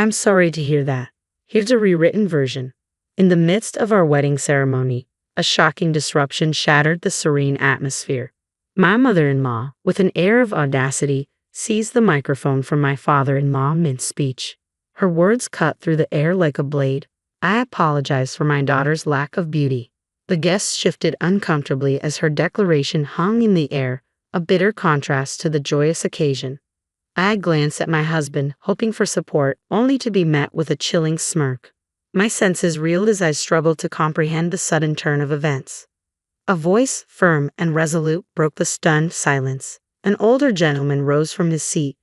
I'm sorry to hear that. Here's a rewritten version. In the midst of our wedding ceremony, a shocking disruption shattered the serene atmosphere. My mother-in-law, with an air of audacity, seized the microphone from my father-in-law mid-speech. Her words cut through the air like a blade. I apologized for my daughter's lack of beauty. The guests shifted uncomfortably as her declaration hung in the air, a bitter contrast to the joyous occasion. I glanced at my husband, hoping for support, only to be met with a chilling smirk. My senses reeled as I struggled to comprehend the sudden turn of events. A voice, firm and resolute, broke the stunned silence. An older gentleman rose from his seat,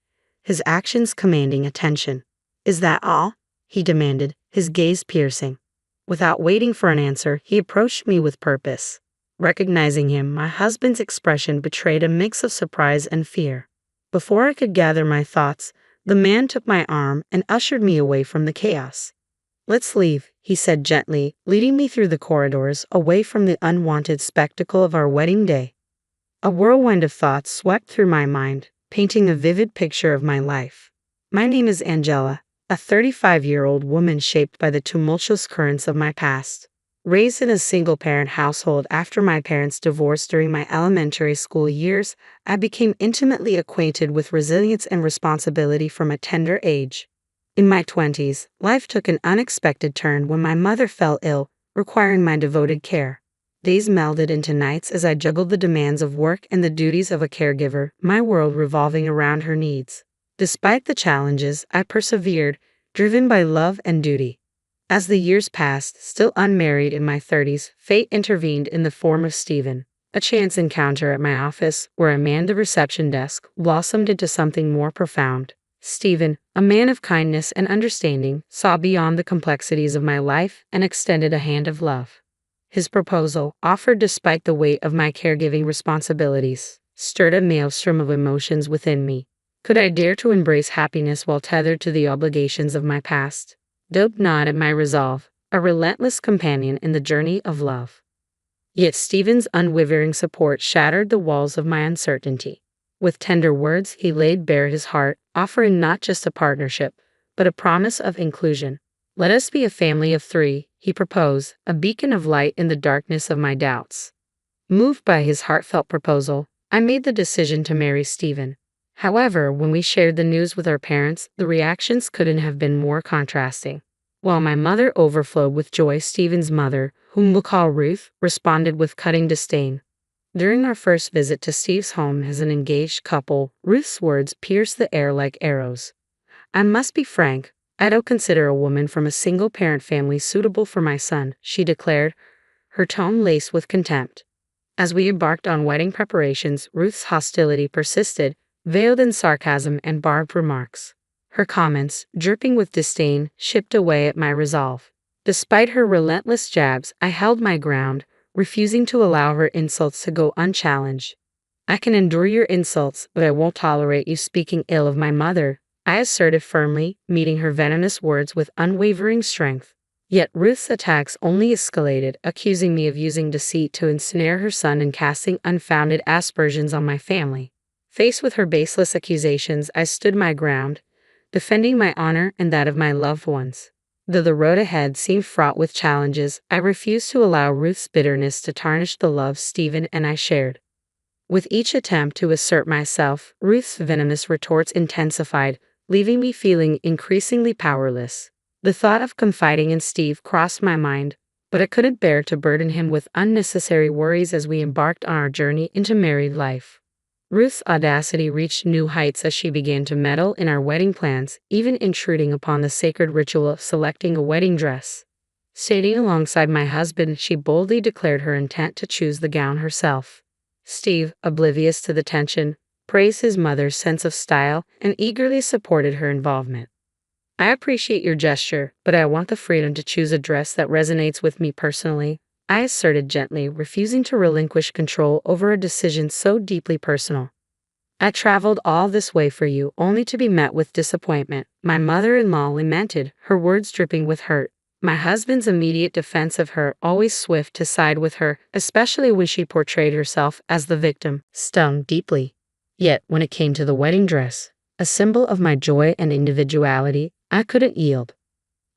his actions commanding attention. "Is that all?" he demanded, his gaze piercing. Without waiting for an answer, he approached me with purpose. Recognizing him, my husband's expression betrayed a mix of surprise and fear. Before I could gather my thoughts, the man took my arm and ushered me away from the chaos. "Let's leave," he said gently, leading me through the corridors, away from the unwanted spectacle of our wedding day. A whirlwind of thoughts swept through my mind, painting a vivid picture of my life. My name is Angela, a 35-year-old woman shaped by the tumultuous currents of my past. Raised in a single-parent household after my parents divorced during my elementary school years, I became intimately acquainted with resilience and responsibility from a tender age. In my 20s, life took an unexpected turn when my mother fell ill, requiring my devoted care. Days melded into nights as I juggled the demands of work and the duties of a caregiver, my world revolving around her needs. Despite the challenges, I persevered, driven by love and duty. As the years passed, still unmarried in my 30s, fate intervened in the form of Stephen. A chance encounter at my office, where I manned the reception desk, blossomed into something more profound. Stephen, a man of kindness and understanding, saw beyond the complexities of my life and extended a hand of love. His proposal, offered despite the weight of my caregiving responsibilities, stirred a maelstrom of emotions within me. Could I dare to embrace happiness while tethered to the obligations of my past? Dope gnawed at my resolve, a relentless companion in the journey of love. Yet Stephen's unwavering support shattered the walls of my uncertainty. With tender words, he laid bare his heart, offering not just a partnership, but a promise of inclusion. "Let us be a family of 3, he proposed, a beacon of light in the darkness of my doubts. Moved by his heartfelt proposal, I made the decision to marry Stephen. However, when we shared the news with our parents, the reactions couldn't have been more contrasting. While my mother overflowed with joy, Stephen's mother, whom we'll call Ruth, responded with cutting disdain. During our first visit to Steve's home as an engaged couple, Ruth's words pierced the air like arrows. "I must be frank, I don't consider a woman from a single-parent family suitable for my son," she declared, her tone laced with contempt. As we embarked on wedding preparations, Ruth's hostility persisted, veiled in sarcasm and barbed remarks. Her comments, dripping with disdain, chipped away at my resolve. Despite her relentless jabs, I held my ground, refusing to allow her insults to go unchallenged. "I can endure your insults, but I won't tolerate you speaking ill of my mother," I asserted firmly, meeting her venomous words with unwavering strength. Yet Ruth's attacks only escalated, accusing me of using deceit to ensnare her son and casting unfounded aspersions on my family. Faced with her baseless accusations, I stood my ground, defending my honor and that of my loved ones. Though the road ahead seemed fraught with challenges, I refused to allow Ruth's bitterness to tarnish the love Stephen and I shared. With each attempt to assert myself, Ruth's venomous retorts intensified, leaving me feeling increasingly powerless. The thought of confiding in Steve crossed my mind, but I couldn't bear to burden him with unnecessary worries as we embarked on our journey into married life. Ruth's audacity reached new heights as she began to meddle in our wedding plans, even intruding upon the sacred ritual of selecting a wedding dress. Standing alongside my husband, she boldly declared her intent to choose the gown herself. Steve, oblivious to the tension, praised his mother's sense of style and eagerly supported her involvement. "I appreciate your gesture, but I want the freedom to choose a dress that resonates with me personally," I asserted gently, refusing to relinquish control over a decision so deeply personal. "I traveled all this way for you, only to be met with disappointment," my mother-in-law lamented, her words dripping with hurt. My husband's immediate defense of her, always swift to side with her, especially when she portrayed herself as the victim, stung deeply. Yet, when it came to the wedding dress, a symbol of my joy and individuality, I couldn't yield.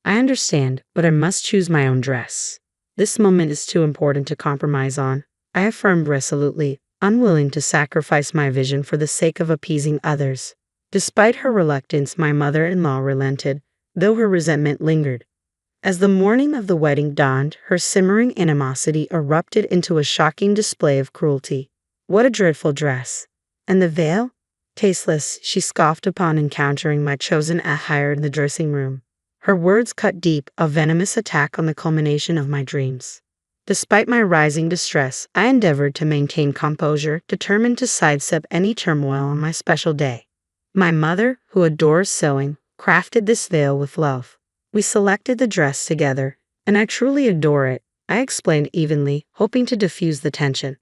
I understand, but I must choose my own dress. This moment is too important to compromise on, I affirmed resolutely, unwilling to sacrifice my vision for the sake of appeasing others. Despite her reluctance, my mother-in-law relented, though her resentment lingered. As the morning of the wedding dawned, her simmering animosity erupted into a shocking display of cruelty. What a dreadful dress! And the veil? Tasteless, she scoffed upon encountering my chosen attire in the dressing room. Her words cut deep, a venomous attack on the culmination of my dreams. Despite my rising distress, I endeavored to maintain composure, determined to sidestep any turmoil on my special day. My mother, who adores sewing, crafted this veil with love. We selected the dress together, and I truly adore it, I explained evenly, hoping to diffuse the tension.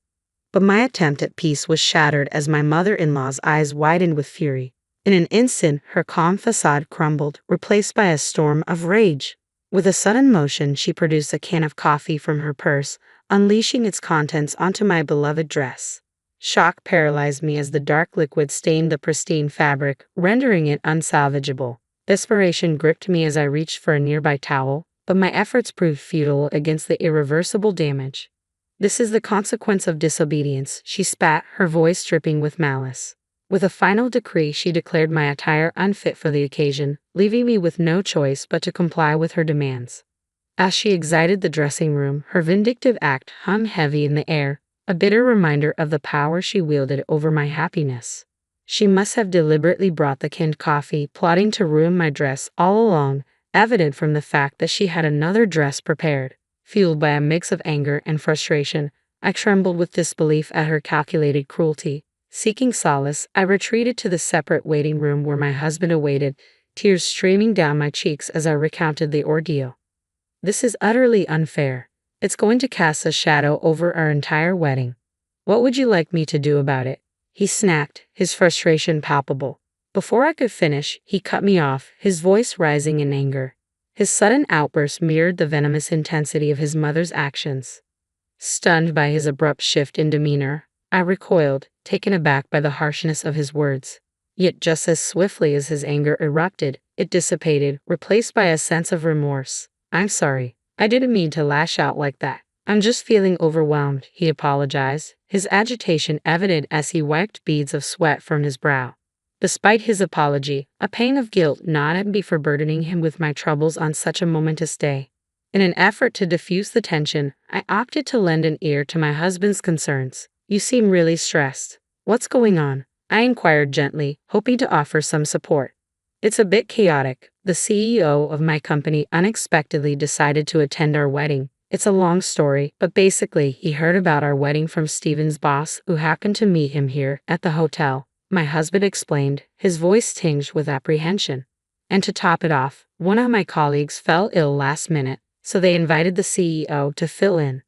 But my attempt at peace was shattered as my mother-in-law's eyes widened with fury. In an instant, her calm facade crumbled, replaced by a storm of rage. With a sudden motion, she produced a can of coffee from her purse, unleashing its contents onto my beloved dress. Shock paralyzed me as the dark liquid stained the pristine fabric, rendering it unsalvageable. Desperation gripped me as I reached for a nearby towel, but my efforts proved futile against the irreversible damage. This is the consequence of disobedience, she spat, her voice dripping with malice. With a final decree, she declared my attire unfit for the occasion, leaving me with no choice but to comply with her demands. As she exited the dressing room, her vindictive act hung heavy in the air, a bitter reminder of the power she wielded over my happiness. She must have deliberately brought the canned coffee, plotting to ruin my dress all along, evident from the fact that she had another dress prepared. Fueled by a mix of anger and frustration, I trembled with disbelief at her calculated cruelty. Seeking solace, I retreated to the separate waiting room where my husband awaited, tears streaming down my cheeks as I recounted the ordeal. This is utterly unfair. It's going to cast a shadow over our entire wedding. What would you like me to do about it? He snapped, his frustration palpable. Before I could finish, he cut me off, his voice rising in anger. His sudden outburst mirrored the venomous intensity of his mother's actions. Stunned by his abrupt shift in demeanor, I recoiled, taken aback by the harshness of his words. Yet just as swiftly as his anger erupted, it dissipated, replaced by a sense of remorse. I'm sorry. I didn't mean to lash out like that. I'm just feeling overwhelmed, he apologized, his agitation evident as he wiped beads of sweat from his brow. Despite his apology, a pang of guilt gnawed at me for burdening him with my troubles on such a momentous day. In an effort to diffuse the tension, I opted to lend an ear to my husband's concerns. You seem really stressed. What's going on? I inquired gently, hoping to offer some support. It's a bit chaotic. The CEO of my company unexpectedly decided to attend our wedding. It's a long story, but basically he heard about our wedding from Steven's boss, who happened to meet him here at the hotel. My husband explained, his voice tinged with apprehension. And to top it off, one of my colleagues fell ill last minute, so they invited the CEO to fill in.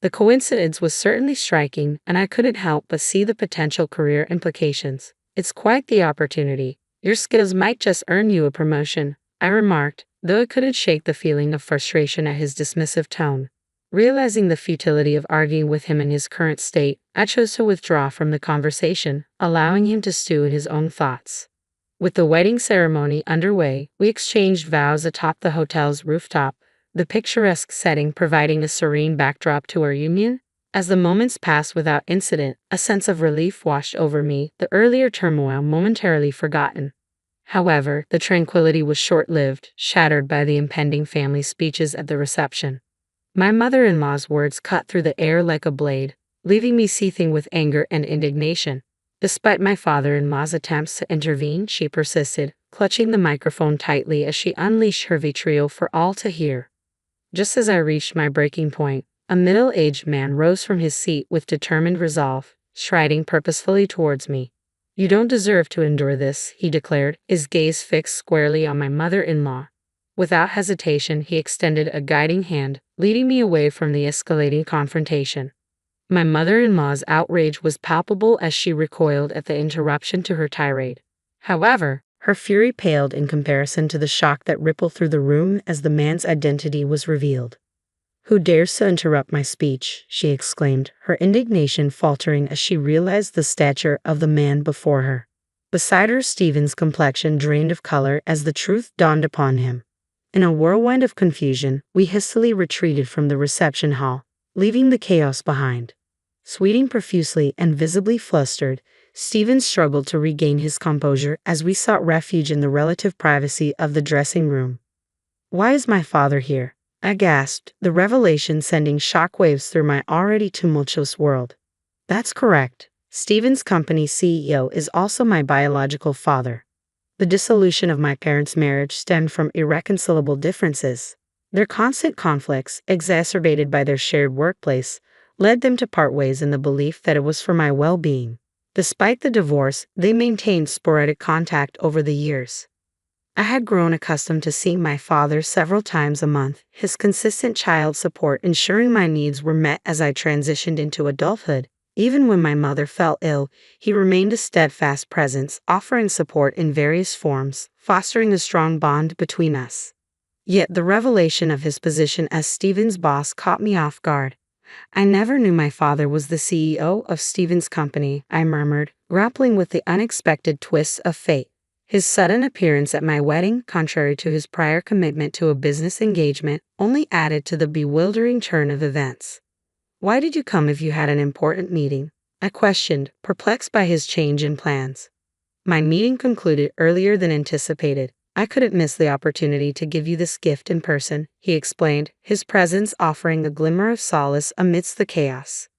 The coincidence was certainly striking, and I couldn't help but see the potential career implications. It's quite the opportunity. Your skills might just earn you a promotion, I remarked, though I couldn't shake the feeling of frustration at his dismissive tone. Realizing the futility of arguing with him in his current state, I chose to withdraw from the conversation, allowing him to stew in his own thoughts. With the wedding ceremony underway, we exchanged vows atop the hotel's rooftop, the picturesque setting providing a serene backdrop to our union. As the moments passed without incident, a sense of relief washed over me, the earlier turmoil momentarily forgotten. However, the tranquility was short-lived, shattered by the impending family speeches at the reception. My mother-in-law's words cut through the air like a blade, leaving me seething with anger and indignation. Despite my father-in-law's attempts to intervene, she persisted, clutching the microphone tightly as she unleashed her vitriol for all to hear. Just as I reached my breaking point, a middle-aged man rose from his seat with determined resolve, striding purposefully towards me. You don't deserve to endure this, he declared, his gaze fixed squarely on my mother-in-law. Without hesitation, he extended a guiding hand, leading me away from the escalating confrontation. My mother-in-law's outrage was palpable as she recoiled at the interruption to her tirade. However, her fury paled in comparison to the shock that rippled through the room as the man's identity was revealed. Who dares to interrupt my speech? She exclaimed, her indignation faltering as she realized the stature of the man before her. Beside her, Stephen's complexion drained of color as the truth dawned upon him. In a whirlwind of confusion, we hastily retreated from the reception hall, leaving the chaos behind. Sweating profusely and visibly flustered, Stephen struggled to regain his composure as we sought refuge in the relative privacy of the dressing room. "Why is my father here?" I gasped, the revelation sending shockwaves through my already tumultuous world. "That's correct. Stephen's company CEO is also my biological father. The dissolution of my parents' marriage stemmed from irreconcilable differences. Their constant conflicts, exacerbated by their shared workplace, led them to part ways in the belief that it was for my well-being. Despite the divorce, they maintained sporadic contact over the years. I had grown accustomed to seeing my father several times a month, his consistent child support ensuring my needs were met as I transitioned into adulthood. Even when my mother fell ill, he remained a steadfast presence, offering support in various forms, fostering a strong bond between us. Yet the revelation of his position as Stephen's boss caught me off guard. "I never knew my father was the CEO of Stephen's company," I murmured, grappling with the unexpected twists of fate. His sudden appearance at my wedding, contrary to his prior commitment to a business engagement, only added to the bewildering turn of events. "Why did you come if you had an important meeting?" I questioned, perplexed by his change in plans. "My meeting concluded earlier than anticipated. I couldn't miss the opportunity to give you this gift in person," he explained, his presence offering a glimmer of solace amidst the chaos.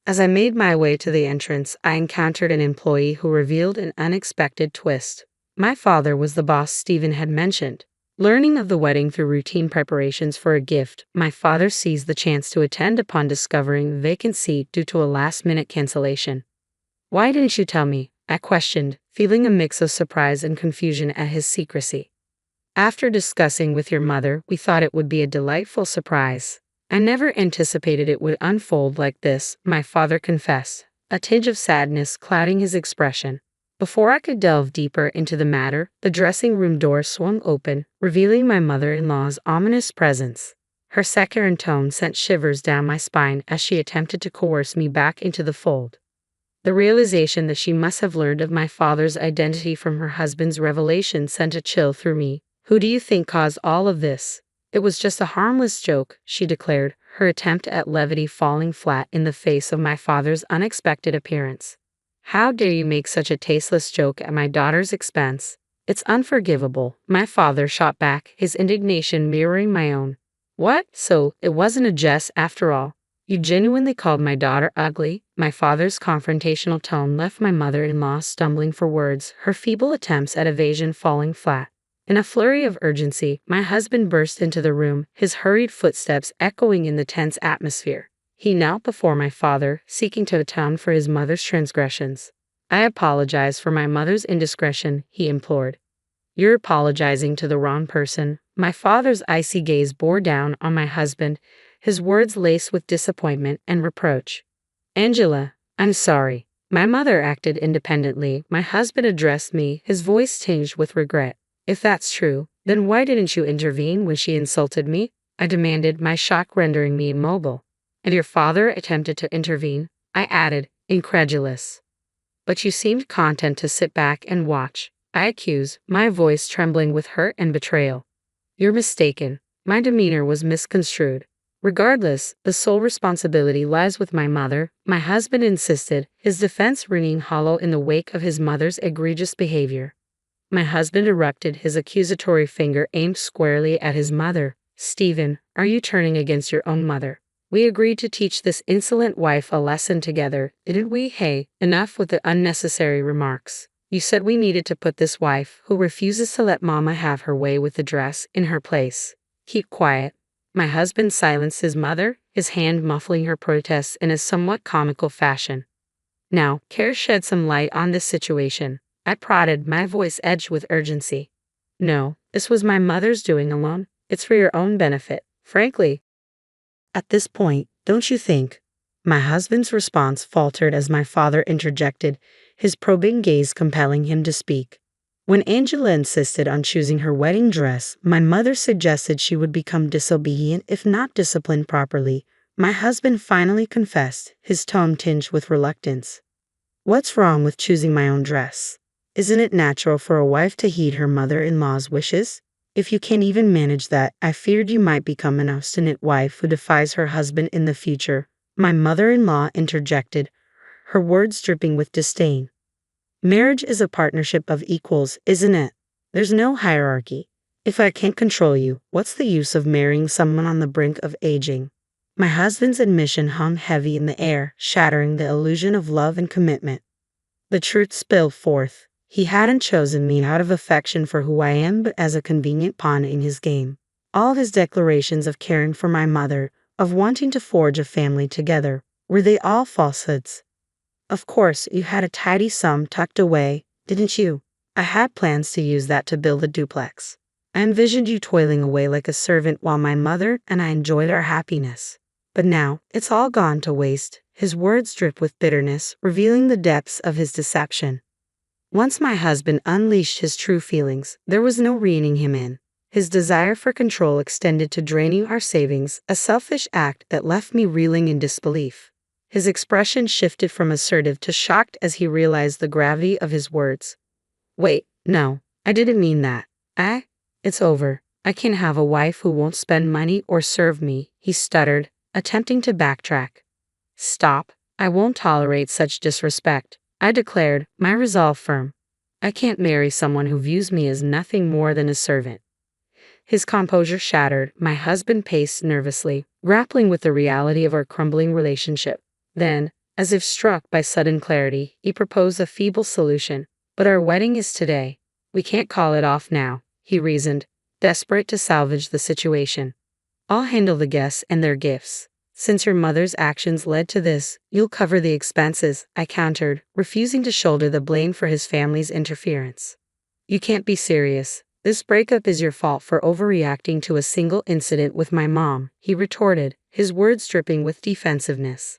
As I made my way to the entrance, I encountered an employee who revealed an unexpected twist. My father was the boss Stephen had mentioned. Learning of the wedding through routine preparations for a gift, my father seized the chance to attend upon discovering a vacant seat due to a last-minute cancellation. "Why didn't you tell me?" I questioned, feeling a mix of surprise and confusion at his secrecy. "After discussing with your mother, we thought it would be a delightful surprise. I never anticipated it would unfold like this," my father confessed, a tinge of sadness clouding his expression. Before I could delve deeper into the matter, the dressing room door swung open, revealing my mother-in-law's ominous presence. Her saccharine tone sent shivers down my spine as she attempted to coerce me back into the fold. The realization that she must have learned of my father's identity from her husband's revelation sent a chill through me. "Who do you think caused all of this?" "It was just a harmless joke," she declared, her attempt at levity falling flat in the face of my father's unexpected appearance. "How dare you make such a tasteless joke at my daughter's expense? It's unforgivable," my father shot back, his indignation mirroring my own. "What? So, it wasn't a jest after all? You genuinely called my daughter ugly?" My father's confrontational tone left my mother-in-law stumbling for words, her feeble attempts at evasion falling flat. In a flurry of urgency, my husband burst into the room, his hurried footsteps echoing in the tense atmosphere. He knelt before my father, seeking to atone for his mother's transgressions. "I apologize for my mother's indiscretion," he implored. "You're apologizing to the wrong person." My father's icy gaze bore down on my husband, his words laced with disappointment and reproach. "Angela, I'm sorry. My mother acted independently," my husband addressed me, his voice tinged with regret. "If that's true, then why didn't you intervene when she insulted me?" I demanded, my shock rendering me immobile. "And your father attempted to intervene," I added, incredulous. "But you seemed content to sit back and watch," I accused, my voice trembling with hurt and betrayal. "You're mistaken. My demeanor was misconstrued. Regardless, the sole responsibility lies with my mother," my husband insisted, his defense ringing hollow in the wake of his mother's egregious behavior. My husband erupted, his accusatory finger aimed squarely at his mother. "Stephen, are you turning against your own mother? We agreed to teach this insolent wife a lesson together, didn't we? Hey, enough with the unnecessary remarks. You said we needed to put this wife, who refuses to let mama have her way with the dress, in her place. Keep quiet." My husband silenced his mother, his hand muffling her protests in a somewhat comical fashion. "Now, care shed some light on this situation?" I prodded, my voice edged with urgency. "No, this was my mother's doing alone. It's for your own benefit, frankly." "At this point, don't you think?" My husband's response faltered as my father interjected, his probing gaze compelling him to speak. "When Angela insisted on choosing her wedding dress, my mother suggested she would become disobedient if not disciplined properly," my husband finally confessed, his tone tinged with reluctance. "What's wrong with choosing my own dress? Isn't it natural for a wife to heed her mother-in-law's wishes? If you can't even manage that, I feared you might become an obstinate wife who defies her husband in the future, my mother-in-law interjected, her words dripping with disdain. Marriage is a partnership of equals, isn't it? There's no hierarchy. If I can't control you, what's the use of marrying someone on the brink of aging? My husband's admission hung heavy in the air, shattering the illusion of love and commitment. The truth spilled forth. He hadn't chosen me out of affection for who I am, but as a convenient pawn in his game. All his declarations of caring for my mother, of wanting to forge a family together, were they all falsehoods? Of course, you had a tidy sum tucked away, didn't you? I had plans to use that to build a duplex. I envisioned you toiling away like a servant while my mother and I enjoyed our happiness. But now, it's all gone to waste. His words dripped with bitterness, revealing the depths of his deception. Once my husband unleashed his true feelings, there was no reining him in. His desire for control extended to draining our savings, a selfish act that left me reeling in disbelief. His expression shifted from assertive to shocked as he realized the gravity of his words. Wait, no, I didn't mean that. It's over. I can't have a wife who won't spend money or serve me, he stuttered, attempting to backtrack. Stop. I won't tolerate such disrespect, I declared, my resolve firm. I can't marry someone who views me as nothing more than a servant. His composure shattered, my husband paced nervously, grappling with the reality of our crumbling relationship. Then, as if struck by sudden clarity, he proposed a feeble solution. But our wedding is today. We can't call it off now, he reasoned, desperate to salvage the situation. I'll handle the guests and their gifts. Since your mother's actions led to this, you'll cover the expenses, I countered, refusing to shoulder the blame for his family's interference. You can't be serious. This breakup is your fault for overreacting to a single incident with my mom, he retorted, his words dripping with defensiveness.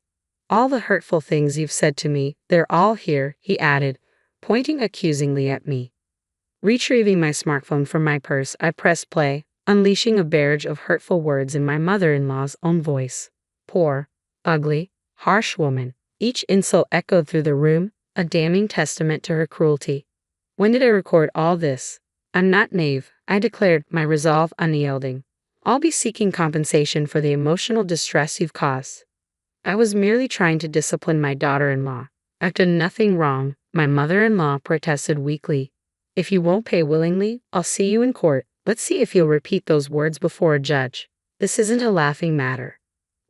All the hurtful things you've said to me, they're all here, he added, pointing accusingly at me. Retrieving my smartphone from my purse, I pressed play, unleashing a barrage of hurtful words in my mother-in-law's own voice. Poor, ugly, harsh woman. Each insult echoed through the room, a damning testament to her cruelty. When did I record all this? I'm not naive, I declared, my resolve unyielding. I'll be seeking compensation for the emotional distress you've caused. I was merely trying to discipline my daughter-in-law. I've done nothing wrong, my mother-in-law protested weakly. If you won't pay willingly, I'll see you in court. Let's see if you'll repeat those words before a judge. This isn't a laughing matter.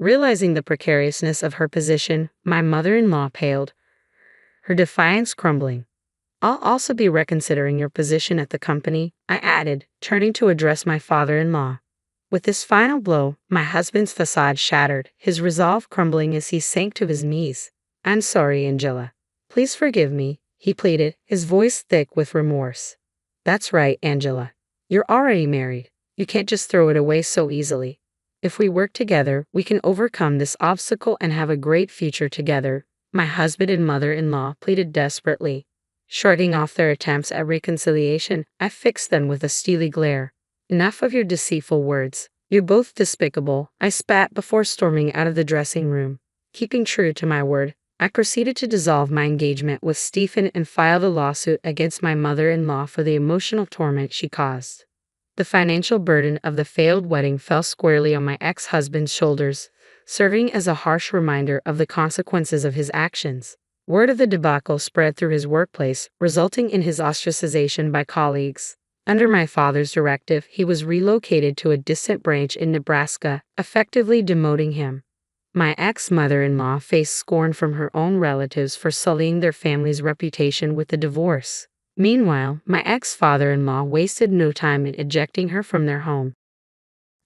Realizing the precariousness of her position, my mother-in-law paled, her defiance crumbling. I'll also be reconsidering your position at the company, I added, turning to address my father-in-law. With this final blow, my husband's facade shattered, his resolve crumbling as he sank to his knees. I'm sorry, Angela. Please forgive me, he pleaded, his voice thick with remorse. That's right, Angela. You're already married. You can't just throw it away so easily. If we work together, we can overcome this obstacle and have a great future together, my husband and mother-in-law pleaded desperately. Shrugging off their attempts at reconciliation, I fixed them with a steely glare. Enough of your deceitful words. You're both despicable, I spat before storming out of the dressing room. Keeping true to my word, I proceeded to dissolve my engagement with Stephen and filed a lawsuit against my mother-in-law for the emotional torment she caused. The financial burden of the failed wedding fell squarely on my ex-husband's shoulders, serving as a harsh reminder of the consequences of his actions. Word of the debacle spread through his workplace, resulting in his ostracization by colleagues. Under my father's directive, he was relocated to a distant branch in Nebraska, effectively demoting him. My ex-mother-in-law faced scorn from her own relatives for sullying their family's reputation with a divorce. Meanwhile, my ex-father-in-law wasted no time in ejecting her from their home.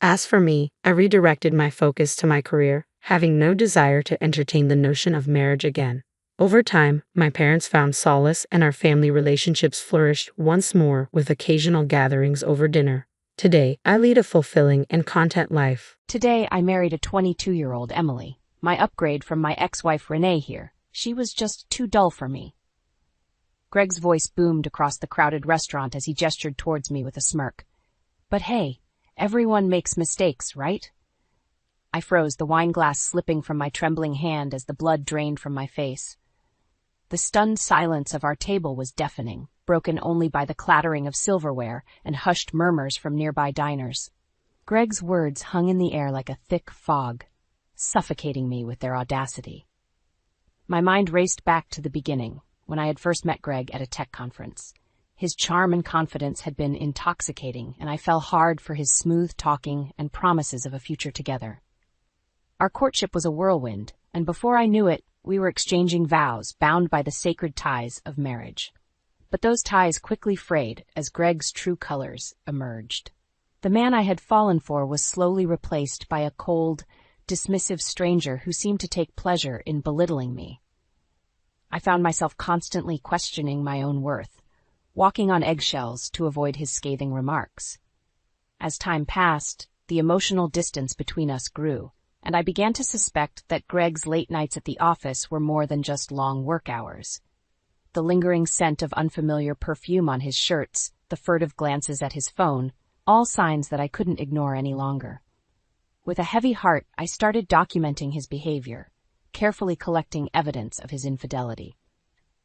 As for me, I redirected my focus to my career, having no desire to entertain the notion of marriage again. Over time, my parents found solace and our family relationships flourished once more with occasional gatherings over dinner. Today, I lead a fulfilling and content life. Today, I married a 22-year-old Emily. My upgrade from my ex-wife Renee here. She was just too dull for me. Greg's voice boomed across the crowded restaurant as he gestured towards me with a smirk. But hey, everyone makes mistakes, right? I froze, the wine glass slipping from my trembling hand as the blood drained from my face. The stunned silence of our table was deafening. broken only by the clattering of silverware and hushed murmurs from nearby diners. Greg's words hung in the air like a thick fog, suffocating me with their audacity. My mind raced back to the beginning, when I had first met Greg at a tech conference. His charm and confidence had been intoxicating, and I fell hard for his smooth talking and promises of a future together. Our courtship was a whirlwind, and before I knew it, we were exchanging vows bound by the sacred ties of marriage. But those ties quickly frayed as Greg's true colors emerged. The man I had fallen for was slowly replaced by a cold, dismissive stranger who seemed to take pleasure in belittling me. I found myself constantly questioning my own worth, walking on eggshells to avoid his scathing remarks. As time passed, the emotional distance between us grew, and I began to suspect that Greg's late nights at the office were more than just long work hours. The lingering scent of unfamiliar perfume on his shirts, the furtive glances at his phone, all signs that I couldn't ignore any longer. With a heavy heart, I started documenting his behavior, carefully collecting evidence of his infidelity.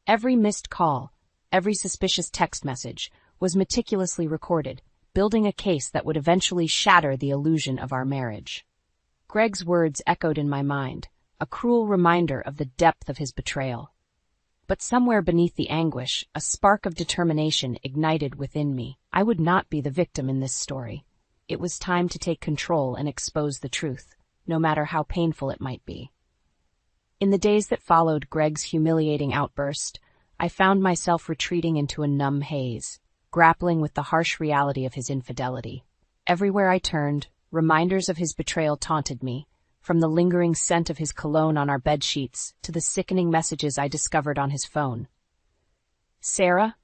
Every missed call, every suspicious text message was meticulously recorded, building a case that would eventually shatter the illusion of our marriage. Greg's words echoed in my mind, a cruel reminder of the depth of his betrayal. But somewhere beneath the anguish, a spark of determination ignited within me. I would not be the victim in this story. It was time to take control and expose the truth, no matter how painful it might be. In the days that followed Greg's humiliating outburst, I found myself retreating into a numb haze, grappling with the harsh reality of his infidelity. Everywhere I turned, reminders of his betrayal taunted me, from the lingering scent of his cologne on our bedsheets to the sickening messages I discovered on his phone. Sarah,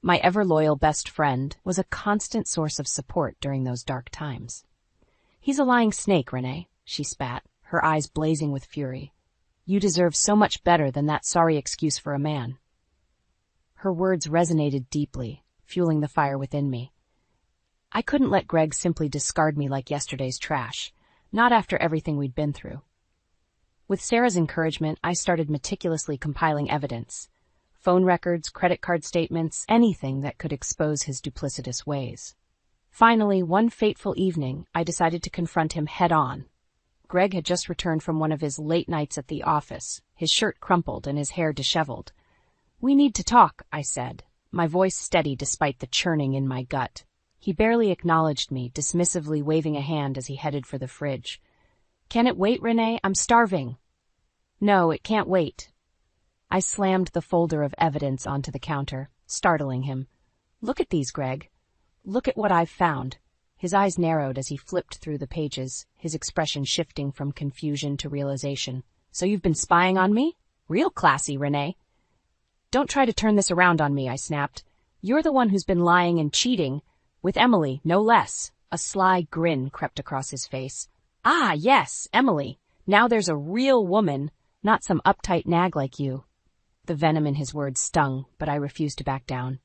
my ever-loyal best friend, was a constant source of support during those dark times. "He's a lying snake, Renee," she spat, her eyes blazing with fury. "You deserve so much better than that sorry excuse for a man." Her words resonated deeply, fueling the fire within me. I couldn't let Greg simply discard me like yesterday's trash, not after everything we'd been through. With Sarah's encouragement, I started meticulously compiling evidence. Phone records, credit card statements, anything that could expose his duplicitous ways. Finally, one fateful evening, I decided to confront him head-on. Greg had just returned from one of his late nights at the office, his shirt crumpled and his hair disheveled. "We need to talk," I said, my voice steady despite the churning in my gut. He barely acknowledged me, dismissively waving a hand as he headed for the fridge. "Can it wait, Renee? I'm starving." "No, it can't wait." I slammed the folder of evidence onto the counter, startling him. "Look at these, Greg. Look at what I've found." His eyes narrowed as he flipped through the pages, his expression shifting from confusion to realization. "So you've been spying on me? Real classy, Renee." "Don't try to turn this around on me," I snapped. "You're the one who's been lying and cheating. With Emily, no less." A sly grin crept across his face. "Ah, yes, Emily. Now there's a real woman, not some uptight nag like you." The venom in his words stung, but I refused to back down.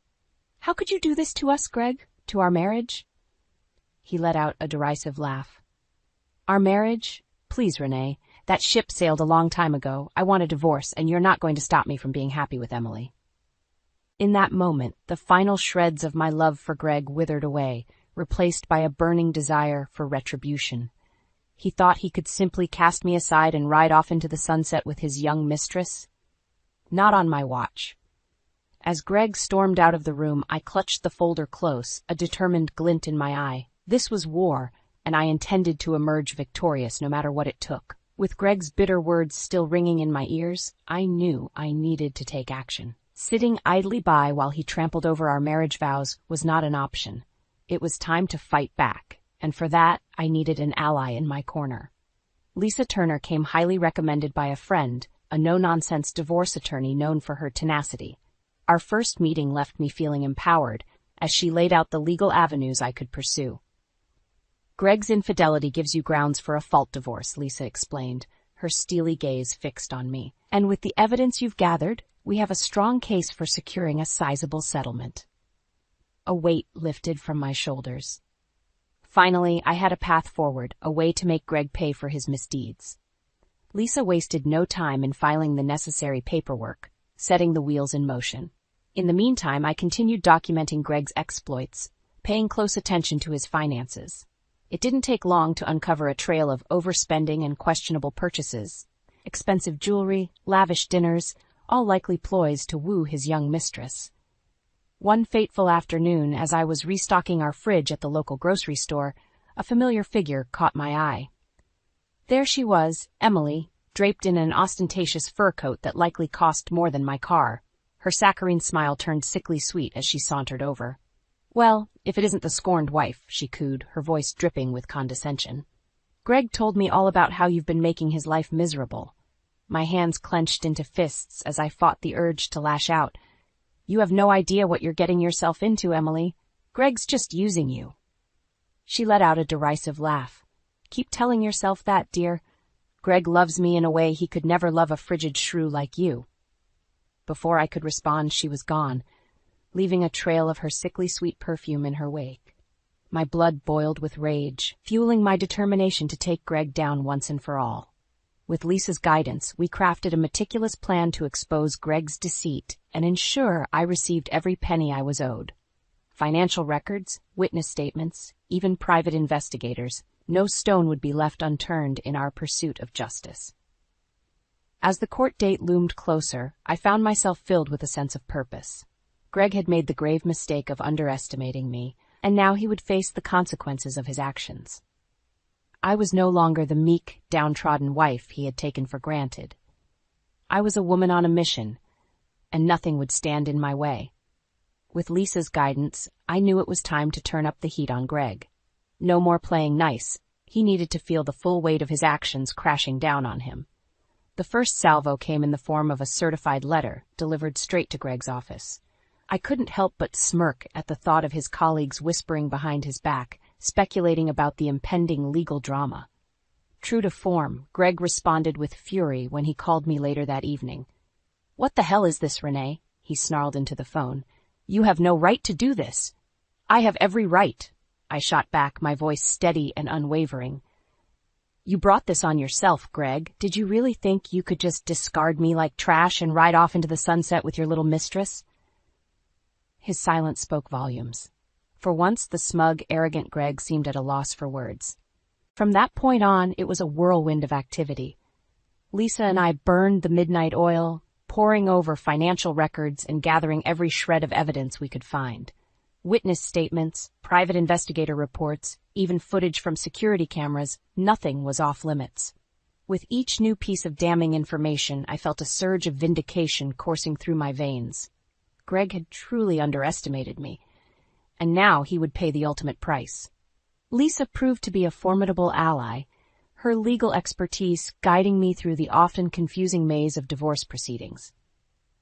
"How could you do this to us, Greg? To our marriage?" He let out a derisive laugh. "Our marriage? Please, Renee. That ship sailed a long time ago. I want a divorce, and you're not going to stop me from being happy with Emily." In that moment, the final shreds of my love for Greg withered away, replaced by a burning desire for retribution. He thought he could simply cast me aside and ride off into the sunset with his young mistress? Not on my watch. As Greg stormed out of the room, I clutched the folder close, a determined glint in my eye. This was war, and I intended to emerge victorious no matter what it took. With Greg's bitter words still ringing in my ears, I knew I needed to take action. Sitting idly by while he trampled over our marriage vows was not an option. It was time to fight back, and for that, I needed an ally in my corner. Lisa Turner came highly recommended by a friend, a no-nonsense divorce attorney known for her tenacity. Our first meeting left me feeling empowered, as she laid out the legal avenues I could pursue. "Greg's infidelity gives you grounds for a fault divorce," Lisa explained, her steely gaze fixed on me. "And with the evidence you've gathered, we have a strong case for securing a sizable settlement." A weight lifted from my shoulders. Finally, I had a path forward, a way to make Greg pay for his misdeeds. Lisa wasted no time in filing the necessary paperwork, setting the wheels in motion. In the meantime, I continued documenting Greg's exploits, paying close attention to his finances. It didn't take long to uncover a trail of overspending and questionable purchases. Expensive jewelry, lavish dinners, all likely ploys to woo his young mistress. One fateful afternoon, as I was restocking our fridge at the local grocery store, a familiar figure caught my eye. There she was, Emily, draped in an ostentatious fur coat that likely cost more than my car. Her saccharine smile turned sickly sweet as she sauntered over. "Well, if it isn't the scorned wife," she cooed, her voice dripping with condescension. "Greg told me all about how you've been making his life miserable." My hands clenched into fists as I fought the urge to lash out. "You have no idea what you're getting yourself into, Emily. Greg's just using you." She let out a derisive laugh. "Keep telling yourself that, dear. Greg loves me in a way he could never love a frigid shrew like you." Before I could respond, she was gone, leaving a trail of her sickly sweet perfume in her wake. My blood boiled with rage, fueling my determination to take Greg down once and for all. With Lisa's guidance, we crafted a meticulous plan to expose Greg's deceit and ensure I received every penny I was owed. Financial records, witness statements, even private investigators, no stone would be left unturned in our pursuit of justice. As the court date loomed closer, I found myself filled with a sense of purpose. Greg had made the grave mistake of underestimating me, and now he would face the consequences of his actions. I was no longer the meek, downtrodden wife he had taken for granted. I was a woman on a mission, and nothing would stand in my way. With Lisa's guidance, I knew it was time to turn up the heat on Greg. No more playing nice. He needed to feel the full weight of his actions crashing down on him. The first salvo came in the form of a certified letter delivered straight to Greg's office. I couldn't help but smirk at the thought of his colleagues whispering behind his back, speculating about the impending legal drama. True to form, Greg responded with fury when he called me later that evening. "What the hell is this, Renee?" he snarled into the phone. "You have no right to do this." "I have every right," I shot back, my voice steady and unwavering. "You brought this on yourself, Greg. Did you really think you could just discard me like trash and ride off into the sunset with your little mistress?" His silence spoke volumes. For once, the smug, arrogant Greg seemed at a loss for words. From that point on, it was a whirlwind of activity. Lisa and I burned the midnight oil, poring over financial records and gathering every shred of evidence we could find. Witness statements, private investigator reports, even footage from security cameras, nothing was off limits. With each new piece of damning information, I felt a surge of vindication coursing through my veins. Greg had truly underestimated me, and now he would pay the ultimate price. Lisa proved to be a formidable ally, her legal expertise guiding me through the often confusing maze of divorce proceedings.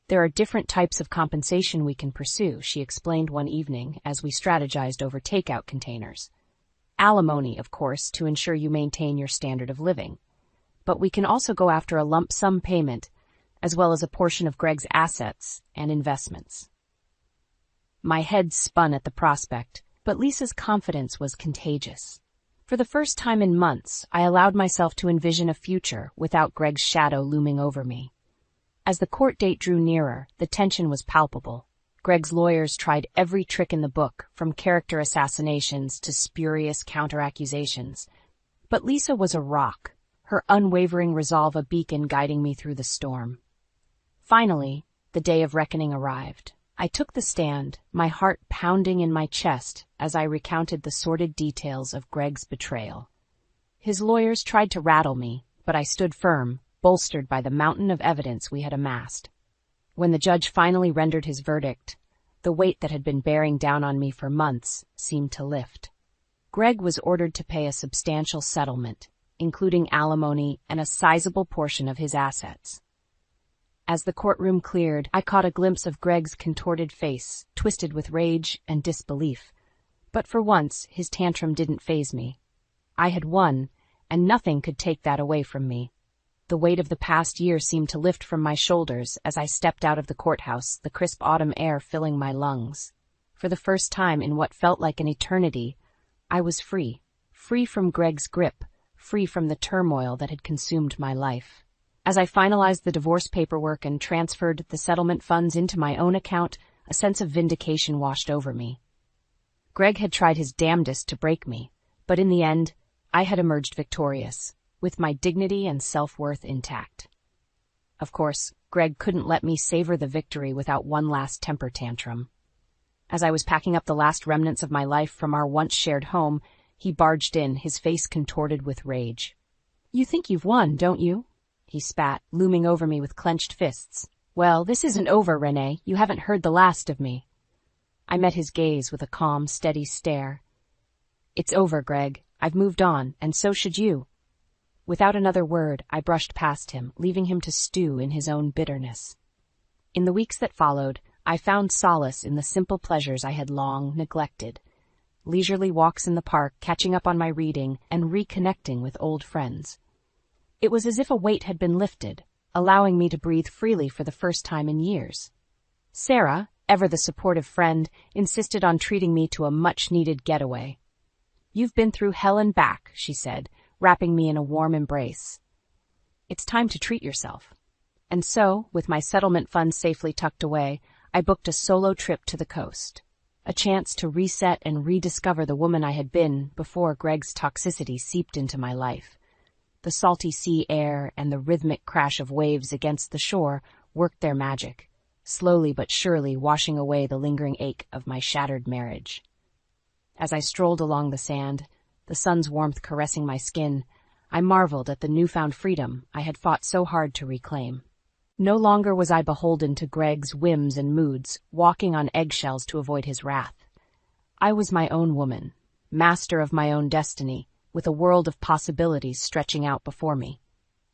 "There are different types of compensation we can pursue," she explained one evening as we strategized over takeout containers. "Alimony, of course, to ensure you maintain your standard of living. But we can also go after a lump sum payment, as well as a portion of Greg's assets and investments." My head spun at the prospect, but Lisa's confidence was contagious. For the first time in months, I allowed myself to envision a future without Greg's shadow looming over me. As the court date drew nearer, the tension was palpable. Greg's lawyers tried every trick in the book, from character assassinations to spurious counter-accusations. But Lisa was a rock, her unwavering resolve a beacon guiding me through the storm. Finally, the day of reckoning arrived. I took the stand, my heart pounding in my chest as I recounted the sordid details of Greg's betrayal. His lawyers tried to rattle me, but I stood firm, bolstered by the mountain of evidence we had amassed. When the judge finally rendered his verdict, the weight that had been bearing down on me for months seemed to lift. Greg was ordered to pay a substantial settlement, including alimony and a sizable portion of his assets. As the courtroom cleared, I caught a glimpse of Greg's contorted face, twisted with rage and disbelief. But for once, his tantrum didn't faze me. I had won, and nothing could take that away from me. The weight of the past year seemed to lift from my shoulders as I stepped out of the courthouse, the crisp autumn air filling my lungs. For the first time in what felt like an eternity, I was free. Free from Greg's grip, free from the turmoil that had consumed my life. As I finalized the divorce paperwork and transferred the settlement funds into my own account, a sense of vindication washed over me. Greg had tried his damnedest to break me, but in the end, I had emerged victorious, with my dignity and self-worth intact. Of course, Greg couldn't let me savor the victory without one last temper tantrum. As I was packing up the last remnants of my life from our once-shared home, he barged in, his face contorted with rage. "You think you've won, don't you?" he spat, looming over me with clenched fists. "Well, this isn't over, Renee. You haven't heard the last of me." I met his gaze with a calm, steady stare. "It's over, Greg. I've moved on, and so should you." Without another word, I brushed past him, leaving him to stew in his own bitterness. In the weeks that followed, I found solace in the simple pleasures I had long neglected. Leisurely walks in the park, catching up on my reading, and reconnecting with old friends. It was as if a weight had been lifted, allowing me to breathe freely for the first time in years. Sarah, ever the supportive friend, insisted on treating me to a much-needed getaway. "You've been through hell and back," she said, wrapping me in a warm embrace. "It's time to treat yourself." And so, with my settlement funds safely tucked away, I booked a solo trip to the coast. A chance to reset and rediscover the woman I had been before Greg's toxicity seeped into my life. The salty sea air and the rhythmic crash of waves against the shore worked their magic, slowly but surely washing away the lingering ache of my shattered marriage. As I strolled along the sand, the sun's warmth caressing my skin, I marveled at the newfound freedom I had fought so hard to reclaim. No longer was I beholden to Greg's whims and moods, walking on eggshells to avoid his wrath. I was my own woman, master of my own destiny, with a world of possibilities stretching out before me.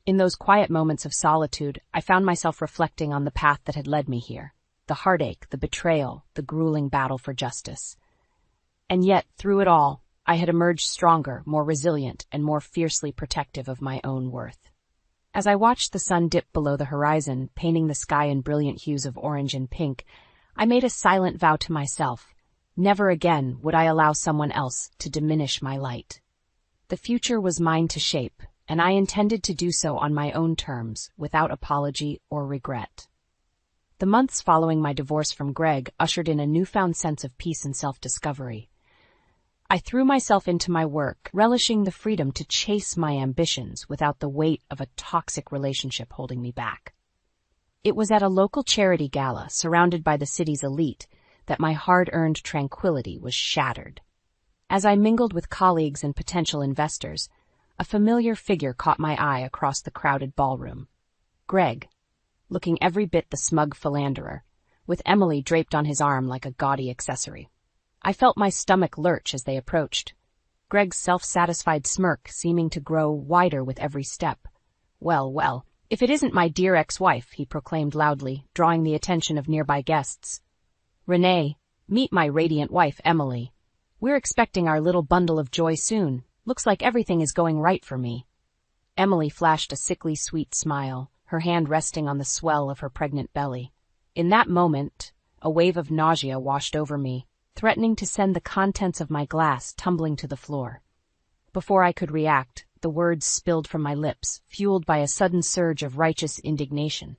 In those quiet moments of solitude, I found myself reflecting on the path that had led me here, the heartache, the betrayal, the grueling battle for justice. And yet, through it all, I had emerged stronger, more resilient, and more fiercely protective of my own worth. As I watched the sun dip below the horizon, painting the sky in brilliant hues of orange and pink, I made a silent vow to myself. Never again would I allow someone else to diminish my light. The future was mine to shape, and I intended to do so on my own terms, without apology or regret. The months following my divorce from Greg ushered in a newfound sense of peace and self-discovery. I threw myself into my work, relishing the freedom to chase my ambitions without the weight of a toxic relationship holding me back. It was at a local charity gala, surrounded by the city's elite, that my hard-earned tranquility was shattered. As I mingled with colleagues and potential investors, a familiar figure caught my eye across the crowded ballroom. Greg, looking every bit the smug philanderer, with Emily draped on his arm like a gaudy accessory. I felt my stomach lurch as they approached, Greg's self-satisfied smirk seeming to grow wider with every step. "Well, well, if it isn't my dear ex-wife," he proclaimed loudly, drawing the attention of nearby guests. "Renee, meet my radiant wife, Emily. We're expecting our little bundle of joy soon. Looks like everything is going right for me." Emily flashed a sickly sweet smile, her hand resting on the swell of her pregnant belly. In that moment, a wave of nausea washed over me, threatening to send the contents of my glass tumbling to the floor. Before I could react, the words spilled from my lips, fueled by a sudden surge of righteous indignation.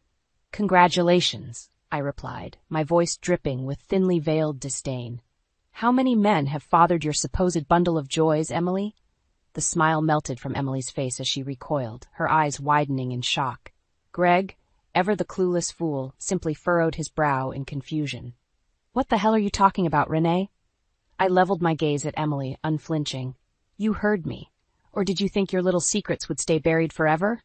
"Congratulations," I replied, my voice dripping with thinly veiled disdain. "How many men have fathered your supposed bundle of joys, Emily?" The smile melted from Emily's face as she recoiled, her eyes widening in shock. Greg, ever the clueless fool, simply furrowed his brow in confusion. "What the hell are you talking about, Renee?" I leveled my gaze at Emily, unflinching. "You heard me. Or did you think your little secrets would stay buried forever?"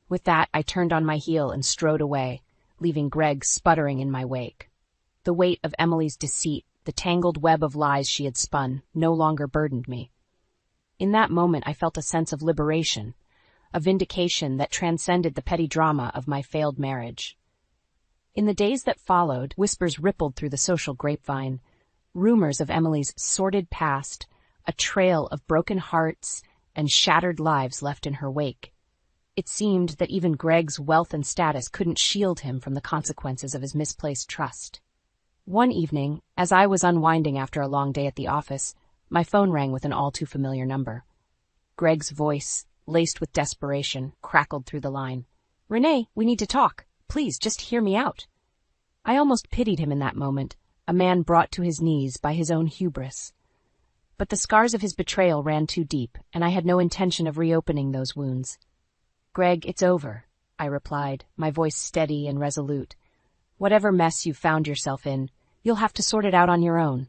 With that, I turned on my heel and strode away, leaving Greg sputtering in my wake. The weight of Emily's deceit, the tangled web of lies she had spun, no longer burdened me. In that moment, I felt a sense of liberation, a vindication that transcended the petty drama of my failed marriage. In the days that followed, whispers rippled through the social grapevine, rumors of Emily's sordid past, a trail of broken hearts and shattered lives left in her wake. It seemed that even Greg's wealth and status couldn't shield him from the consequences of his misplaced trust. One evening, as I was unwinding after a long day at the office, my phone rang with an all-too-familiar number. Greg's voice, laced with desperation, crackled through the line. "Renee, we need to talk. Please, just hear me out." I almost pitied him in that moment, a man brought to his knees by his own hubris. But the scars of his betrayal ran too deep, and I had no intention of reopening those wounds. "Greg, it's over," I replied, my voice steady and resolute. "Whatever mess you've found yourself in, you'll have to sort it out on your own."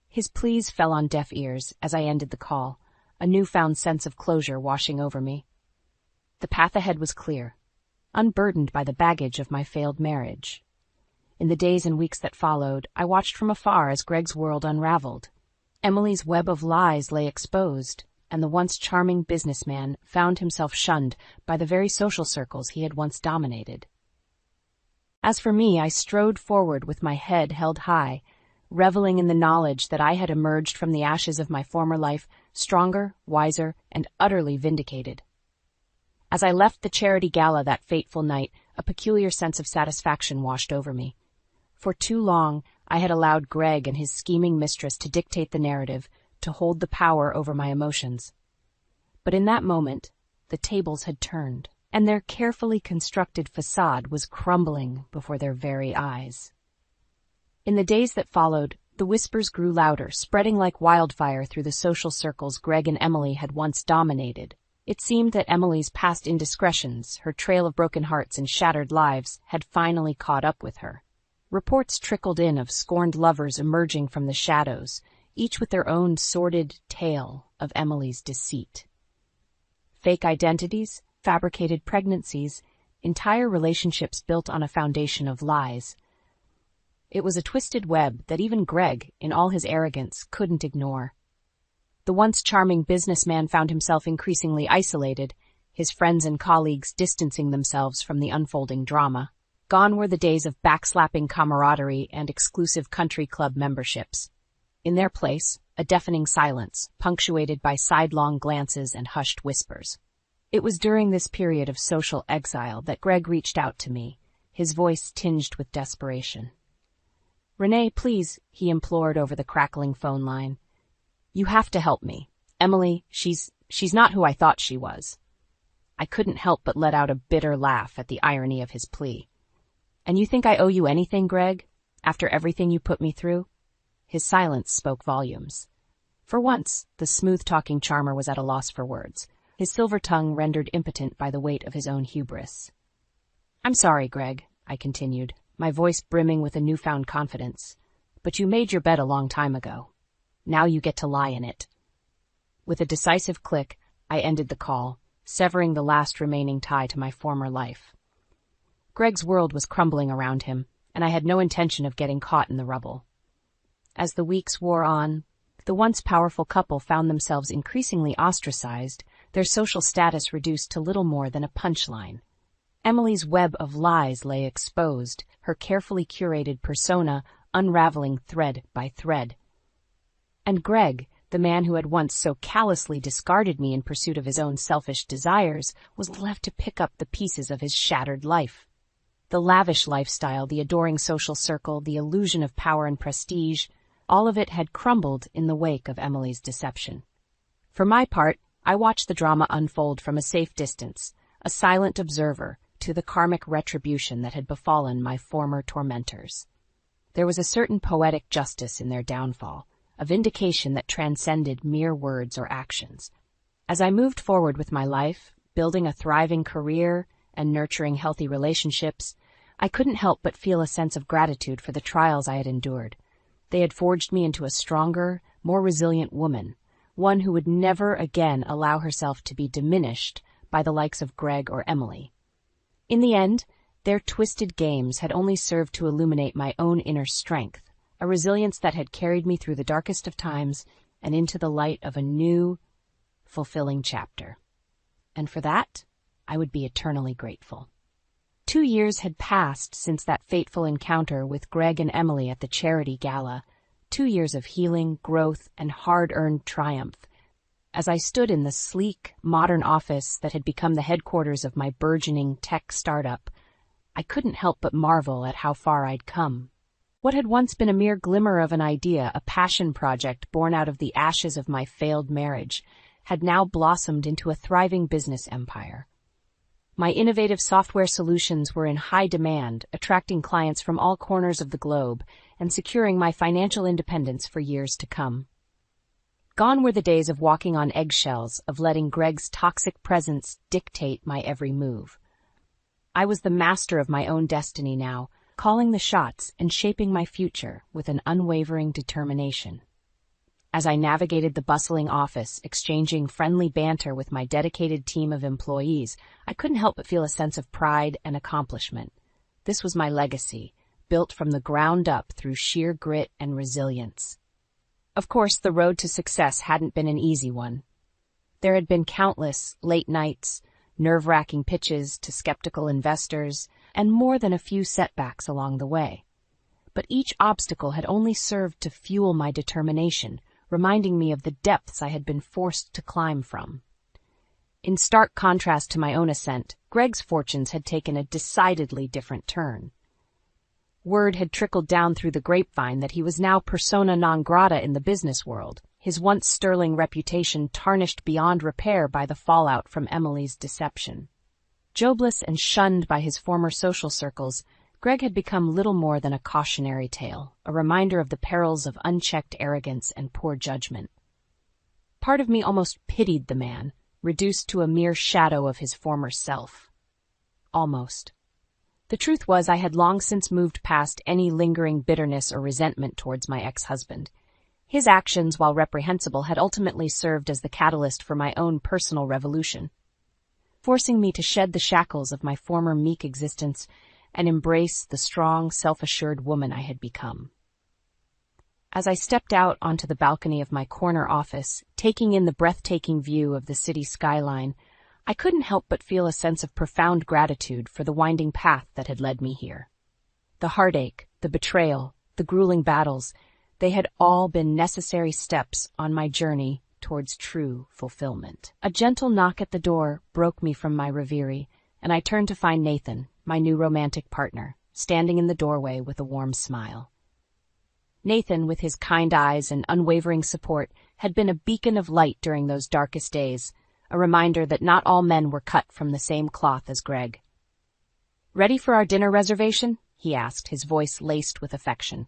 His pleas fell on deaf ears as I ended the call, a newfound sense of closure washing over me. The path ahead was clear, unburdened by the baggage of my failed marriage. In the days and weeks that followed, I watched from afar as Greg's world unraveled. Emily's web of lies lay exposed, and the once charming businessman found himself shunned by the very social circles he had once dominated. As for me, I strode forward with my head held high, reveling in the knowledge that I had emerged from the ashes of my former life stronger, wiser, and utterly vindicated. As I left the charity gala that fateful night, a peculiar sense of satisfaction washed over me. For too long, I had allowed Greg and his scheming mistress to dictate the narrative, to hold the power over my emotions. But in that moment, the tables had turned, and their carefully constructed facade was crumbling before their very eyes. In the days that followed, the whispers grew louder, spreading like wildfire through the social circles Greg and Emily had once dominated. It seemed that Emily's past indiscretions, her trail of broken hearts and shattered lives, had finally caught up with her. Reports trickled in of scorned lovers emerging from the shadows, each with their own sordid tale of Emily's deceit. Fake identities, fabricated pregnancies, entire relationships built on a foundation of lies. It was a twisted web that even Greg, in all his arrogance, couldn't ignore. The once charming businessman found himself increasingly isolated, his friends and colleagues distancing themselves from the unfolding drama. Gone were the days of backslapping camaraderie and exclusive country club memberships. In their place, a deafening silence, punctuated by sidelong glances and hushed whispers. It was during this period of social exile that Greg reached out to me, his voice tinged with desperation. "Renee, please," he implored over the crackling phone line. "You have to help me. Emily, she's not who I thought she was." I couldn't help but let out a bitter laugh at the irony of his plea. "And you think I owe you anything, Greg, after everything you put me through?" His silence spoke volumes. For once, the smooth-talking charmer was at a loss for words, his silver tongue rendered impotent by the weight of his own hubris. "I'm sorry, Greg," I continued, my voice brimming with a newfound confidence, "but you made your bed a long time ago. Now you get to lie in it." With a decisive click, I ended the call, severing the last remaining tie to my former life. Greg's world was crumbling around him, and I had no intention of getting caught in the rubble. As the weeks wore on, the once powerful couple found themselves increasingly ostracized, their social status reduced to little more than a punchline. Emily's web of lies lay exposed, her carefully curated persona unraveling thread by thread. And Greg, the man who had once so callously discarded me in pursuit of his own selfish desires, was left to pick up the pieces of his shattered life. The lavish lifestyle, the adoring social circle, the illusion of power and prestige, all of it had crumbled in the wake of Emily's deception. For my part, I watched the drama unfold from a safe distance, a silent observer to the karmic retribution that had befallen my former tormentors. There was a certain poetic justice in their downfall, a vindication that transcended mere words or actions. As I moved forward with my life, building a thriving career and nurturing healthy relationships, I couldn't help but feel a sense of gratitude for the trials I had endured. They had forged me into a stronger, more resilient woman, one who would never again allow herself to be diminished by the likes of Greg or Emily. In the end, their twisted games had only served to illuminate my own inner strength, a resilience that had carried me through the darkest of times and into the light of a new, fulfilling chapter. And for that, I would be eternally grateful. 2 years had passed since that fateful encounter with Greg and Emily at the charity gala, 2 years of healing, growth, and hard-earned triumph. As I stood in the sleek, modern office that had become the headquarters of my burgeoning tech startup, I couldn't help but marvel at how far I'd come. What had once been a mere glimmer of an idea, a passion project born out of the ashes of my failed marriage, had now blossomed into a thriving business empire. My innovative software solutions were in high demand, attracting clients from all corners of the globe and securing my financial independence for years to come. Gone were the days of walking on eggshells, of letting Greg's toxic presence dictate my every move. I was the master of my own destiny now, calling the shots and shaping my future with an unwavering determination. As I navigated the bustling office, exchanging friendly banter with my dedicated team of employees, I couldn't help but feel a sense of pride and accomplishment. This was my legacy, built from the ground up through sheer grit and resilience. Of course, the road to success hadn't been an easy one. There had been countless late nights, nerve-wracking pitches to skeptical investors, and more than a few setbacks along the way. But each obstacle had only served to fuel my determination, reminding me of the depths I had been forced to climb from. In stark contrast to my own ascent, Greg's fortunes had taken a decidedly different turn. Word had trickled down through the grapevine that he was now persona non grata in the business world, his once sterling reputation tarnished beyond repair by the fallout from Emily's deception. Jobless and shunned by his former social circles, Greg had become little more than a cautionary tale, a reminder of the perils of unchecked arrogance and poor judgment. Part of me almost pitied the man, reduced to a mere shadow of his former self. Almost. The truth was I had long since moved past any lingering bitterness or resentment towards my ex-husband. His actions, while reprehensible, had ultimately served as the catalyst for my own personal revolution, forcing me to shed the shackles of my former meek existence and embrace the strong, self-assured woman I had become. As I stepped out onto the balcony of my corner office, taking in the breathtaking view of the city skyline, I couldn't help but feel a sense of profound gratitude for the winding path that had led me here. The heartache, the betrayal, the grueling battles, they had all been necessary steps on my journey towards true fulfillment. A gentle knock at the door broke me from my reverie, and I turned to find Nathan, my new romantic partner, standing in the doorway with a warm smile. Nathan, with his kind eyes and unwavering support, had been a beacon of light during those darkest days, a reminder that not all men were cut from the same cloth as Greg. "Ready for our dinner reservation?" he asked, his voice laced with affection.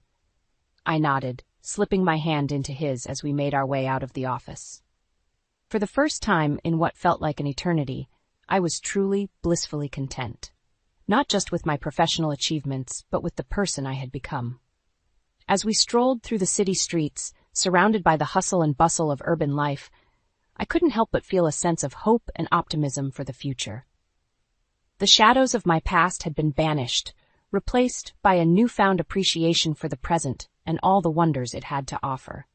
I nodded, slipping my hand into his as we made our way out of the office. For the first time in what felt like an eternity, I was truly, blissfully content. Not just with my professional achievements, but with the person I had become. As we strolled through the city streets, surrounded by the hustle and bustle of urban life, I couldn't help but feel a sense of hope and optimism for the future. The shadows of my past had been banished, replaced by a newfound appreciation for the present and all the wonders it had to offer.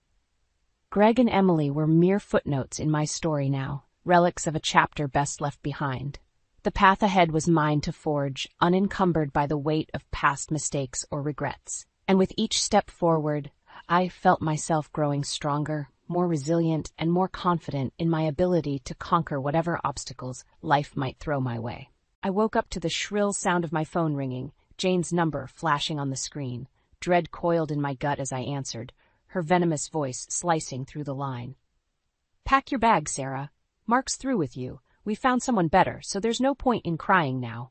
Greg and Emily were mere footnotes in my story now, relics of a chapter best left behind. The path ahead was mine to forge, unencumbered by the weight of past mistakes or regrets. And with each step forward, I felt myself growing stronger, more resilient, and more confident in my ability to conquer whatever obstacles life might throw my way. I woke up to the shrill sound of my phone ringing, Jane's number flashing on the screen. Dread coiled in my gut as I answered, her venomous voice slicing through the line. "Pack your bag, Sarah. Mark's through with you. We found someone better, so there's no point in crying now."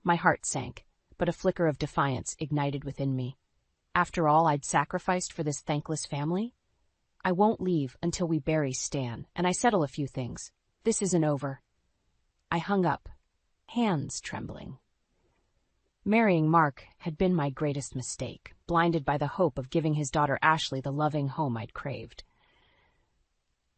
My heart sank, but a flicker of defiance ignited within me. After all I'd sacrificed for this thankless family? I won't leave until we bury Stan, and I settle a few things. This isn't over. I hung up, hands trembling. Marrying Mark had been my greatest mistake, blinded by the hope of giving his daughter Ashley the loving home I'd craved.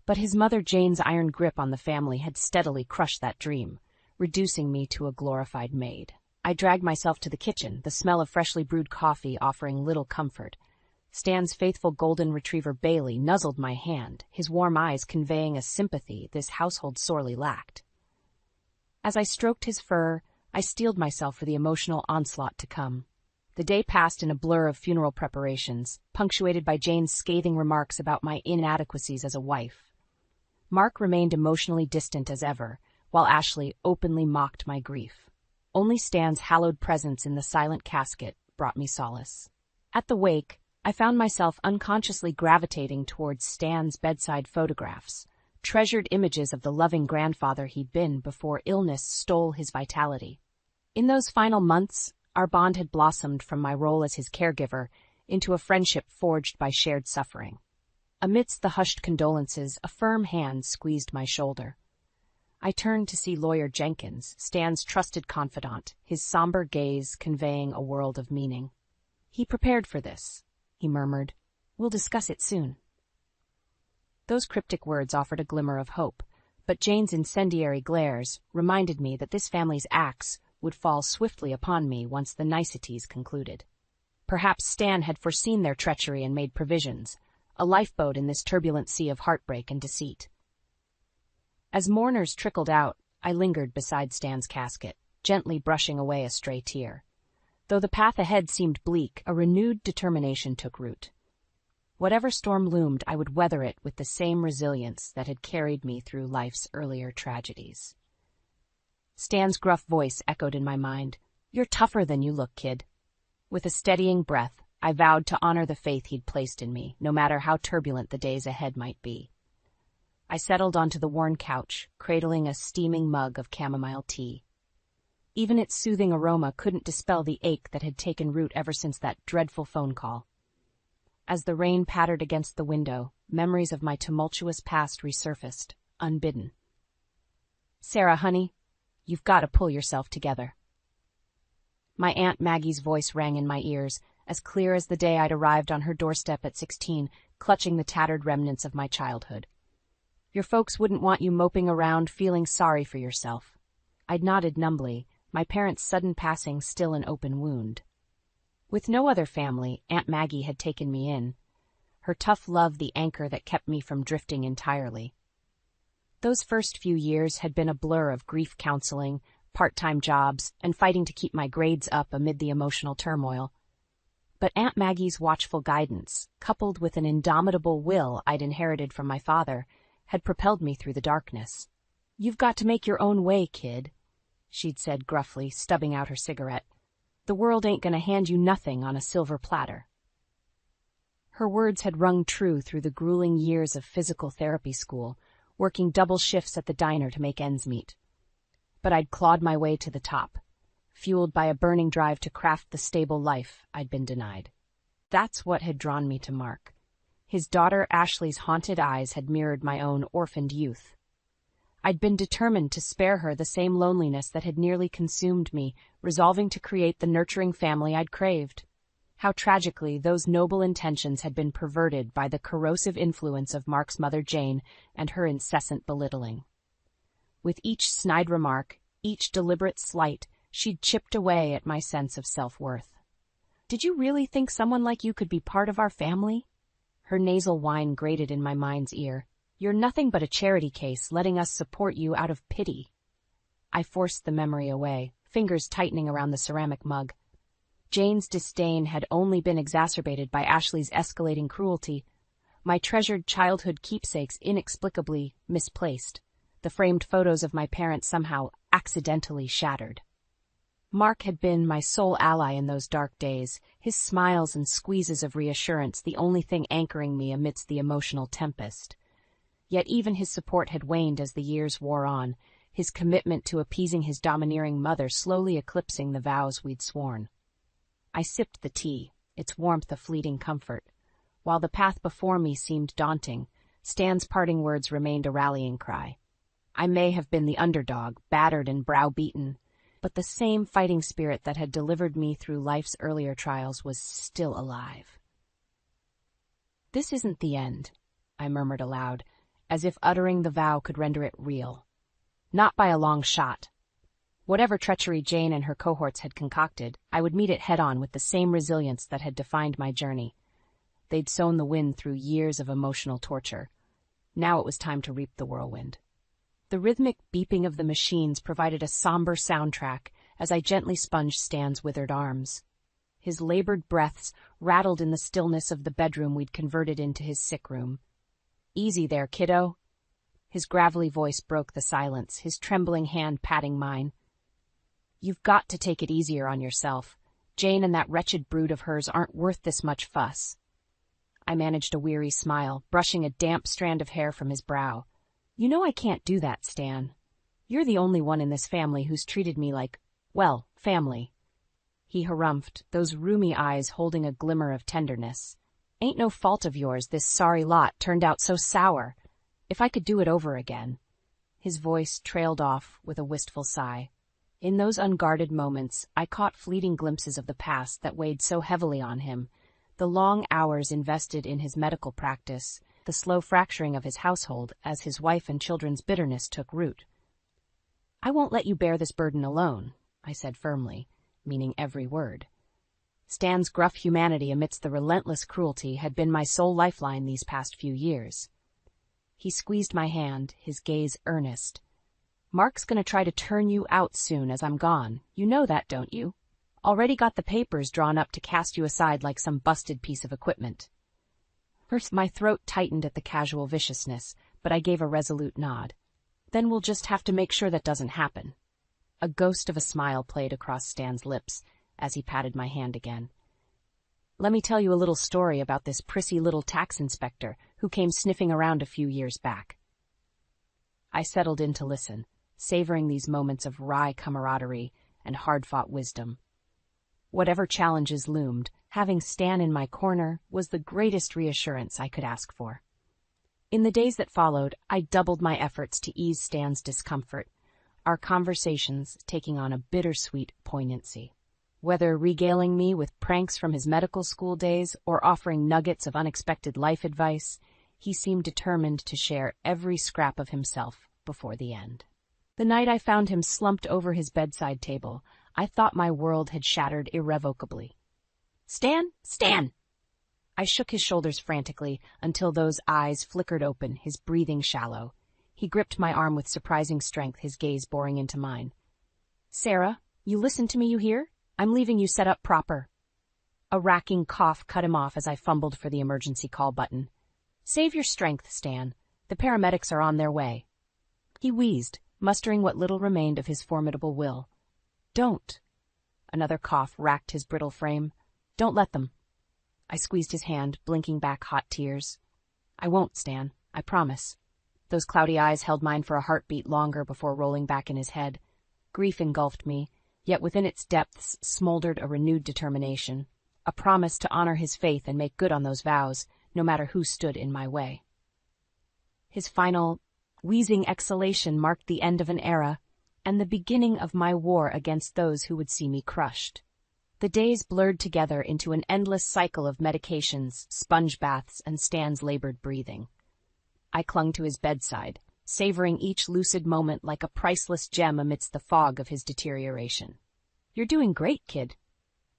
But his mother Jane's iron grip on the family had steadily crushed that dream, reducing me to a glorified maid. I dragged myself to the kitchen, the smell of freshly brewed coffee offering little comfort. Stan's faithful golden retriever Bailey nuzzled my hand, his warm eyes conveying a sympathy this household sorely lacked. As I stroked his fur, I steeled myself for the emotional onslaught to come. The day passed in a blur of funeral preparations, punctuated by Jane's scathing remarks about my inadequacies as a wife. Mark remained emotionally distant as ever, while Ashley openly mocked my grief. Only Stan's hallowed presence in the silent casket brought me solace. At the wake, I found myself unconsciously gravitating towards Stan's bedside photographs, treasured images of the loving grandfather he'd been before illness stole his vitality. In those final months, our bond had blossomed from my role as his caregiver into a friendship forged by shared suffering. Amidst the hushed condolences, a firm hand squeezed my shoulder. I turned to see Lawyer Jenkins, Stan's trusted confidant, his somber gaze conveying a world of meaning. "He prepared for this," he murmured. "We'll discuss it soon." Those cryptic words offered a glimmer of hope, but Jane's incendiary glares reminded me that this family's axe would fall swiftly upon me once the niceties concluded. Perhaps Stan had foreseen their treachery and made provisions, a lifeboat in this turbulent sea of heartbreak and deceit. As mourners trickled out, I lingered beside Stan's casket, gently brushing away a stray tear. Though the path ahead seemed bleak, a renewed determination took root. Whatever storm loomed, I would weather it with the same resilience that had carried me through life's earlier tragedies. Stan's gruff voice echoed in my mind. "You're tougher than you look, kid." With a steadying breath, I vowed to honor the faith he'd placed in me, no matter how turbulent the days ahead might be. I settled onto the worn couch, cradling a steaming mug of chamomile tea. Even its soothing aroma couldn't dispel the ache that had taken root ever since that dreadful phone call. As the rain pattered against the window, memories of my tumultuous past resurfaced, unbidden. "Sarah, honey, you've got to pull yourself together." My Aunt Maggie's voice rang in my ears, as clear as the day I'd arrived on her doorstep at 16, clutching the tattered remnants of my childhood. "Your folks wouldn't want you moping around feeling sorry for yourself." I'd nodded numbly, my parents' sudden passing still an open wound. With no other family, Aunt Maggie had taken me in, her tough love the anchor that kept me from drifting entirely. Those first few years had been a blur of grief counseling, part-time jobs, and fighting to keep my grades up amid the emotional turmoil. But Aunt Maggie's watchful guidance, coupled with an indomitable will I'd inherited from my father, had propelled me through the darkness. "You've got to make your own way, kid," she'd said gruffly, stubbing out her cigarette. "The world ain't gonna hand you nothing on a silver platter." Her words had rung true through the grueling years of physical therapy school, working double shifts at the diner to make ends meet. But I'd clawed my way to the top, fueled by a burning drive to craft the stable life I'd been denied. That's what had drawn me to Mark. His daughter Ashley's haunted eyes had mirrored my own orphaned youth. I'd been determined to spare her the same loneliness that had nearly consumed me, resolving to create the nurturing family I'd craved. How tragically those noble intentions had been perverted by the corrosive influence of Mark's mother Jane and her incessant belittling. With each snide remark, each deliberate slight, she'd chipped away at my sense of self-worth. "Did you really think someone like you could be part of our family?" Her nasal whine grated in my mind's ear. "You're nothing but a charity case, letting us support you out of pity." I forced the memory away, fingers tightening around the ceramic mug. Jane's disdain had only been exacerbated by Ashley's escalating cruelty. My treasured childhood keepsakes inexplicably misplaced, the framed photos of my parents somehow accidentally shattered. Mark had been my sole ally in those dark days, his smiles and squeezes of reassurance the only thing anchoring me amidst the emotional tempest. Yet even his support had waned as the years wore on, his commitment to appeasing his domineering mother slowly eclipsing the vows we'd sworn. I sipped the tea, its warmth a fleeting comfort. While the path before me seemed daunting, Stan's parting words remained a rallying cry. I may have been the underdog, battered and browbeaten, but the same fighting spirit that had delivered me through life's earlier trials was still alive. "This isn't the end," I murmured aloud, as if uttering the vow could render it real. Not by a long shot. Whatever treachery Jane and her cohorts had concocted, I would meet it head-on with the same resilience that had defined my journey. They'd sown the wind through years of emotional torture. Now it was time to reap the whirlwind. The rhythmic beeping of the machines provided a somber soundtrack as I gently sponged Stan's withered arms. His labored breaths rattled in the stillness of the bedroom we'd converted into his sick room. "Easy there, kiddo." His gravelly voice broke the silence, his trembling hand patting mine. "You've got to take it easier on yourself. Jane and that wretched brood of hers aren't worth this much fuss." I managed a weary smile, brushing a damp strand of hair from his brow. You know I can't do that, Stan. You're the only one in this family who's treated me like, well, family. He harumphed, those rheumy eyes holding a glimmer of tenderness. Ain't no fault of yours this sorry lot turned out so sour. If I could do it over again. His voice trailed off with a wistful sigh. In those unguarded moments, I caught fleeting glimpses of the past that weighed so heavily on him, the long hours invested in his medical practice, the slow fracturing of his household as his wife and children's bitterness took root. I won't let you bear this burden alone, I said firmly, meaning every word. Stan's gruff humanity amidst the relentless cruelty had been my sole lifeline these past few years. He squeezed my hand, his gaze earnest. Mark's gonna try to turn you out soon as I'm gone. You know that, don't you? Already got the papers drawn up to cast you aside like some busted piece of equipment. First, my throat tightened at the casual viciousness, but I gave a resolute nod. Then we'll just have to make sure that doesn't happen. A ghost of a smile played across Stan's lips as he patted my hand again. Let me tell you a little story about this prissy little tax inspector who came sniffing around a few years back. I settled in to listen, savoring these moments of wry camaraderie and hard-fought wisdom. Whatever challenges loomed, having Stan in my corner was the greatest reassurance I could ask for. In the days that followed, I doubled my efforts to ease Stan's discomfort, our conversations taking on a bittersweet poignancy. Whether regaling me with pranks from his medical school days or offering nuggets of unexpected life advice, he seemed determined to share every scrap of himself before the end. The night I found him slumped over his bedside table, I thought my world had shattered irrevocably. "Stan! Stan!" I shook his shoulders frantically until those eyes flickered open, his breathing shallow. He gripped my arm with surprising strength, his gaze boring into mine. "Sarah, you listen to me, you hear? I'm leaving you set up proper." A racking cough cut him off as I fumbled for the emergency call button. "Save your strength, Stan. The paramedics are on their way." He wheezed, mustering what little remained of his formidable will. "Don't." Another cough racked his brittle frame. "Don't let them." I squeezed his hand, blinking back hot tears. "I won't, Stan. I promise." Those cloudy eyes held mine for a heartbeat longer before rolling back in his head. Grief engulfed me, yet within its depths smoldered a renewed determination, a promise to honor his faith and make good on those vows, no matter who stood in my way. His final, wheezing exhalation marked the end of an era and the beginning of my war against those who would see me crushed. The days blurred together into an endless cycle of medications, sponge baths, and Stan's labored breathing. I clung to his bedside, savoring each lucid moment like a priceless gem amidst the fog of his deterioration. "You're doing great, kid."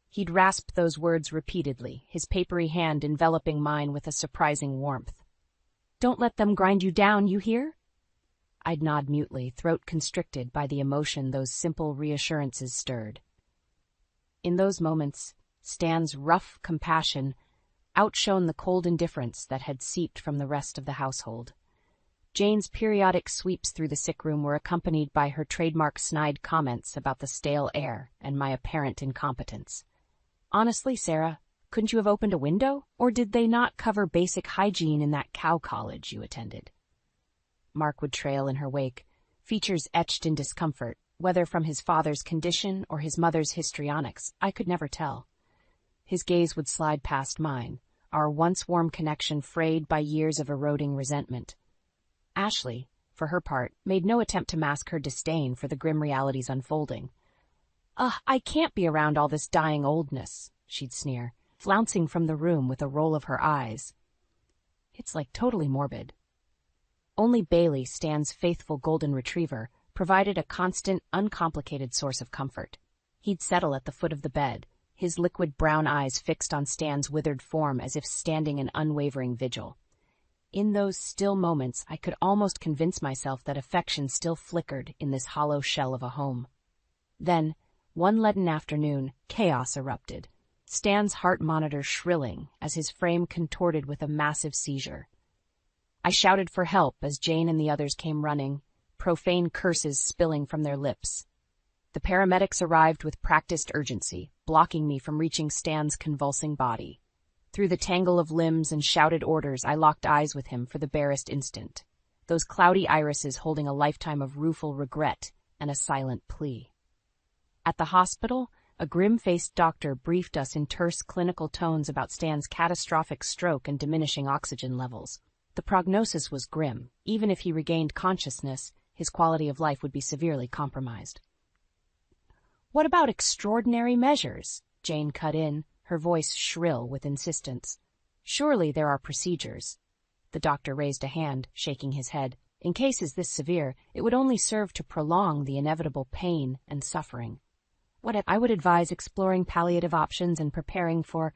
He'd rasped those words repeatedly, his papery hand enveloping mine with a surprising warmth. "Don't let them grind you down, you hear?" I'd nod mutely, throat constricted by the emotion those simple reassurances stirred. In those moments, Stan's rough compassion outshone the cold indifference that had seeped from the rest of the household. Jane's periodic sweeps through the sick room were accompanied by her trademark snide comments about the stale air and my apparent incompetence. "Honestly, Sarah, couldn't you have opened a window? Or did they not cover basic hygiene in that cow college you attended?" Mark would trail in her wake, features etched in discomfort, whether from his father's condition or his mother's histrionics, I could never tell. His gaze would slide past mine, our once warm connection frayed by years of eroding resentment. Ashley, for her part, made no attempt to mask her disdain for the grim realities unfolding. I can't be around all this dying oldness," she'd sneer, flouncing from the room with a roll of her eyes. "It's like totally morbid." Only Bailey, Stan's faithful golden retriever, provided a constant, uncomplicated source of comfort. He'd settle at the foot of the bed, his liquid brown eyes fixed on Stan's withered form as if standing in unwavering vigil. In those still moments, I could almost convince myself that affection still flickered in this hollow shell of a home. Then, one leaden afternoon, chaos erupted, Stan's heart monitor shrilling as his frame contorted with a massive seizure. I shouted for help as Jane and the others came running, profane curses spilling from their lips. The paramedics arrived with practiced urgency, blocking me from reaching Stan's convulsing body. Through the tangle of limbs and shouted orders, I locked eyes with him for the barest instant. those cloudy irises holding a lifetime of rueful regret and a silent plea. At the hospital, a grim-faced doctor briefed us in terse clinical tones about Stan's catastrophic stroke and diminishing oxygen levels. The prognosis was grim. Even if he regained consciousness, his quality of life would be severely compromised. "What about extraordinary measures?" Jane cut in, her voice shrill with insistence. "Surely there are procedures." The doctor raised a hand, shaking his head. "In cases this severe, it would only serve to prolong the inevitable pain and suffering. I would advise exploring palliative options and preparing for—"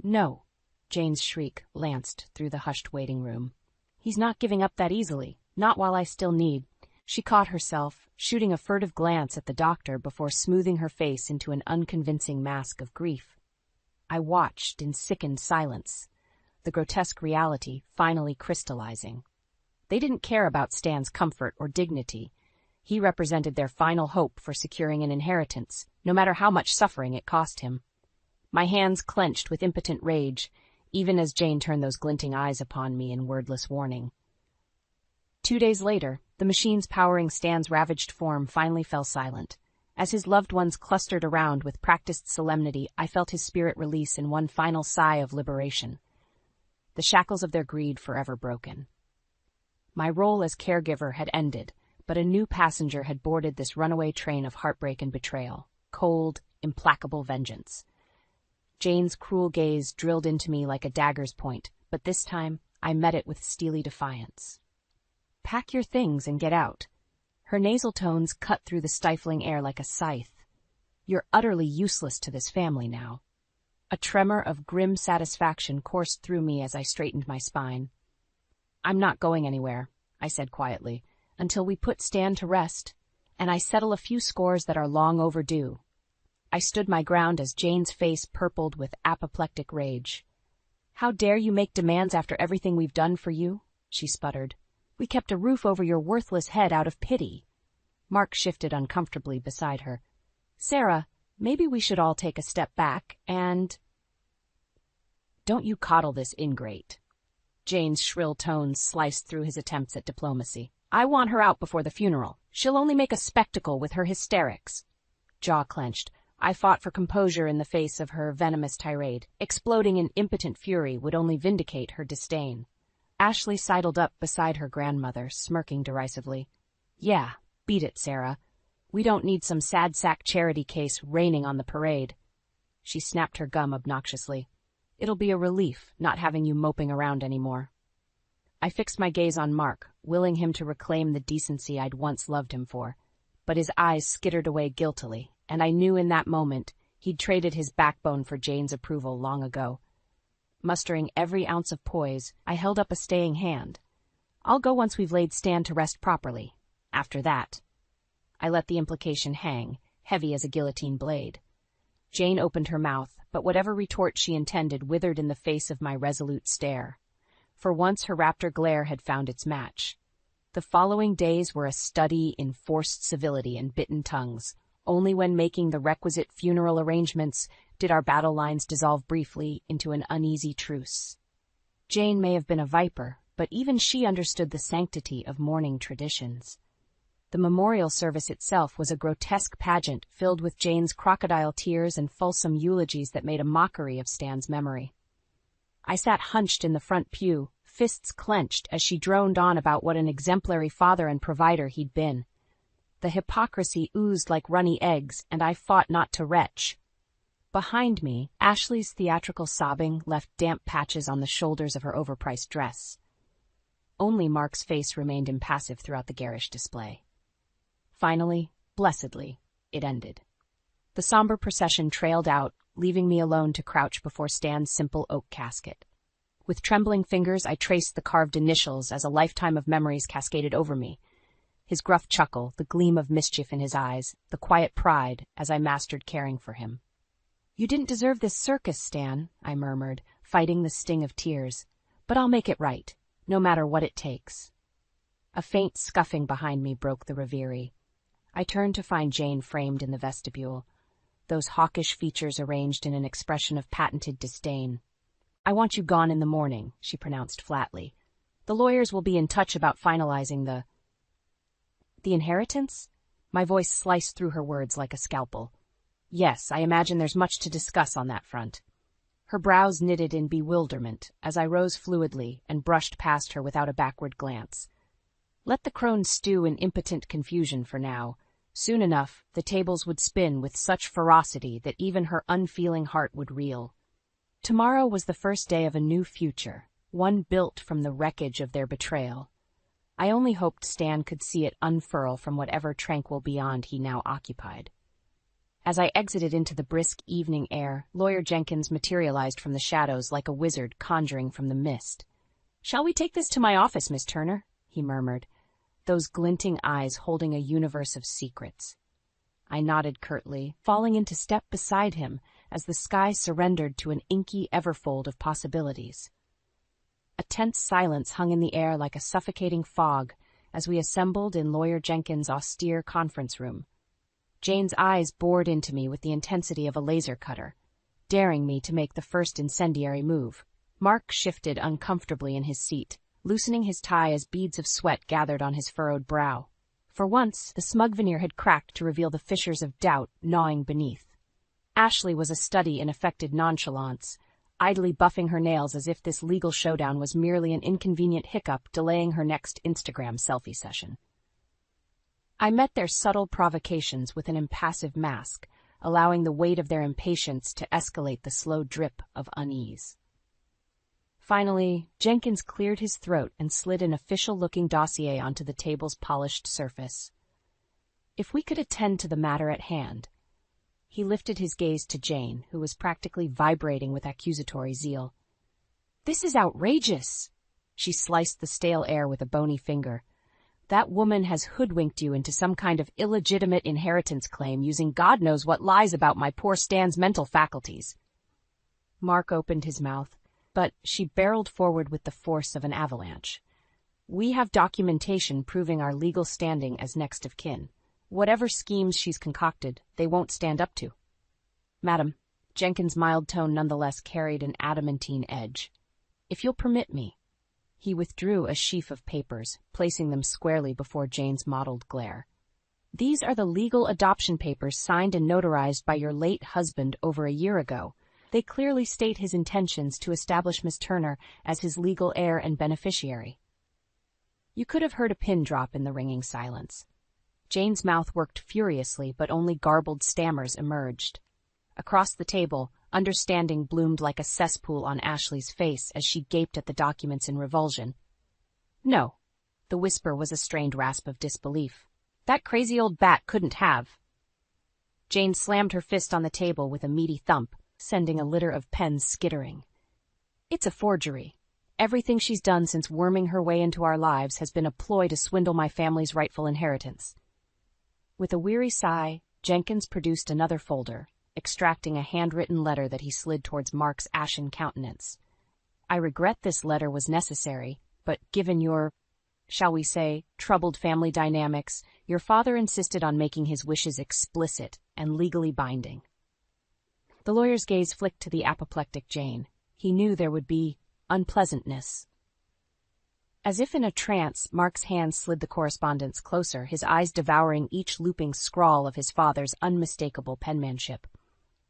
"No," Jane's shriek lanced through the hushed waiting room. "He's not giving up that easily, not while I still need—" She caught herself, shooting a furtive glance at the doctor before smoothing her face into an unconvincing mask of grief. I watched in sickened silence, the grotesque reality finally crystallizing. They didn't care about Stan's comfort or dignity. He represented their final hope for securing an inheritance, no matter how much suffering it cost him. My hands clenched with impotent rage, even as Jane turned those glinting eyes upon me in wordless warning. 2 days later, the machines powering Stan's ravaged form finally fell silent. As his loved ones clustered around with practiced solemnity, I felt his spirit release in one final sigh of liberation. The shackles of their greed forever broken. My role as caregiver had ended, but a new passenger had boarded this runaway train of heartbreak and betrayal. Cold, implacable vengeance. Jane's cruel gaze drilled into me like a dagger's point, but this time I met it with steely defiance. "Pack your things and get out." Her nasal tones cut through the stifling air like a scythe. "You're utterly useless to this family now." A tremor of grim satisfaction coursed through me as I straightened my spine. "I'm not going anywhere," I said quietly, "until we put Stan to rest, and I settle a few scores that are long overdue." I stood my ground as Jane's face purpled with apoplectic rage. "How dare you make demands after everything we've done for you?" she sputtered. "We kept a roof over your worthless head out of pity." Mark shifted uncomfortably beside her. "Sarah, maybe we should all take a step back and—" "Don't you coddle this ingrate." Jane's shrill tones sliced through his attempts at diplomacy. "I want her out before the funeral. She'll only make a spectacle with her hysterics." Jaw clenched, I fought for composure in the face of her venomous tirade. Exploding in impotent fury would only vindicate her disdain. Ashley sidled up beside her grandmother, smirking derisively. "Yeah, beat it, Sarah. We don't need some sad sack charity case raining on the parade." She snapped her gum obnoxiously. "It'll be a relief not having you moping around anymore." I fixed my gaze on Mark, willing him to reclaim the decency I'd once loved him for, but his eyes skittered away guiltily, and I knew in that moment he'd traded his backbone for Jane's approval long ago. Mustering every ounce of poise, I held up a staying hand. "I'll go once we've laid Stan to rest properly. After that—" I let the implication hang, heavy as a guillotine blade. Jane opened her mouth, but whatever retort she intended withered in the face of my resolute stare. For once her raptor glare had found its match. The following days were a study in forced civility and bitten tongues. Only when making the requisite funeral arrangements did our battle lines dissolve briefly into an uneasy truce. Jane may have been a viper, but even she understood the sanctity of mourning traditions. The memorial service itself was a grotesque pageant filled with Jane's crocodile tears and fulsome eulogies that made a mockery of Stan's memory. I sat hunched in the front pew, fists clenched as she droned on about what an exemplary father and provider he'd been. The hypocrisy oozed like runny eggs, and I fought not to retch. Behind me, Ashley's theatrical sobbing left damp patches on the shoulders of her overpriced dress. Only Mark's face remained impassive throughout the garish display. Finally, blessedly, it ended. The somber procession trailed out, leaving me alone to crouch before Stan's simple oak casket. With trembling fingers, I traced the carved initials as a lifetime of memories cascaded over me. His gruff chuckle, the gleam of mischief in his eyes, the quiet pride as I mastered caring for him. "You didn't deserve this circus, Stan," I murmured, fighting the sting of tears. "But I'll make it right, no matter what it takes." A faint scuffing behind me broke the reverie. I turned to find Jane framed in the vestibule, those hawkish features arranged in an expression of patented disdain. "I want you gone in the morning," she pronounced flatly. The lawyers will be in touch about finalizing the inheritance? My voice sliced through her words like a scalpel. Yes, I imagine there's much to discuss on that front. Her brows knitted in bewilderment as I rose fluidly and brushed past her without a backward glance. Let the crones stew in impotent confusion for now. Soon enough, the tables would spin with such ferocity that even her unfeeling heart would reel. Tomorrow was the first day of a new future, one built from the wreckage of their betrayal. I only hoped Stan could see it unfurl from whatever tranquil beyond he now occupied. As I exited into the brisk evening air, Lawyer Jenkins materialized from the shadows like a wizard conjuring from the mist. "Shall we take this to my office, Miss Turner?" he murmured, those glinting eyes holding a universe of secrets. I nodded curtly, falling into step beside him as the sky surrendered to an inky everfold of possibilities. A tense silence hung in the air like a suffocating fog as we assembled in Lawyer Jenkins' austere conference room. Jane's eyes bored into me with the intensity of a laser cutter, daring me to make the first incendiary move. Mark shifted uncomfortably in his seat, loosening his tie as beads of sweat gathered on his furrowed brow. For once, the smug veneer had cracked to reveal the fissures of doubt gnawing beneath. Ashley was a study in affected nonchalance, idly buffing her nails as if this legal showdown was merely an inconvenient hiccup delaying her next Instagram selfie session. I met their subtle provocations with an impassive mask, allowing the weight of their impatience to escalate the slow drip of unease. Finally, Jenkins cleared his throat and slid an official-looking dossier onto the table's polished surface. If we could attend to the matter at hand. He lifted his gaze to Jane, who was practically vibrating with accusatory zeal. "This is outrageous!" She sliced the stale air with a bony finger. "That woman has hoodwinked you into some kind of illegitimate inheritance claim using God knows what lies about my poor Stan's mental faculties." Mark opened his mouth, but she barreled forward with the force of an avalanche. "We have documentation proving our legal standing as next of kin. Whatever schemes she's concocted, they won't stand up to." "Madam," Jenkins' mild tone nonetheless carried an adamantine edge, "if you'll permit me." He withdrew a sheaf of papers, placing them squarely before Jane's mottled glare. "These are the legal adoption papers signed and notarized by your late husband over a year ago. They clearly state his intentions to establish Miss Turner as his legal heir and beneficiary." You could have heard a pin drop in the ringing silence. Jane's mouth worked furiously, but only garbled stammers emerged. Across the table, understanding bloomed like a cesspool on Ashley's face as she gaped at the documents in revulsion. "No." The whisper was a strained rasp of disbelief. "That crazy old bat couldn't have." Jane slammed her fist on the table with a meaty thump, sending a litter of pens skittering. "It's a forgery. Everything she's done since worming her way into our lives has been a ploy to swindle my family's rightful inheritance." With a weary sigh, Jenkins produced another folder, extracting a handwritten letter that he slid towards Mark's ashen countenance. "I regret this letter was necessary, but given your, shall we say, troubled family dynamics, your father insisted on making his wishes explicit and legally binding." The lawyer's gaze flicked to the apoplectic Jane. He knew there would be unpleasantness. As if in a trance, Mark's hands slid the correspondence closer, his eyes devouring each looping scrawl of his father's unmistakable penmanship.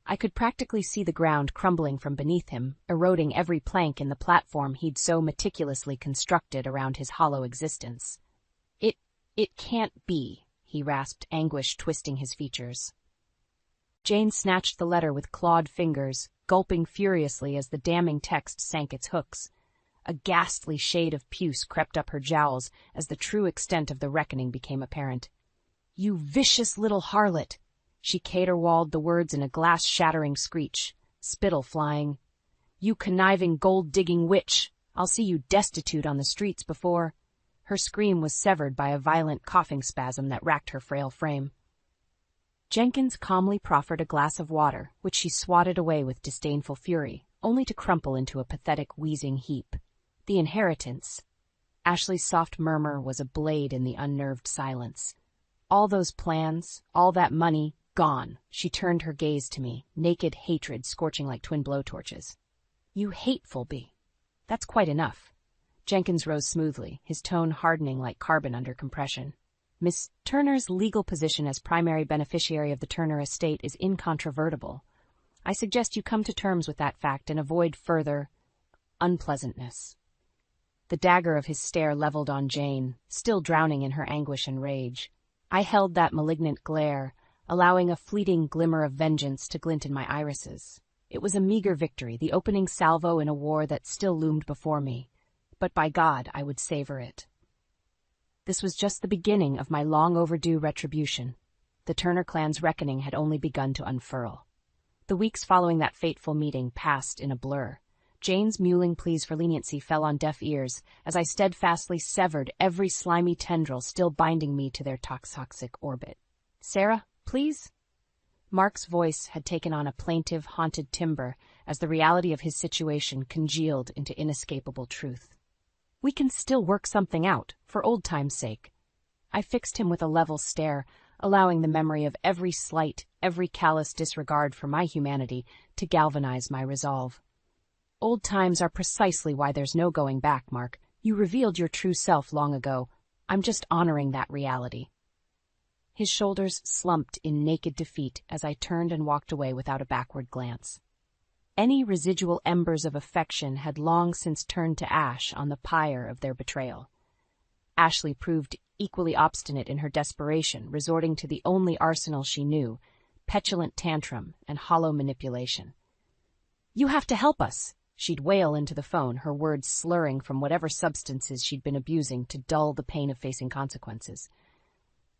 I could practically see the ground crumbling from beneath him, eroding every plank in the platform he'd so meticulously constructed around his hollow existence. It can't be," he rasped, anguish twisting his features. Jane snatched the letter with clawed fingers, gulping furiously as the damning text sank its hooks. A ghastly shade of puce crept up her jowls as the true extent of the reckoning became apparent. "You vicious little harlot!" She caterwauled the words in a glass-shattering screech, spittle flying. "You conniving gold-digging witch! I'll see you destitute on the streets before—" Her scream was severed by a violent coughing spasm that racked her frail frame. Jenkins calmly proffered a glass of water, which she swatted away with disdainful fury, only to crumple into a pathetic wheezing heap. The inheritance. Ashley's soft murmur was a blade in the unnerved silence. All those plans, all that money, gone. She turned her gaze to me, naked hatred scorching like twin blowtorches. "You hateful bee. That's quite enough. Jenkins rose smoothly, his tone hardening like carbon under compression. Miss Turner's legal position as primary beneficiary of the Turner estate is incontrovertible. I suggest you come to terms with that fact and avoid further unpleasantness. The dagger of his stare leveled on Jane, still drowning in her anguish and rage. I held that malignant glare, allowing a fleeting glimmer of vengeance to glint in my irises. It was a meager victory, the opening salvo in a war that still loomed before me. But by God, I would savor it. This was just the beginning of my long-overdue retribution. The Turner clan's reckoning had only begun to unfurl. The weeks following that fateful meeting passed in a blur. Jane's mewling pleas for leniency fell on deaf ears as I steadfastly severed every slimy tendril still binding me to their toxic orbit. "Sarah, please?" Mark's voice had taken on a plaintive, haunted timbre as the reality of his situation congealed into inescapable truth. "We can still work something out, for old time's sake." I fixed him with a level stare, allowing the memory of every slight, every callous disregard for my humanity to galvanize my resolve. "Old times are precisely why there's no going back, Mark. You revealed your true self long ago. I'm just honoring that reality." His shoulders slumped in naked defeat as I turned and walked away without a backward glance. Any residual embers of affection had long since turned to ash on the pyre of their betrayal. Ashley proved equally obstinate in her desperation, resorting to the only arsenal she knew, petulant tantrum and hollow manipulation. "You have to help us," she'd wail into the phone, her words slurring from whatever substances she'd been abusing to dull the pain of facing consequences.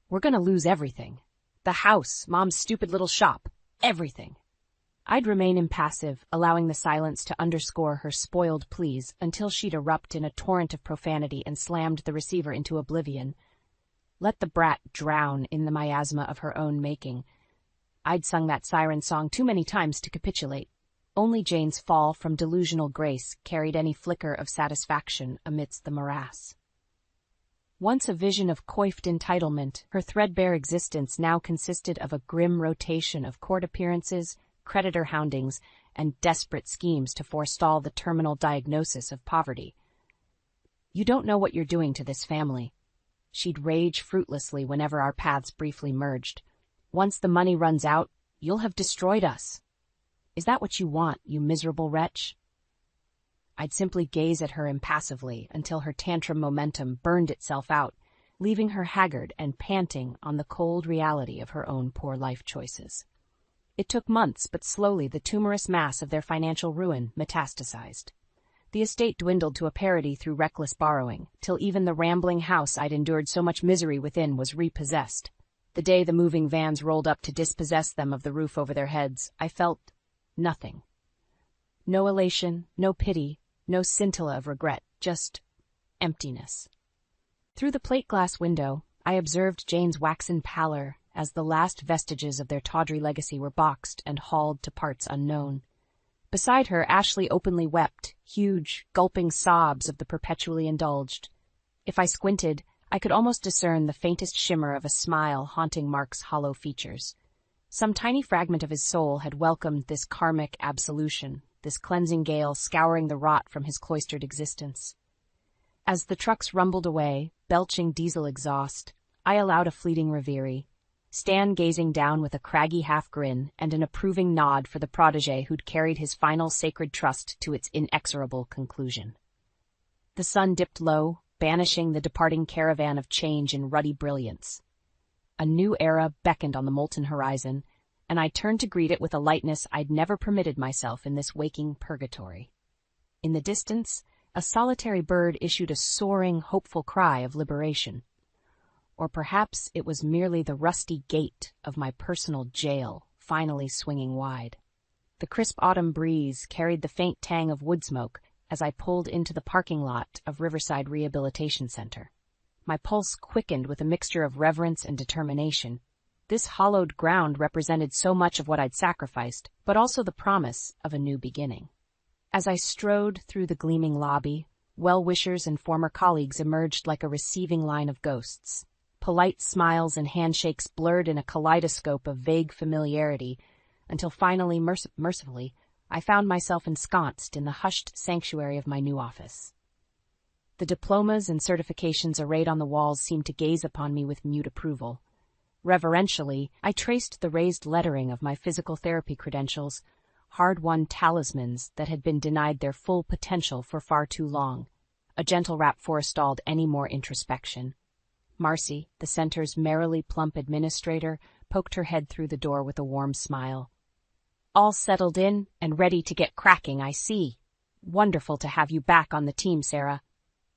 "We're gonna lose everything. The house, Mom's stupid little shop, everything." I'd remain impassive, allowing the silence to underscore her spoiled pleas until she'd erupt in a torrent of profanity and slammed the receiver into oblivion. Let the brat drown in the miasma of her own making. I'd sung that siren song too many times to capitulate. Only Jane's fall from delusional grace carried any flicker of satisfaction amidst the morass. Once a vision of coiffed entitlement, her threadbare existence now consisted of a grim rotation of court appearances, creditor houndings, and desperate schemes to forestall the terminal diagnosis of poverty. "You don't know what you're doing to this family." She'd rage fruitlessly whenever our paths briefly merged. "Once the money runs out, you'll have destroyed us. Is that what you want, you miserable wretch?" I'd simply gaze at her impassively until her tantrum momentum burned itself out, leaving her haggard and panting on the cold reality of her own poor life choices. It took months, but slowly the tumorous mass of their financial ruin metastasized. The estate dwindled to a parody through reckless borrowing, till even the rambling house I'd endured so much misery within was repossessed. The day the moving vans rolled up to dispossess them of the roof over their heads, I felt nothing. No elation, no pity, no scintilla of regret, just emptiness. Through the plate glass window, I observed Jane's waxen pallor as the last vestiges of their tawdry legacy were boxed and hauled to parts unknown. Beside her, Ashley openly wept, huge, gulping sobs of the perpetually indulged. If I squinted, I could almost discern the faintest shimmer of a smile haunting Mark's hollow features. Some tiny fragment of his soul had welcomed this karmic absolution, this cleansing gale scouring the rot from his cloistered existence. As the trucks rumbled away, belching diesel exhaust, I allowed a fleeting reverie, Stan gazing down with a craggy half-grin and an approving nod for the protégé who'd carried his final sacred trust to its inexorable conclusion. The sun dipped low, banishing the departing caravan of change in ruddy brilliance. A new era beckoned on the molten horizon, and I turned to greet it with a lightness I'd never permitted myself in this waking purgatory. In the distance, a solitary bird issued a soaring, hopeful cry of liberation. Or perhaps it was merely the rusty gate of my personal jail finally swinging wide. The crisp autumn breeze carried the faint tang of wood smoke as I pulled into the parking lot of Riverside Rehabilitation Center. My pulse quickened with a mixture of reverence and determination. This hallowed ground represented so much of what I'd sacrificed, but also the promise of a new beginning. As I strode through the gleaming lobby, well-wishers and former colleagues emerged like a receiving line of ghosts. Polite smiles and handshakes blurred in a kaleidoscope of vague familiarity, until finally, mercifully, I found myself ensconced in the hushed sanctuary of my new office. The diplomas and certifications arrayed on the walls seemed to gaze upon me with mute approval. Reverentially, I traced the raised lettering of my physical therapy credentials, hard-won talismans that had been denied their full potential for far too long. A gentle rap forestalled any more introspection. Marcy, the center's merrily plump administrator, poked her head through the door with a warm smile. "All settled in and ready to get cracking, I see. Wonderful to have you back on the team, Sarah."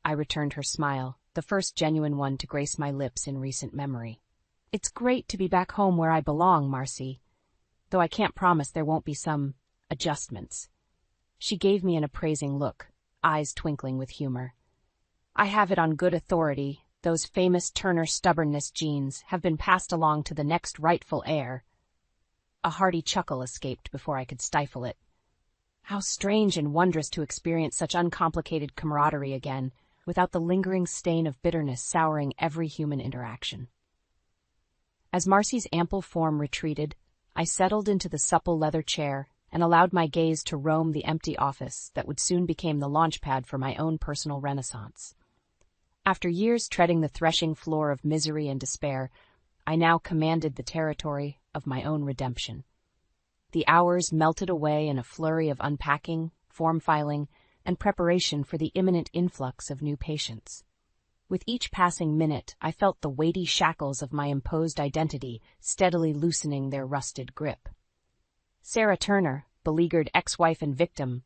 I returned her smile, the first genuine one to grace my lips in recent memory. "It's great to be back home where I belong, Marcy, though I can't promise there won't be some adjustments." She gave me an appraising look, eyes twinkling with humor. "I have it on good authority. Those famous Turner stubbornness genes have been passed along to the next rightful heir." A hearty chuckle escaped before I could stifle it. How strange and wondrous to experience such uncomplicated camaraderie again, without the lingering stain of bitterness souring every human interaction. As Marcy's ample form retreated, I settled into the supple leather chair and allowed my gaze to roam the empty office that would soon become the launchpad for my own personal renaissance. After years treading the threshing floor of misery and despair, I now commanded the territory of my own redemption. The hours melted away in a flurry of unpacking, form filing, and preparation for the imminent influx of new patients. With each passing minute, I felt the weighty shackles of my imposed identity steadily loosening their rusted grip. Sarah Turner, beleaguered ex-wife and victim.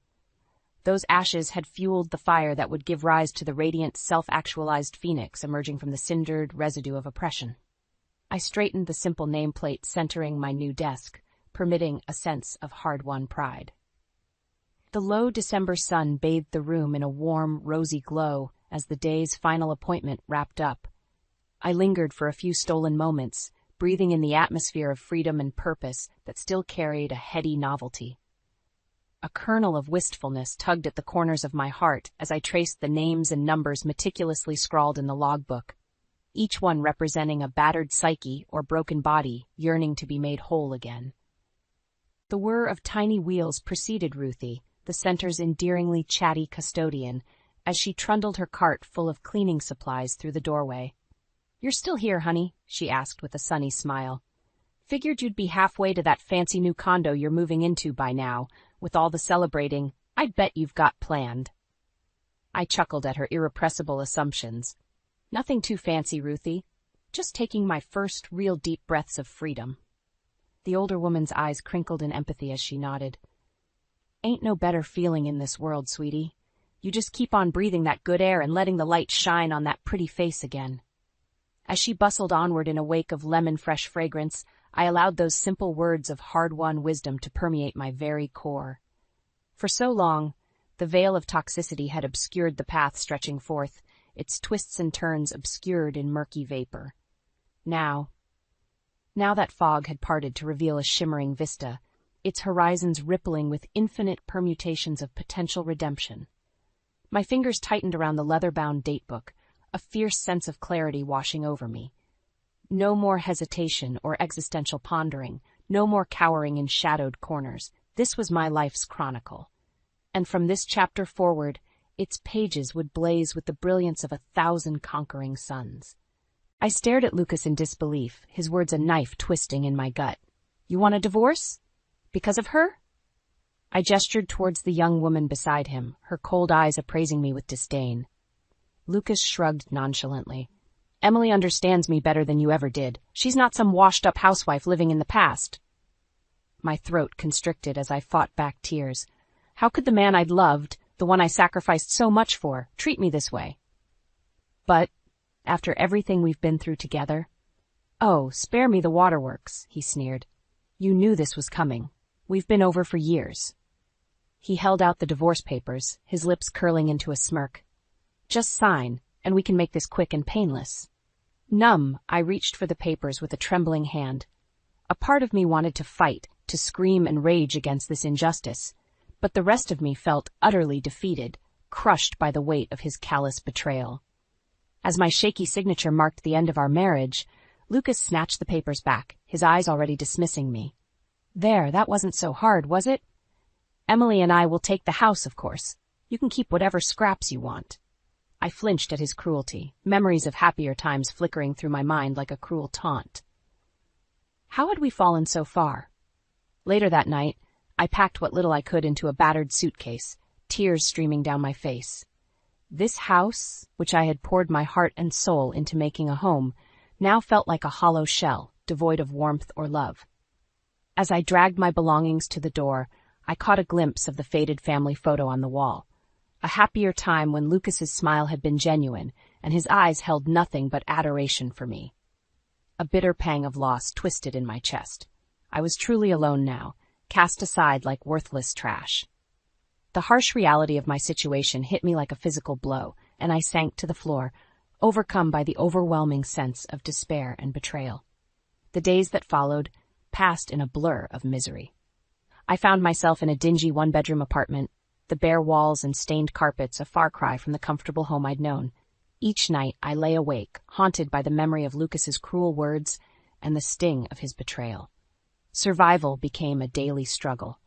Those ashes had fueled the fire that would give rise to the radiant, self-actualized phoenix emerging from the cindered residue of oppression. I straightened the simple nameplate centering my new desk, permitting a sense of hard-won pride. The low December sun bathed the room in a warm, rosy glow as the day's final appointment wrapped up. I lingered for a few stolen moments, breathing in the atmosphere of freedom and purpose that still carried a heady novelty. A kernel of wistfulness tugged at the corners of my heart as I traced the names and numbers meticulously scrawled in the logbook, each one representing a battered psyche or broken body yearning to be made whole again. The whir of tiny wheels preceded Ruthie, the center's endearingly chatty custodian, as she trundled her cart full of cleaning supplies through the doorway. "You're still here, honey?" she asked with a sunny smile. "Figured you'd be halfway to that fancy new condo you're moving into by now, with all the celebrating I'd bet you've got planned." I chuckled at her irrepressible assumptions. "Nothing too fancy, Ruthie. Just taking my first real deep breaths of freedom." The older woman's eyes crinkled in empathy as she nodded. "Ain't no better feeling in this world, sweetie. You just keep on breathing that good air and letting the light shine on that pretty face again." As she bustled onward in a wake of lemon-fresh fragrance, I allowed those simple words of hard-won wisdom to permeate my very core. For so long, the veil of toxicity had obscured the path stretching forth, its twists and turns obscured in murky vapor. Now that fog had parted to reveal a shimmering vista, its horizons rippling with infinite permutations of potential redemption. My fingers tightened around the leather-bound datebook, a fierce sense of clarity washing over me. No more hesitation or existential pondering, no more cowering in shadowed corners. This was my life's chronicle. And from this chapter forward, its pages would blaze with the brilliance of 1,000 conquering suns. I stared at Lucas in disbelief, his words a knife twisting in my gut. "You want a divorce? Because of her?" I gestured towards the young woman beside him, her cold eyes appraising me with disdain. Lucas shrugged nonchalantly. "Emily understands me better than you ever did. She's not some washed-up housewife living in the past." My throat constricted as I fought back tears. How could the man I'd loved, the one I sacrificed so much for, treat me this way? "But, after everything we've been through together—" "Oh, spare me the waterworks," he sneered. "You knew this was coming. We've been over for years." He held out the divorce papers, his lips curling into a smirk. "Just sign, and we can make this quick and painless." Numb, I reached for the papers with a trembling hand. A part of me wanted to fight, to scream and rage against this injustice, but the rest of me felt utterly defeated, crushed by the weight of his callous betrayal. As my shaky signature marked the end of our marriage, Lucas snatched the papers back, his eyes already dismissing me. "There, that wasn't so hard, was it? Emily and I will take the house, of course. You can keep whatever scraps you want." I flinched at his cruelty, memories of happier times flickering through my mind like a cruel taunt. How had we fallen so far? Later that night, I packed what little I could into a battered suitcase, tears streaming down my face. This house, which I had poured my heart and soul into making a home, now felt like a hollow shell, devoid of warmth or love. As I dragged my belongings to the door, I caught a glimpse of the faded family photo on the wall. A happier time when Lucas's smile had been genuine, and his eyes held nothing but adoration for me. A bitter pang of loss twisted in my chest. I was truly alone now, cast aside like worthless trash. The harsh reality of my situation hit me like a physical blow, and I sank to the floor, overcome by the overwhelming sense of despair and betrayal. The days that followed passed in a blur of misery. I found myself in a dingy one-bedroom apartment, the bare walls and stained carpets a far cry from the comfortable home I'd known. Each night I lay awake, haunted by the memory of Lucas's cruel words and the sting of his betrayal. Survival became a daily struggle.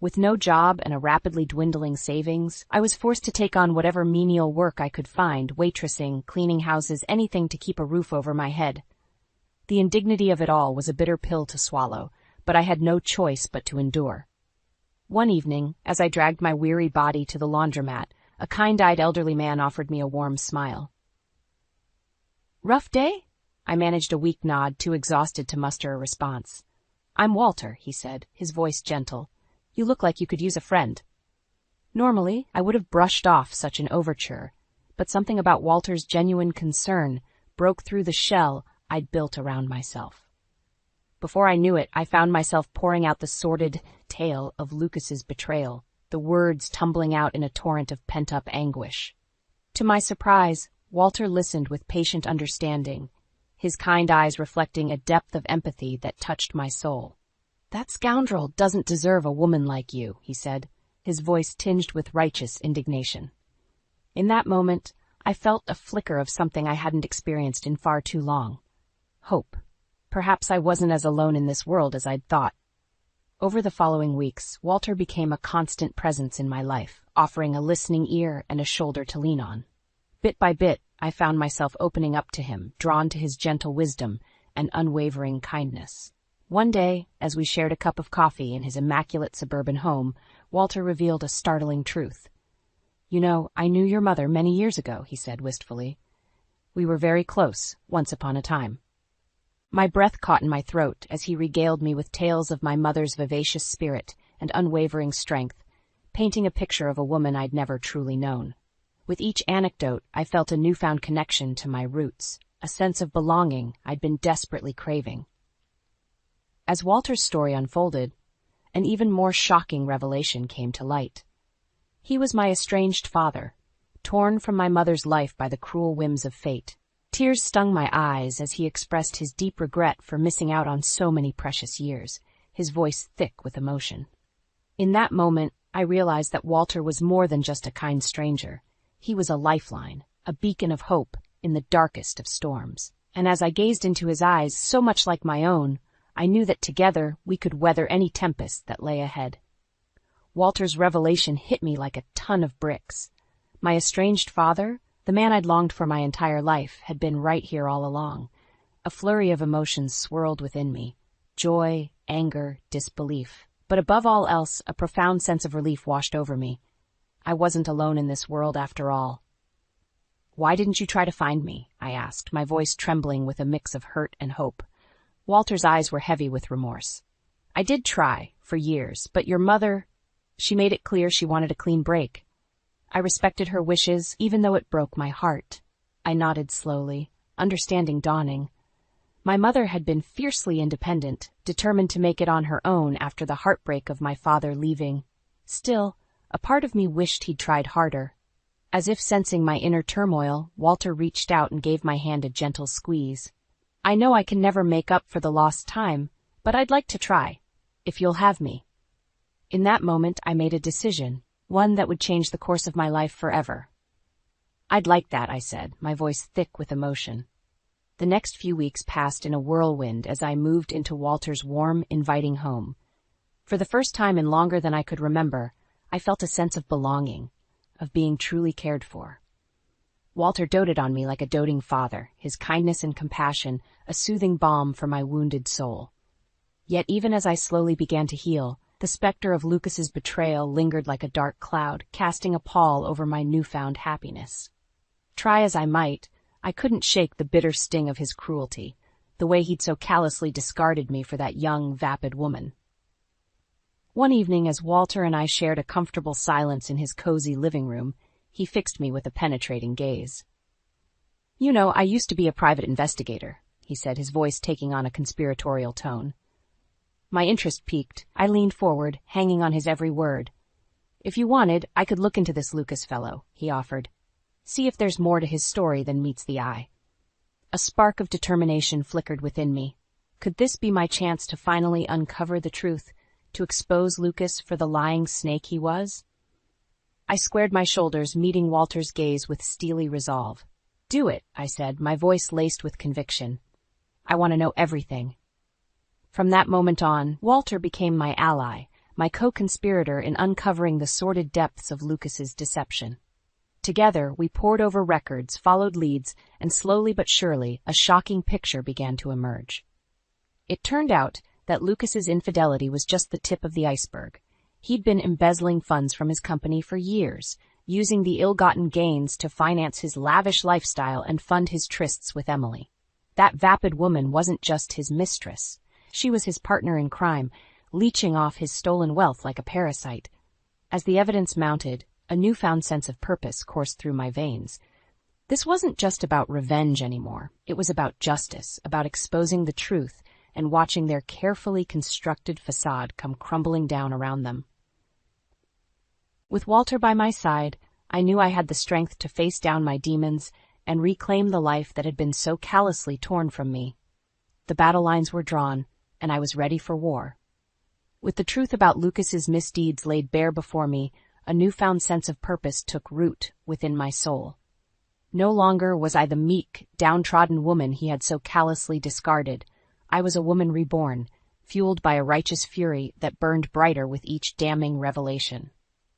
With no job and a rapidly dwindling savings, I was forced to take on whatever menial work I could find, waitressing, cleaning houses, anything to keep a roof over my head. The indignity of it all was a bitter pill to swallow, but I had no choice but to endure. One evening, as I dragged my weary body to the laundromat, a kind-eyed elderly man offered me a warm smile. "Rough day?" I managed a weak nod, too exhausted to muster a response. "I'm Walter," he said, his voice gentle. "You look like you could use a friend." Normally, I would have brushed off such an overture, but something about Walter's genuine concern broke through the shell I'd built around myself. Before I knew it, I found myself pouring out the sordid tale of Lucas's betrayal, the words tumbling out in a torrent of pent-up anguish. To my surprise, Walter listened with patient understanding, his kind eyes reflecting a depth of empathy that touched my soul. "That scoundrel doesn't deserve a woman like you," he said, his voice tinged with righteous indignation. In that moment, I felt a flicker of something I hadn't experienced in far too long. Hope. Perhaps I wasn't as alone in this world as I'd thought. Over the following weeks, Walter became a constant presence in my life, offering a listening ear and a shoulder to lean on. Bit by bit, I found myself opening up to him, drawn to his gentle wisdom and unwavering kindness. One day, as we shared a cup of coffee in his immaculate suburban home, Walter revealed a startling truth. "You know, I knew your mother many years ago," he said wistfully. "We were very close, once upon a time." My breath caught in my throat as he regaled me with tales of my mother's vivacious spirit and unwavering strength, painting a picture of a woman I'd never truly known. With each anecdote, I felt a newfound connection to my roots, a sense of belonging I'd been desperately craving. As Walter's story unfolded, an even more shocking revelation came to light. He was my estranged father, torn from my mother's life by the cruel whims of fate. Tears stung my eyes as he expressed his deep regret for missing out on so many precious years, his voice thick with emotion. In that moment, I realized that Walter was more than just a kind stranger. He was a lifeline, a beacon of hope in the darkest of storms. And as I gazed into his eyes, so much like my own, I knew that together we could weather any tempest that lay ahead. Walter's revelation hit me like a ton of bricks. My estranged father, the man I'd longed for my entire life, had been right here all along. A flurry of emotions swirled within me. Joy, anger, disbelief. But above all else, a profound sense of relief washed over me. I wasn't alone in this world after all. "Why didn't you try to find me?" I asked, my voice trembling with a mix of hurt and hope. Walter's eyes were heavy with remorse. "I did try, for years, but your mother, she made it clear she wanted a clean break. I respected her wishes, even though it broke my heart." I nodded slowly, understanding dawning. My mother had been fiercely independent, determined to make it on her own after the heartbreak of my father leaving. Still, a part of me wished he'd tried harder. As if sensing my inner turmoil, Walter reached out and gave my hand a gentle squeeze. "I know I can never make up for the lost time, but I'd like to try, if you'll have me." In that moment, I made a decision, one that would change the course of my life forever. "I'd like that," I said, my voice thick with emotion. The next few weeks passed in a whirlwind as I moved into Walter's warm, inviting home. For the first time in longer than I could remember, I felt a sense of belonging, of being truly cared for. Walter doted on me like a doting father, his kindness and compassion a soothing balm for my wounded soul. Yet even as I slowly began to heal, the specter of Lucas's betrayal lingered like a dark cloud, casting a pall over my newfound happiness. Try as I might, I couldn't shake the bitter sting of his cruelty, the way he'd so callously discarded me for that young, vapid woman. One evening, as Walter and I shared a comfortable silence in his cozy living room, he fixed me with a penetrating gaze. "You know, I used to be a private investigator," he said, his voice taking on a conspiratorial tone. My interest piqued. I leaned forward, hanging on his every word. "If you wanted, I could look into this Lucas fellow," he offered. "See if there's more to his story than meets the eye." A spark of determination flickered within me. Could this be my chance to finally uncover the truth, to expose Lucas for the lying snake he was? I squared my shoulders, meeting Walter's gaze with steely resolve. "Do it," I said, my voice laced with conviction. "I want to know everything." From that moment on, Walter became my ally, my co-conspirator in uncovering the sordid depths of Lucas's deception. Together, we pored over records, followed leads, and slowly but surely, a shocking picture began to emerge. It turned out that Lucas's infidelity was just the tip of the iceberg. He'd been embezzling funds from his company for years, using the ill-gotten gains to finance his lavish lifestyle and fund his trysts with Emily. That vapid woman wasn't just his mistress. She was his partner in crime, leeching off his stolen wealth like a parasite. As the evidence mounted, a newfound sense of purpose coursed through my veins. This wasn't just about revenge anymore. It was about justice, about exposing the truth and watching their carefully constructed facade come crumbling down around them. With Walter by my side, I knew I had the strength to face down my demons and reclaim the life that had been so callously torn from me. The battle lines were drawn, and I was ready for war. With the truth about Lucas's misdeeds laid bare before me, a newfound sense of purpose took root within my soul. No longer was I the meek, downtrodden woman he had so callously discarded. I was a woman reborn, fueled by a righteous fury that burned brighter with each damning revelation.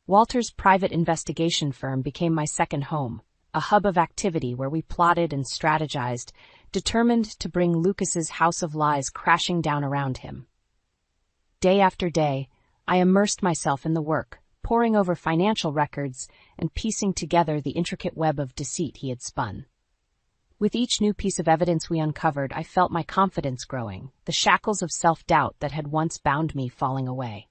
Walter's private investigation firm became my second home, a hub of activity where we plotted and strategized, determined to bring Lucas's house of lies crashing down around him. Day after day, I immersed myself in the work, poring over financial records and piecing together the intricate web of deceit he had spun. With each new piece of evidence we uncovered, I felt my confidence growing, the shackles of self-doubt that had once bound me falling away.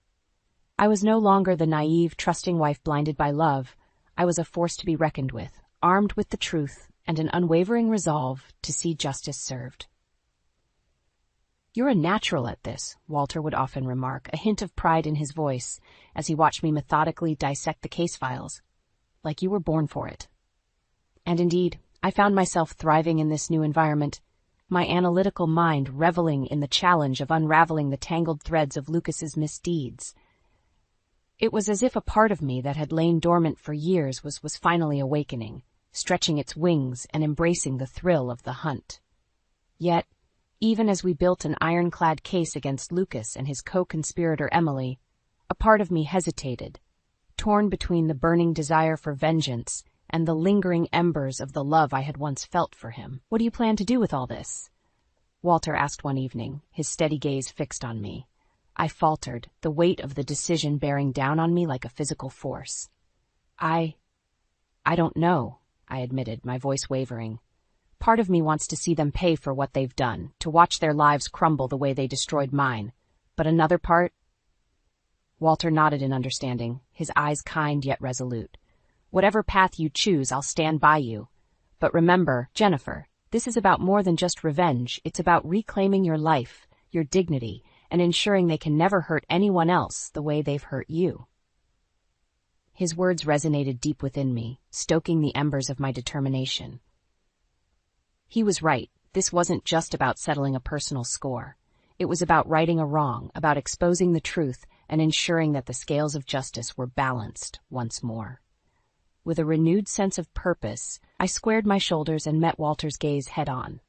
I was no longer the naive, trusting wife blinded by love. I was a force to be reckoned with, armed with the truth and an unwavering resolve to see justice served. "You're a natural at this," Walter would often remark, a hint of pride in his voice as he watched me methodically dissect the case files. "Like you were born for it." And indeed, I found myself thriving in this new environment, my analytical mind reveling in the challenge of unraveling the tangled threads of Lucas's misdeeds. It was as if a part of me that had lain dormant for years was finally awakening, stretching its wings and embracing the thrill of the hunt. Yet, even as we built an ironclad case against Lucas and his co-conspirator Emily, a part of me hesitated, torn between the burning desire for vengeance and the lingering embers of the love I had once felt for him. "What do you plan to do with all this?" Walter asked one evening, his steady gaze fixed on me. I faltered, the weight of the decision bearing down on me like a physical force. I don't know," I admitted, my voice wavering. "Part of me wants to see them pay for what they've done, to watch their lives crumble the way they destroyed mine. But another part—" Walter nodded in understanding, his eyes kind yet resolute. "Whatever path you choose, I'll stand by you. But remember, Jennifer, this is about more than just revenge. It's about reclaiming your life, your dignity, and ensuring they can never hurt anyone else the way they've hurt you." His words resonated deep within me, stoking the embers of my determination. He was right. This wasn't just about settling a personal score. It was about righting a wrong, about exposing the truth and ensuring that the scales of justice were balanced once more. With a renewed sense of purpose, I squared my shoulders and met Walter's gaze head-on.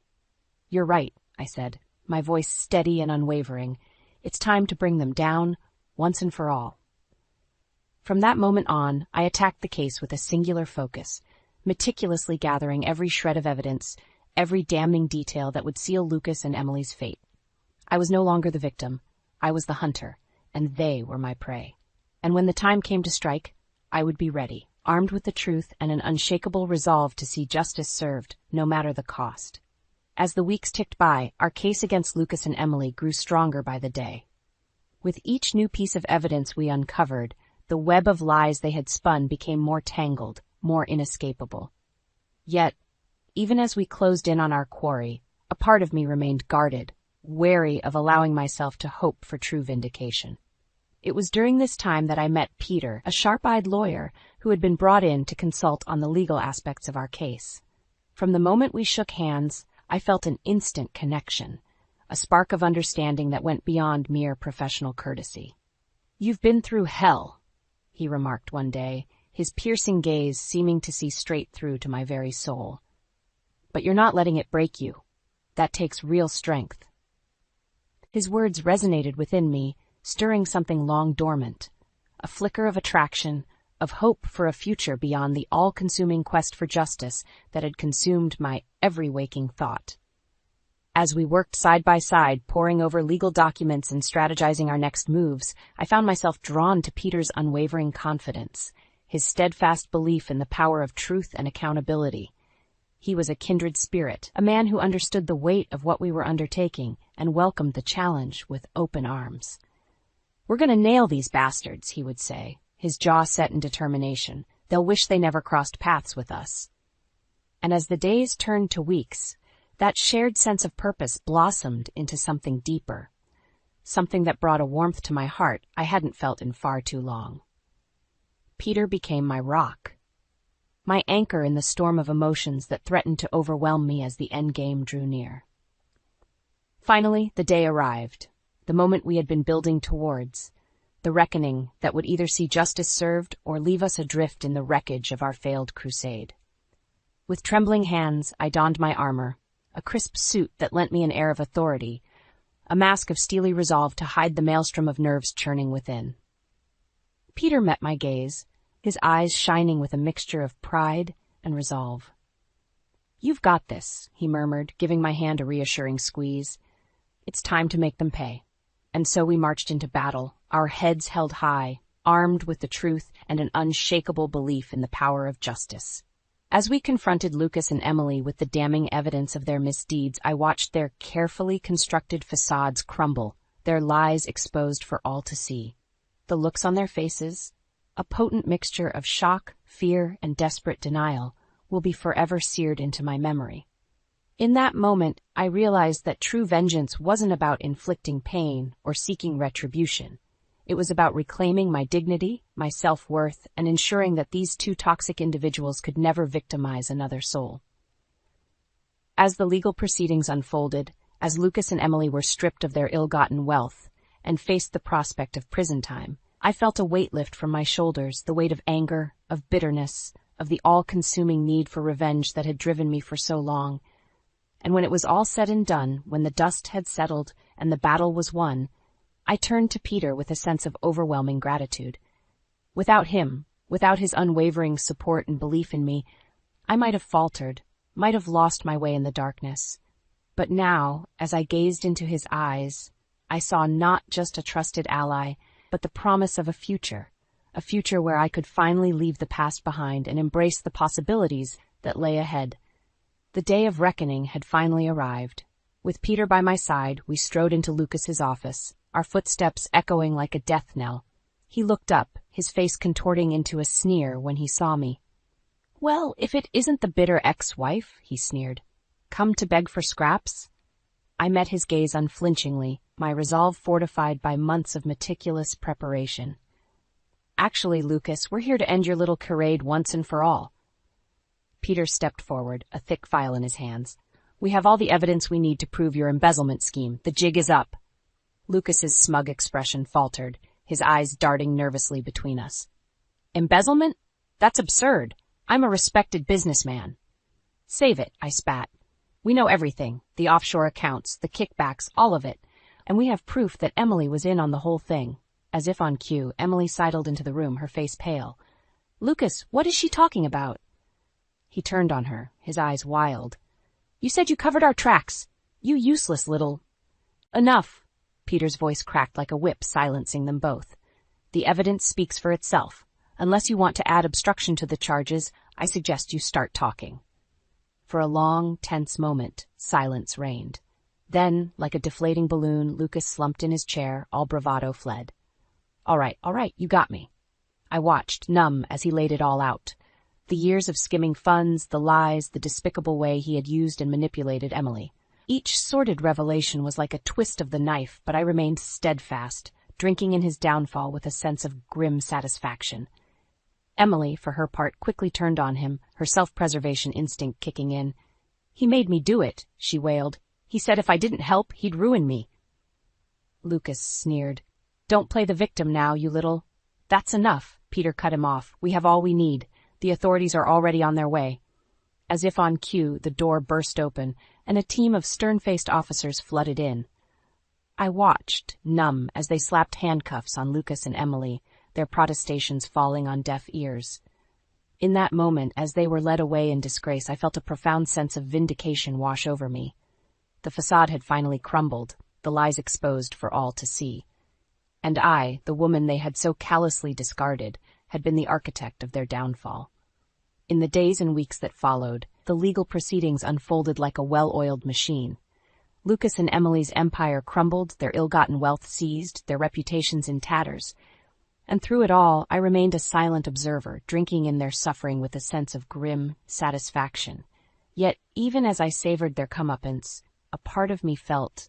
"You're right," I said, my voice steady and unwavering. "It's time to bring them down, once and for all." From that moment on, I attacked the case with a singular focus, meticulously gathering every shred of evidence, every damning detail that would seal Lucas and Emily's fate. I was no longer the victim. I was the hunter, and they were my prey. And when the time came to strike, I would be ready, armed with the truth and an unshakable resolve to see justice served, no matter the cost. As the weeks ticked by, our case against Lucas and Emily grew stronger by the day. With each new piece of evidence we uncovered, the web of lies they had spun became more tangled, more inescapable. Yet, even as we closed in on our quarry, a part of me remained guarded, wary of allowing myself to hope for true vindication. It was during this time that I met Peter, a sharp-eyed lawyer who had been brought in to consult on the legal aspects of our case. From the moment we shook hands, I felt an instant connection, a spark of understanding that went beyond mere professional courtesy. "You've been through hell," he remarked one day, his piercing gaze seeming to see straight through to my very soul. "But you're not letting it break you. That takes real strength." His words resonated within me, stirring something long dormant, a flicker of attraction, of hope for a future beyond the all-consuming quest for justice that had consumed my every waking thought. As we worked side by side, poring over legal documents and strategizing our next moves, I found myself drawn to Peter's unwavering confidence, his steadfast belief in the power of truth and accountability. He was a kindred spirit, a man who understood the weight of what we were undertaking and welcomed the challenge with open arms. "We're going to nail these bastards," he would say, his jaw set in determination. "They'll wish they never crossed paths with us." And as the days turned to weeks, that shared sense of purpose blossomed into something deeper, something that brought a warmth to my heart I hadn't felt in far too long. Peter became my rock, my anchor in the storm of emotions that threatened to overwhelm me as the endgame drew near. Finally, the day arrived, the moment we had been building towards, the reckoning that would either see justice served or leave us adrift in the wreckage of our failed crusade. With trembling hands, I donned my armor, a crisp suit that lent me an air of authority, a mask of steely resolve to hide the maelstrom of nerves churning within. Peter met my gaze, his eyes shining with a mixture of pride and resolve. "You've got this," he murmured, giving my hand a reassuring squeeze. "It's time to make them pay." And so we marched into battle, our heads held high, armed with the truth and an unshakable belief in the power of justice. As we confronted Lucas and Emily with the damning evidence of their misdeeds, I watched their carefully constructed facades crumble, their lies exposed for all to see. The looks on their faces, a potent mixture of shock, fear, and desperate denial, will be forever seared into my memory. In that moment, I realized that true vengeance wasn't about inflicting pain or seeking retribution. It was about reclaiming my dignity, my self-worth, and ensuring that these two toxic individuals could never victimize another soul. As the legal proceedings unfolded, as Lucas and Emily were stripped of their ill-gotten wealth and faced the prospect of prison time, I felt a weight lift from my shoulders, the weight of anger, of bitterness, of the all-consuming need for revenge that had driven me for so long. And when it was all said and done, when the dust had settled and the battle was won, I turned to Peter with a sense of overwhelming gratitude. Without him, without his unwavering support and belief in me, I might have faltered, might have lost my way in the darkness. But now, as I gazed into his eyes, I saw not just a trusted ally, but the promise of a future where I could finally leave the past behind and embrace the possibilities that lay ahead. The day of reckoning had finally arrived. With Peter by my side, we strode into Lucas's office, our footsteps echoing like a death knell. He looked up, his face contorting into a sneer when he saw me. "Well, if it isn't the bitter ex-wife," he sneered. "Come to beg for scraps?" I met his gaze unflinchingly, my resolve fortified by months of meticulous preparation. "Actually, Lucas, we're here to end your little charade once and for all." Peter stepped forward, a thick file in his hands. "We have all the evidence we need to prove your embezzlement scheme. The jig is up." Lucas's smug expression faltered, his eyes darting nervously between us. "Embezzlement? That's absurd. I'm a respected businessman." "Save it," I spat. "We know everything, the offshore accounts, the kickbacks, all of it. And we have proof that Emily was in on the whole thing." As if on cue, Emily sidled into the room, her face pale. "Lucas, what is she talking about?" He turned on her, his eyes wild. "You said you covered our tracks. You useless little—" "Enough." Peter's voice cracked like a whip, silencing them both. "The evidence speaks for itself. Unless you want to add obstruction to the charges, I suggest you start talking." For a long, tense moment, silence reigned. Then, like a deflating balloon, Lucas slumped in his chair, all bravado fled. All right, you got me." I watched, numb, as he laid it all out. The years of skimming funds, the lies, the despicable way he had used and manipulated Emily. Each sordid revelation was like a twist of the knife, but I remained steadfast, drinking in his downfall with a sense of grim satisfaction. Emily, for her part, quickly turned on him, her self-preservation instinct kicking in. "He made me do it," she wailed. "He said if I didn't help, he'd ruin me." Lucas sneered. "Don't play the victim now, you little—" "That's enough," Peter cut him off. "We have all we need. The authorities are already on their way." As if on cue, the door burst open, and a team of stern-faced officers flooded in. I watched, numb, as they slapped handcuffs on Lucas and Emily, their protestations falling on deaf ears. In that moment, as they were led away in disgrace, I felt a profound sense of vindication wash over me. The facade had finally crumbled, the lies exposed for all to see. And I, the woman they had so callously discarded, had been the architect of their downfall. In the days and weeks that followed, the legal proceedings unfolded like a well-oiled machine. Lucas and Emily's empire crumbled, their ill-gotten wealth seized, their reputations in tatters. And through it all, I remained a silent observer, drinking in their suffering with a sense of grim satisfaction. Yet, even as I savored their comeuppance, a part of me felt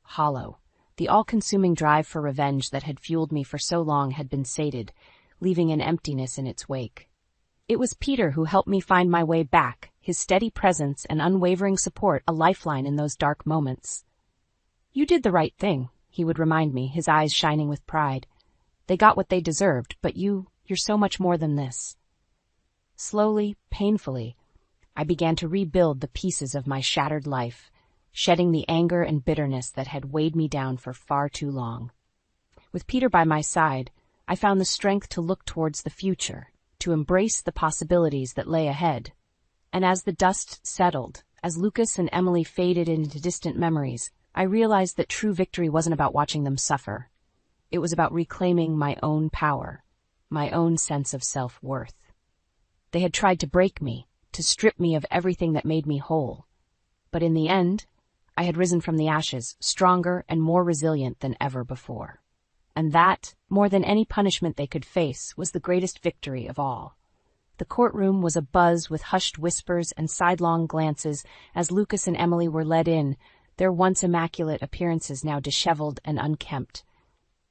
hollow. The all-consuming drive for revenge that had fueled me for so long had been sated, leaving an emptiness in its wake. It was Peter who helped me find my way back, his steady presence and unwavering support a lifeline in those dark moments. "You did the right thing," he would remind me, his eyes shining with pride. "They got what they deserved, but you're so much more than this." Slowly, painfully, I began to rebuild the pieces of my shattered life, shedding the anger and bitterness that had weighed me down for far too long. With Peter by my side, I found the strength to look towards the future, to embrace the possibilities that lay ahead. And as the dust settled, as Lucas and Emily faded into distant memories, I realized that true victory wasn't about watching them suffer. It was about reclaiming my own power, my own sense of self-worth. They had tried to break me, to strip me of everything that made me whole. But in the end, I had risen from the ashes, stronger and more resilient than ever before. And that, more than any punishment they could face, was the greatest victory of all. The courtroom was abuzz with hushed whispers and sidelong glances as Lucas and Emily were led in, their once immaculate appearances now disheveled and unkempt.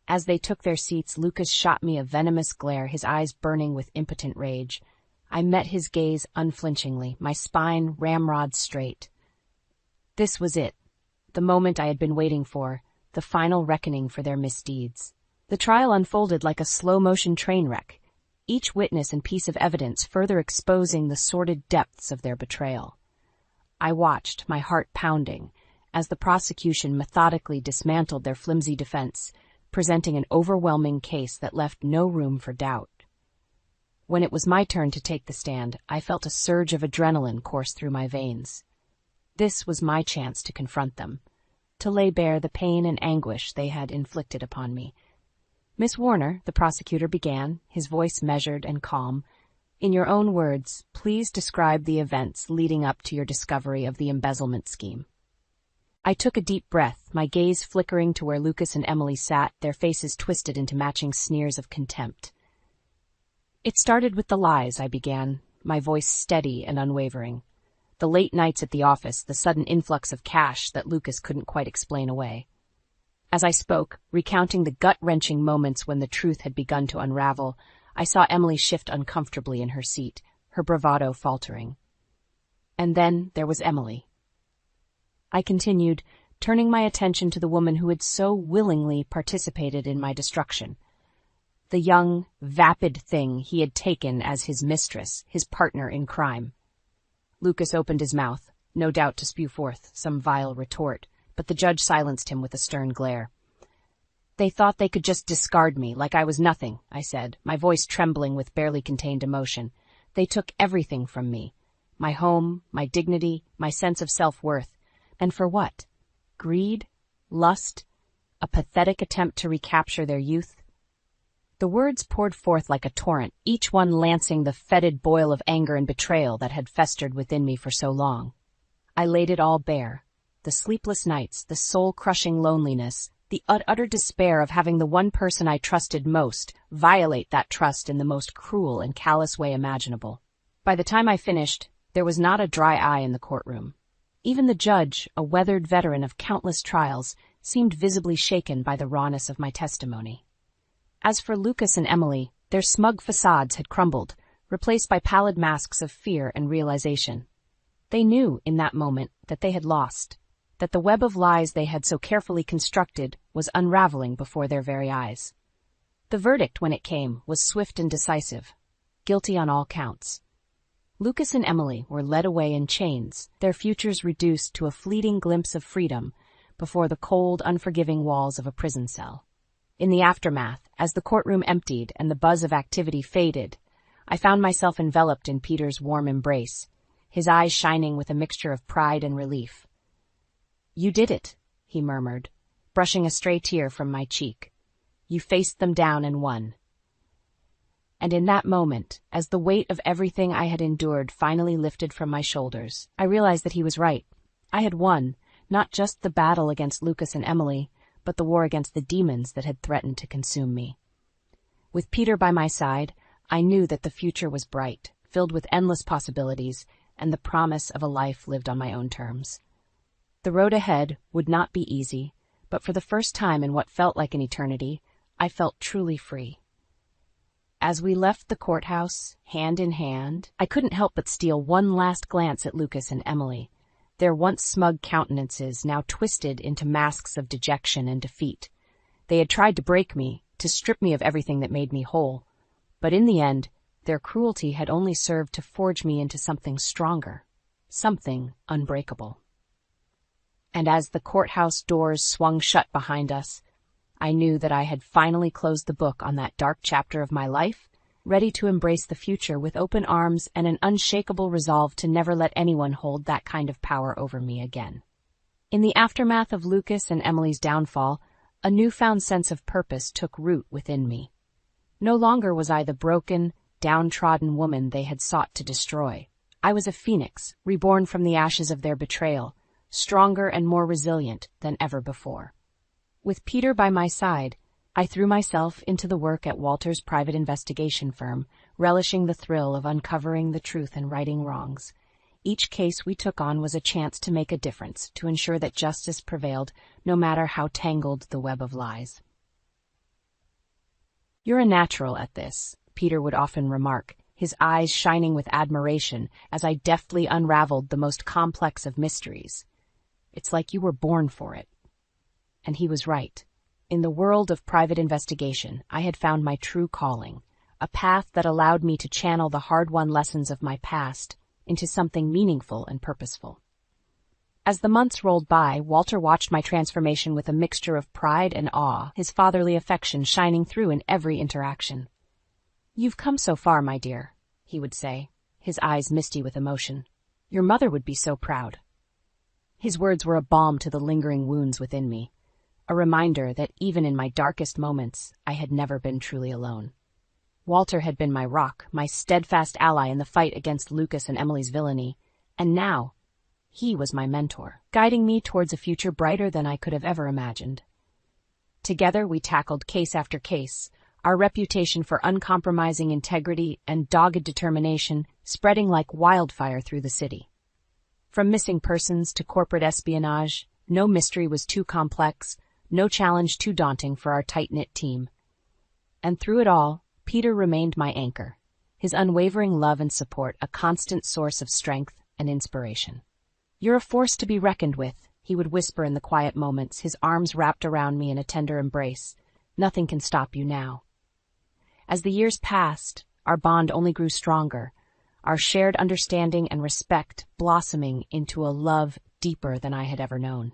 As they took their seats, Lucas shot me a venomous glare, his eyes burning with impotent rage. I met his gaze unflinchingly, my spine ramrod straight. This was it, the moment I had been waiting for, the final reckoning for their misdeeds. The trial unfolded like a slow-motion train wreck, each witness and piece of evidence further exposing the sordid depths of their betrayal. I watched, my heart pounding, as the prosecution methodically dismantled their flimsy defense, presenting an overwhelming case that left no room for doubt. When it was my turn to take the stand, I felt a surge of adrenaline course through my veins. This was my chance to confront them, to lay bare the pain and anguish they had inflicted upon me. "Miss Warner," the prosecutor began, his voice measured and calm, "in your own words, please describe the events leading up to your discovery of the embezzlement scheme." I took a deep breath, my gaze flickering to where Lucas and Emily sat, their faces twisted into matching sneers of contempt. "It started with the lies," I began, my voice steady and unwavering. The late nights at the office, the sudden influx of cash that Lucas couldn't quite explain away. As I spoke, recounting the gut-wrenching moments when the truth had begun to unravel, I saw Emily shift uncomfortably in her seat, her bravado faltering. And then there was Emily. I continued, turning my attention to the woman who had so willingly participated in my destruction. The young, vapid thing he had taken as his mistress, his partner in crime. Lucas opened his mouth, no doubt to spew forth some vile retort, but the judge silenced him with a stern glare. "They thought they could just discard me like I was nothing," I said, my voice trembling with barely contained emotion. They took everything from me. My home, my dignity, my sense of self-worth. And for what? Greed? Lust? A pathetic attempt to recapture their youth? The words poured forth like a torrent, each one lancing the fetid boil of anger and betrayal that had festered within me for so long. I laid it all bare. The sleepless nights, the soul-crushing loneliness, the utter despair of having the one person I trusted most violate that trust in the most cruel and callous way imaginable. By the time I finished, there was not a dry eye in the courtroom. Even the judge, a weathered veteran of countless trials, seemed visibly shaken by the rawness of my testimony. As for Lucas and Emily, their smug facades had crumbled, replaced by pallid masks of fear and realization. They knew, in that moment, that they had lost, that the web of lies they had so carefully constructed was unraveling before their very eyes. The verdict, when it came, was swift and decisive. Guilty on all counts. Lucas and Emily were led away in chains, their futures reduced to a fleeting glimpse of freedom before the cold, unforgiving walls of a prison cell. In the aftermath, as the courtroom emptied and the buzz of activity faded, I found myself enveloped in Peter's warm embrace, his eyes shining with a mixture of pride and relief. "You did it," he murmured, brushing a stray tear from my cheek. "You faced them down and won." And in that moment, as the weight of everything I had endured finally lifted from my shoulders, I realized that he was right. I had won, not just the battle against Lucas and Emily, but the war against the demons that had threatened to consume me. With Peter by my side, I knew that the future was bright, filled with endless possibilities, and the promise of a life lived on my own terms. The road ahead would not be easy, but for the first time in what felt like an eternity, I felt truly free. As we left the courthouse, hand in hand, I couldn't help but steal one last glance at Lucas and Emily, their once smug countenances now twisted into masks of dejection and defeat. They had tried to break me, to strip me of everything that made me whole, but in the end, their cruelty had only served to forge me into something stronger, something unbreakable. And as the courthouse doors swung shut behind us, I knew that I had finally closed the book on that dark chapter of my life, ready to embrace the future with open arms and an unshakable resolve to never let anyone hold that kind of power over me again. In the aftermath of Lucas and Emily's downfall, a newfound sense of purpose took root within me. No longer was I the broken, downtrodden woman they had sought to destroy. I was a phoenix, reborn from the ashes of their betrayal, stronger and more resilient than ever before. With Peter by my side, I threw myself into the work at Walter's private investigation firm, relishing the thrill of uncovering the truth and righting wrongs. Each case we took on was a chance to make a difference, to ensure that justice prevailed, no matter how tangled the web of lies. "You're a natural at this," Peter would often remark, his eyes shining with admiration as I deftly unraveled the most complex of mysteries. "It's like you were born for it." And he was right. In the world of private investigation, I had found my true calling, a path that allowed me to channel the hard-won lessons of my past into something meaningful and purposeful. As the months rolled by, Walter watched my transformation with a mixture of pride and awe, his fatherly affection shining through in every interaction. "You've come so far, my dear," he would say, his eyes misty with emotion. "Your mother would be so proud." His words were a balm to the lingering wounds within me, a reminder that even in my darkest moments, I had never been truly alone. Walter had been my rock, my steadfast ally in the fight against Lucas and Emily's villainy, and now he was my mentor, guiding me towards a future brighter than I could have ever imagined. Together we tackled case after case, our reputation for uncompromising integrity and dogged determination spreading like wildfire through the city. From missing persons to corporate espionage, no mystery was too complex, no challenge too daunting for our tight-knit team. And through it all, Peter remained my anchor, his unwavering love and support a constant source of strength and inspiration. "You're a force to be reckoned with," he would whisper in the quiet moments, his arms wrapped around me in a tender embrace. "Nothing can stop you now." As the years passed, our bond only grew stronger, our shared understanding and respect blossoming into a love deeper than I had ever known.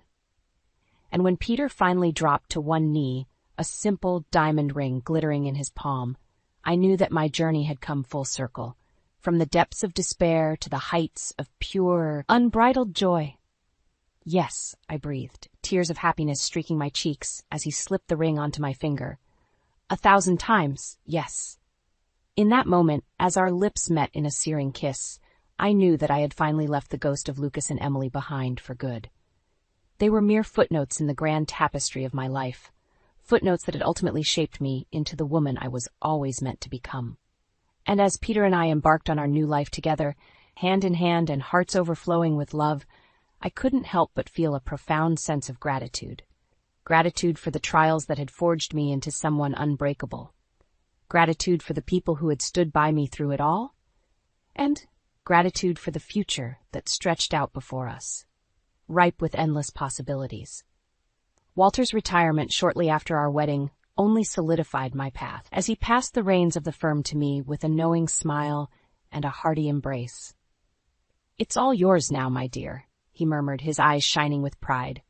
And when Peter finally dropped to one knee, a simple diamond ring glittering in his palm, I knew that my journey had come full circle, from the depths of despair to the heights of pure, unbridled joy. Yes, I breathed, tears of happiness streaking my cheeks as he slipped the ring onto my finger. 1,000 times, yes. In that moment, as our lips met in a searing kiss, I knew that I had finally left the ghost of Lucas and Emily behind for good. They were mere footnotes in the grand tapestry of my life, footnotes that had ultimately shaped me into the woman I was always meant to become. And as Peter and I embarked on our new life together, hand in hand and hearts overflowing with love, I couldn't help but feel a profound sense of gratitude. Gratitude for the trials that had forged me into someone unbreakable. Gratitude for the people who had stood by me through it all. And gratitude for the future that stretched out before us, ripe with endless possibilities. Walter's retirement shortly after our wedding only solidified my path as he passed the reins of the firm to me with a knowing smile and a hearty embrace. "It's all yours now, my dear," he murmured, his eyes shining with pride.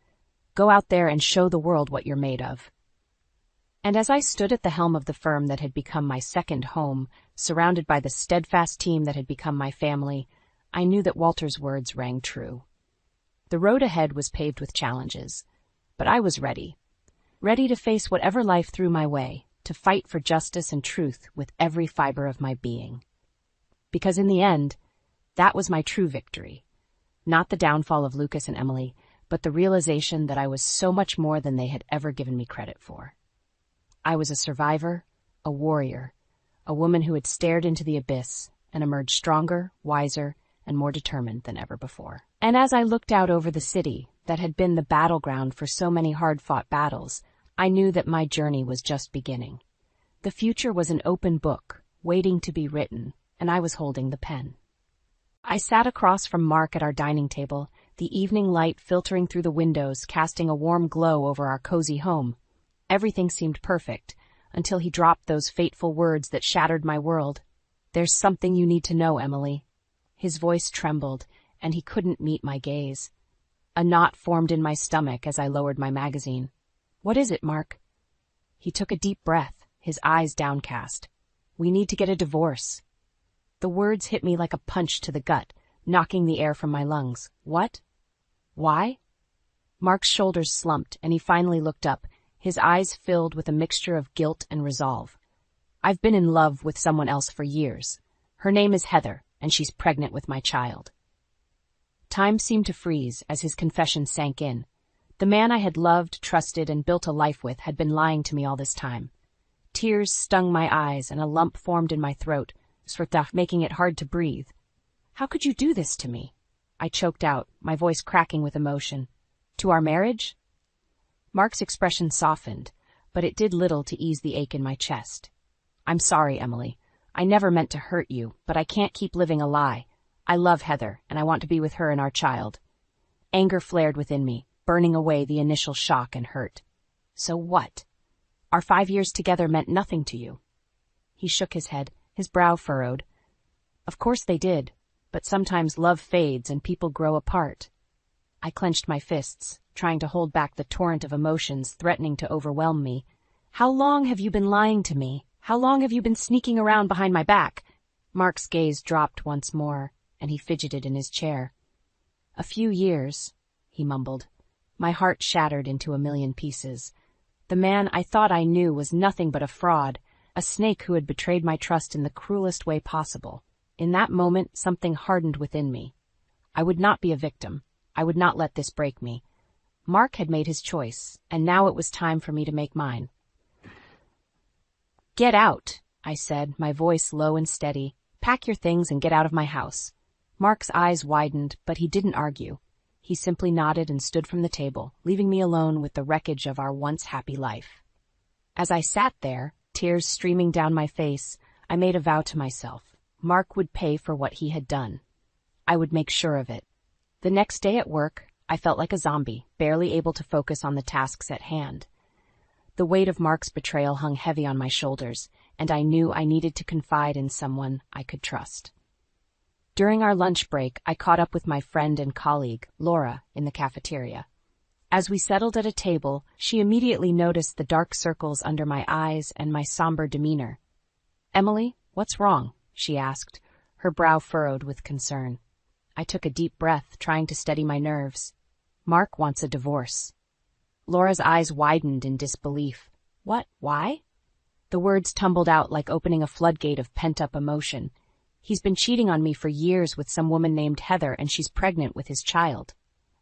"Go out there and show the world what you're made of." And as I stood at the helm of the firm that had become my second home, surrounded by the steadfast team that had become my family, I knew that Walter's words rang true. The road ahead was paved with challenges, but I was ready to face whatever life threw my way, to fight for justice and truth with every fiber of my being. Because in the end, that was my true victory. Not the downfall of Lucas and Emily, but the realization that I was so much more than they had ever given me credit for. I was a survivor, a warrior, a woman who had stared into the abyss and emerged stronger, wiser, and more determined than ever before. And as I looked out over the city that had been the battleground for so many hard-fought battles, I knew that my journey was just beginning. The future was an open book, waiting to be written, and I was holding the pen. I sat across from Mark at our dining table, the evening light filtering through the windows, casting a warm glow over our cozy home. Everything seemed perfect, until he dropped those fateful words that shattered my world. "There's something you need to know, Emily." His voice trembled, and he couldn't meet my gaze. A knot formed in my stomach as I lowered my magazine. "What is it, Mark?" He took a deep breath, his eyes downcast. "We need to get a divorce." The words hit me like a punch to the gut, knocking the air from my lungs. "What? Why?" Mark's shoulders slumped, and he finally looked up, his eyes filled with a mixture of guilt and resolve. "I've been in love with someone else for years. Her name is Heather, and she's pregnant with my child." Time seemed to freeze as his confession sank in. The man I had loved, trusted, and built a life with had been lying to me all this time. Tears stung my eyes, and a lump formed in my throat, making it hard to breathe. "How could you do this to me?" I choked out, my voice cracking with emotion. "To our marriage?" Mark's expression softened, but it did little to ease the ache in my chest. "I'm sorry, Emily. I never meant to hurt you, but I can't keep living a lie. I love Heather, and I want to be with her and our child." Anger flared within me, burning away the initial shock and hurt. "So what? Our 5 years together meant nothing to you?" He shook his head, his brow furrowed. "Of course they did, but sometimes love fades and people grow apart." I clenched my fists, trying to hold back the torrent of emotions threatening to overwhelm me. "How long have you been lying to me? How long have you been sneaking around behind my back?" Mark's gaze dropped once more, and he fidgeted in his chair. "A few years," he mumbled. My heart shattered into a million pieces. The man I thought I knew was nothing but a fraud, a snake who had betrayed my trust in the cruelest way possible. In that moment, something hardened within me. I would not be a victim. I would not let this break me. Mark had made his choice, and now it was time for me to make mine. "Get out," I said, my voice low and steady. "Pack your things and get out of my house." Mark's eyes widened, but he didn't argue. He simply nodded and stood from the table, leaving me alone with the wreckage of our once happy life. As I sat there, tears streaming down my face, I made a vow to myself. Mark would pay for what he had done. I would make sure of it. The next day at work, I felt like a zombie, barely able to focus on the tasks at hand. The weight of Mark's betrayal hung heavy on my shoulders, and I knew I needed to confide in someone I could trust. During our lunch break, I caught up with my friend and colleague, Laura, in the cafeteria. As we settled at a table, she immediately noticed the dark circles under my eyes and my somber demeanor. "Emily, what's wrong?" she asked, her brow furrowed with concern. I took a deep breath, trying to steady my nerves. Mark wants a divorce. Laura's eyes widened in disbelief. What? Why? The words tumbled out like opening a floodgate of pent-up emotion. He's been cheating on me for years with some woman named Heather, and she's pregnant with his child.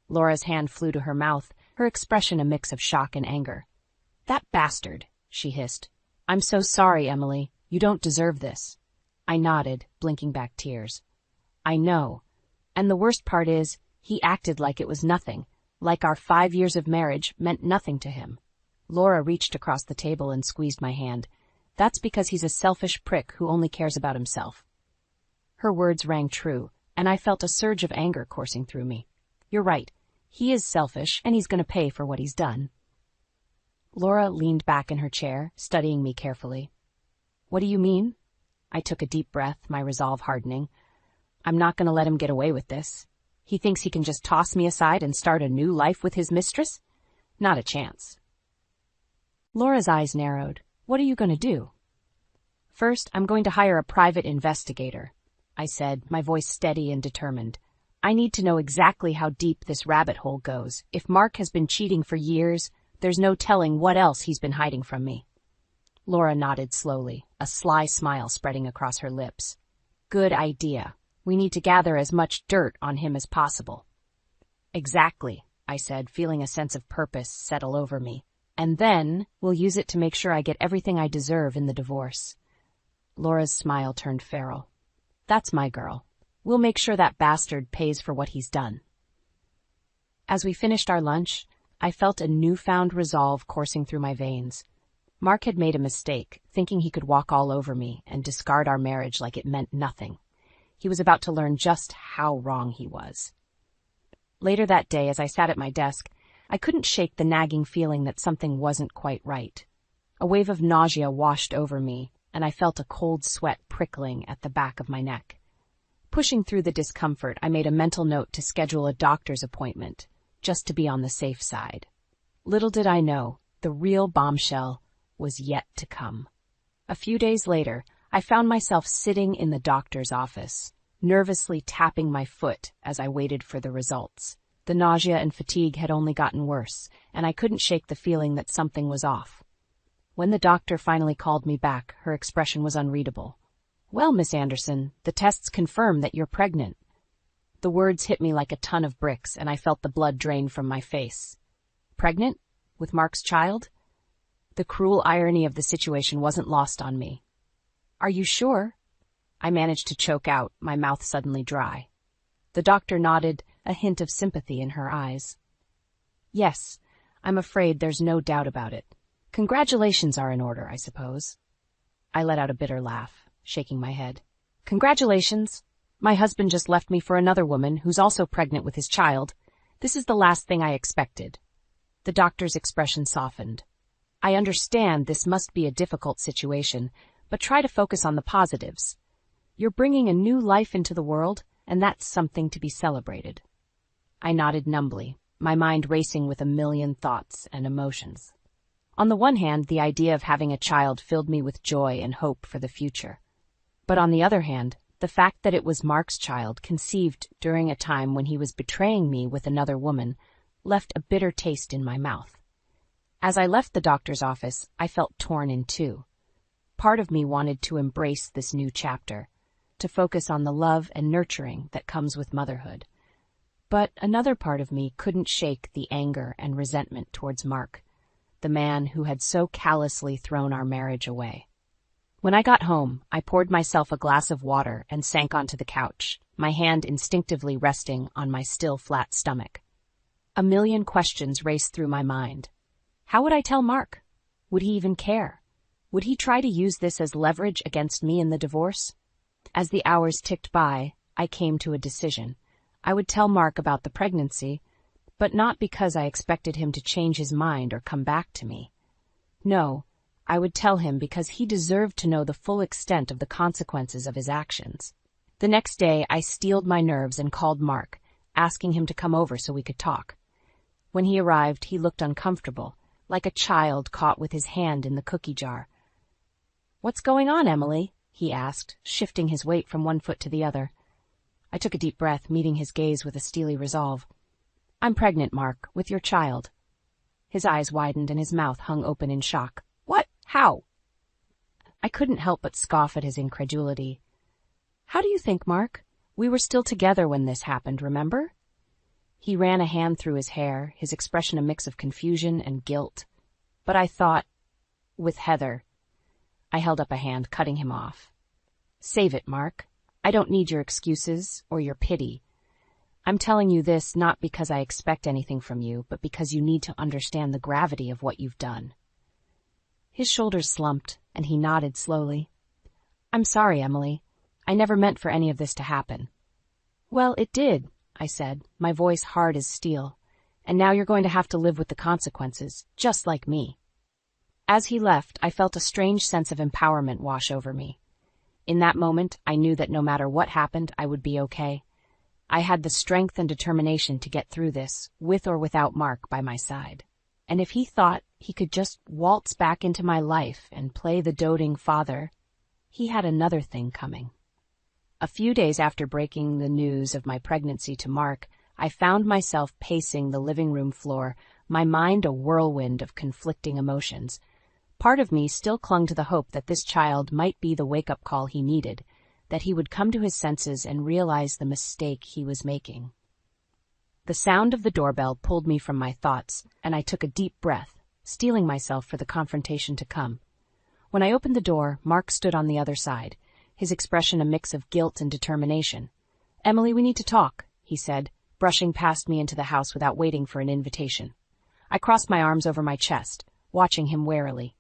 Laura's hand flew to her mouth, her expression a mix of shock and anger. That bastard, she hissed. I'm so sorry, Emily. You don't deserve this. I nodded, blinking back tears. I know. And the worst part is, he acted like it was nothing, like our 5 years of marriage meant nothing to him. Laura reached across the table and squeezed my hand. That's because he's a selfish prick who only cares about himself. Her words rang true, and I felt a surge of anger coursing through me. You're right. He is selfish, and he's going to pay for what he's done. Laura leaned back in her chair, studying me carefully. What do you mean? I took a deep breath, my resolve hardening. I'm not going to let him get away with this. He thinks he can just toss me aside and start a new life with his mistress? Not a chance. Laura's eyes narrowed. What are you going to do? First, I'm going to hire a private investigator, I said, my voice steady and determined. I need to know exactly how deep this rabbit hole goes. If Mark has been cheating for years, there's no telling what else he's been hiding from me. Laura nodded slowly, a sly smile spreading across her lips. Good idea. We need to gather as much dirt on him as possible. Exactly, I said, feeling a sense of purpose settle over me. And then we'll use it to make sure I get everything I deserve in the divorce. Laura's smile turned feral. That's my girl. We'll make sure that bastard pays for what he's done. As we finished our lunch, I felt a newfound resolve coursing through my veins. Mark had made a mistake, thinking he could walk all over me and discard our marriage like it meant nothing. He was about to learn just how wrong he was. Later that day, as I sat at my desk, I couldn't shake the nagging feeling that something wasn't quite right. A wave of nausea washed over me, and I felt a cold sweat prickling at the back of my neck. Pushing through the discomfort, I made a mental note to schedule a doctor's appointment, just to be on the safe side. Little did I know, the real bombshell was yet to come. A few days later, I found myself sitting in the doctor's office, nervously tapping my foot as I waited for the results. The nausea and fatigue had only gotten worse, and I couldn't shake the feeling that something was off. When the doctor finally called me back, her expression was unreadable. Well, Miss Anderson, the tests confirm that you're pregnant. The words hit me like a ton of bricks, and I felt the blood drain from my face. Pregnant? With Mark's child? The cruel irony of the situation wasn't lost on me. Are you sure? I managed to choke out, my mouth suddenly dry. The doctor nodded, a hint of sympathy in her eyes. Yes, I'm afraid there's no doubt about it. Congratulations are in order, I suppose. I let out a bitter laugh, shaking my head. Congratulations. My husband just left me for another woman who's also pregnant with his child. This is the last thing I expected. The doctor's expression softened. I understand this must be a difficult situation, but try to focus on the positives. You're bringing a new life into the world, and that's something to be celebrated. I nodded numbly, my mind racing with a million thoughts and emotions. On the one hand, the idea of having a child filled me with joy and hope for the future. But on the other hand, the fact that it was Mark's child, conceived during a time when he was betraying me with another woman, left a bitter taste in my mouth. As I left the doctor's office, I felt torn in two. Part of me wanted to embrace this new chapter, to focus on the love and nurturing that comes with motherhood. But another part of me couldn't shake the anger and resentment towards Mark, the man who had so callously thrown our marriage away. When I got home, I poured myself a glass of water and sank onto the couch, my hand instinctively resting on my still flat stomach. A million questions raced through my mind. How would I tell Mark? Would he even care? Would he try to use this as leverage against me in the divorce? As the hours ticked by, I came to a decision. I would tell Mark about the pregnancy, but not because I expected him to change his mind or come back to me. No, I would tell him because he deserved to know the full extent of the consequences of his actions. The next day, I steeled my nerves and called Mark, asking him to come over so we could talk. When he arrived, he looked uncomfortable, like a child caught with his hand in the cookie jar. "What's going on, Emily?" he asked, shifting his weight from one foot to the other. I took a deep breath, meeting his gaze with a steely resolve. I'm pregnant, Mark, with your child. His eyes widened and his mouth hung open in shock. What? How? I couldn't help but scoff at his incredulity. How do you think, Mark? We were still together when this happened, remember? He ran a hand through his hair, his expression a mix of confusion and guilt. But I thought, with Heather. I held up a hand, cutting him off. Save it, Mark. I don't need your excuses or your pity. I'm telling you this not because I expect anything from you, but because you need to understand the gravity of what you've done. His shoulders slumped, and he nodded slowly. I'm sorry, Emily. I never meant for any of this to happen. Well, it did, I said, my voice hard as steel. And now you're going to have to live with the consequences, just like me. As he left, I felt a strange sense of empowerment wash over me. In that moment, I knew that no matter what happened, I would be okay. I had the strength and determination to get through this, with or without Mark by my side. And if he thought he could just waltz back into my life and play the doting father, he had another thing coming. A few days after breaking the news of my pregnancy to Mark, I found myself pacing the living room floor, my mind a whirlwind of conflicting emotions. Part of me still clung to the hope that this child might be the wake-up call he needed, that he would come to his senses and realize the mistake he was making. The sound of the doorbell pulled me from my thoughts, and I took a deep breath, steeling myself for the confrontation to come. When I opened the door, Mark stood on the other side, his expression a mix of guilt and determination. Emily, we need to talk, he said, brushing past me into the house without waiting for an invitation. I crossed my arms over my chest, watching him warily.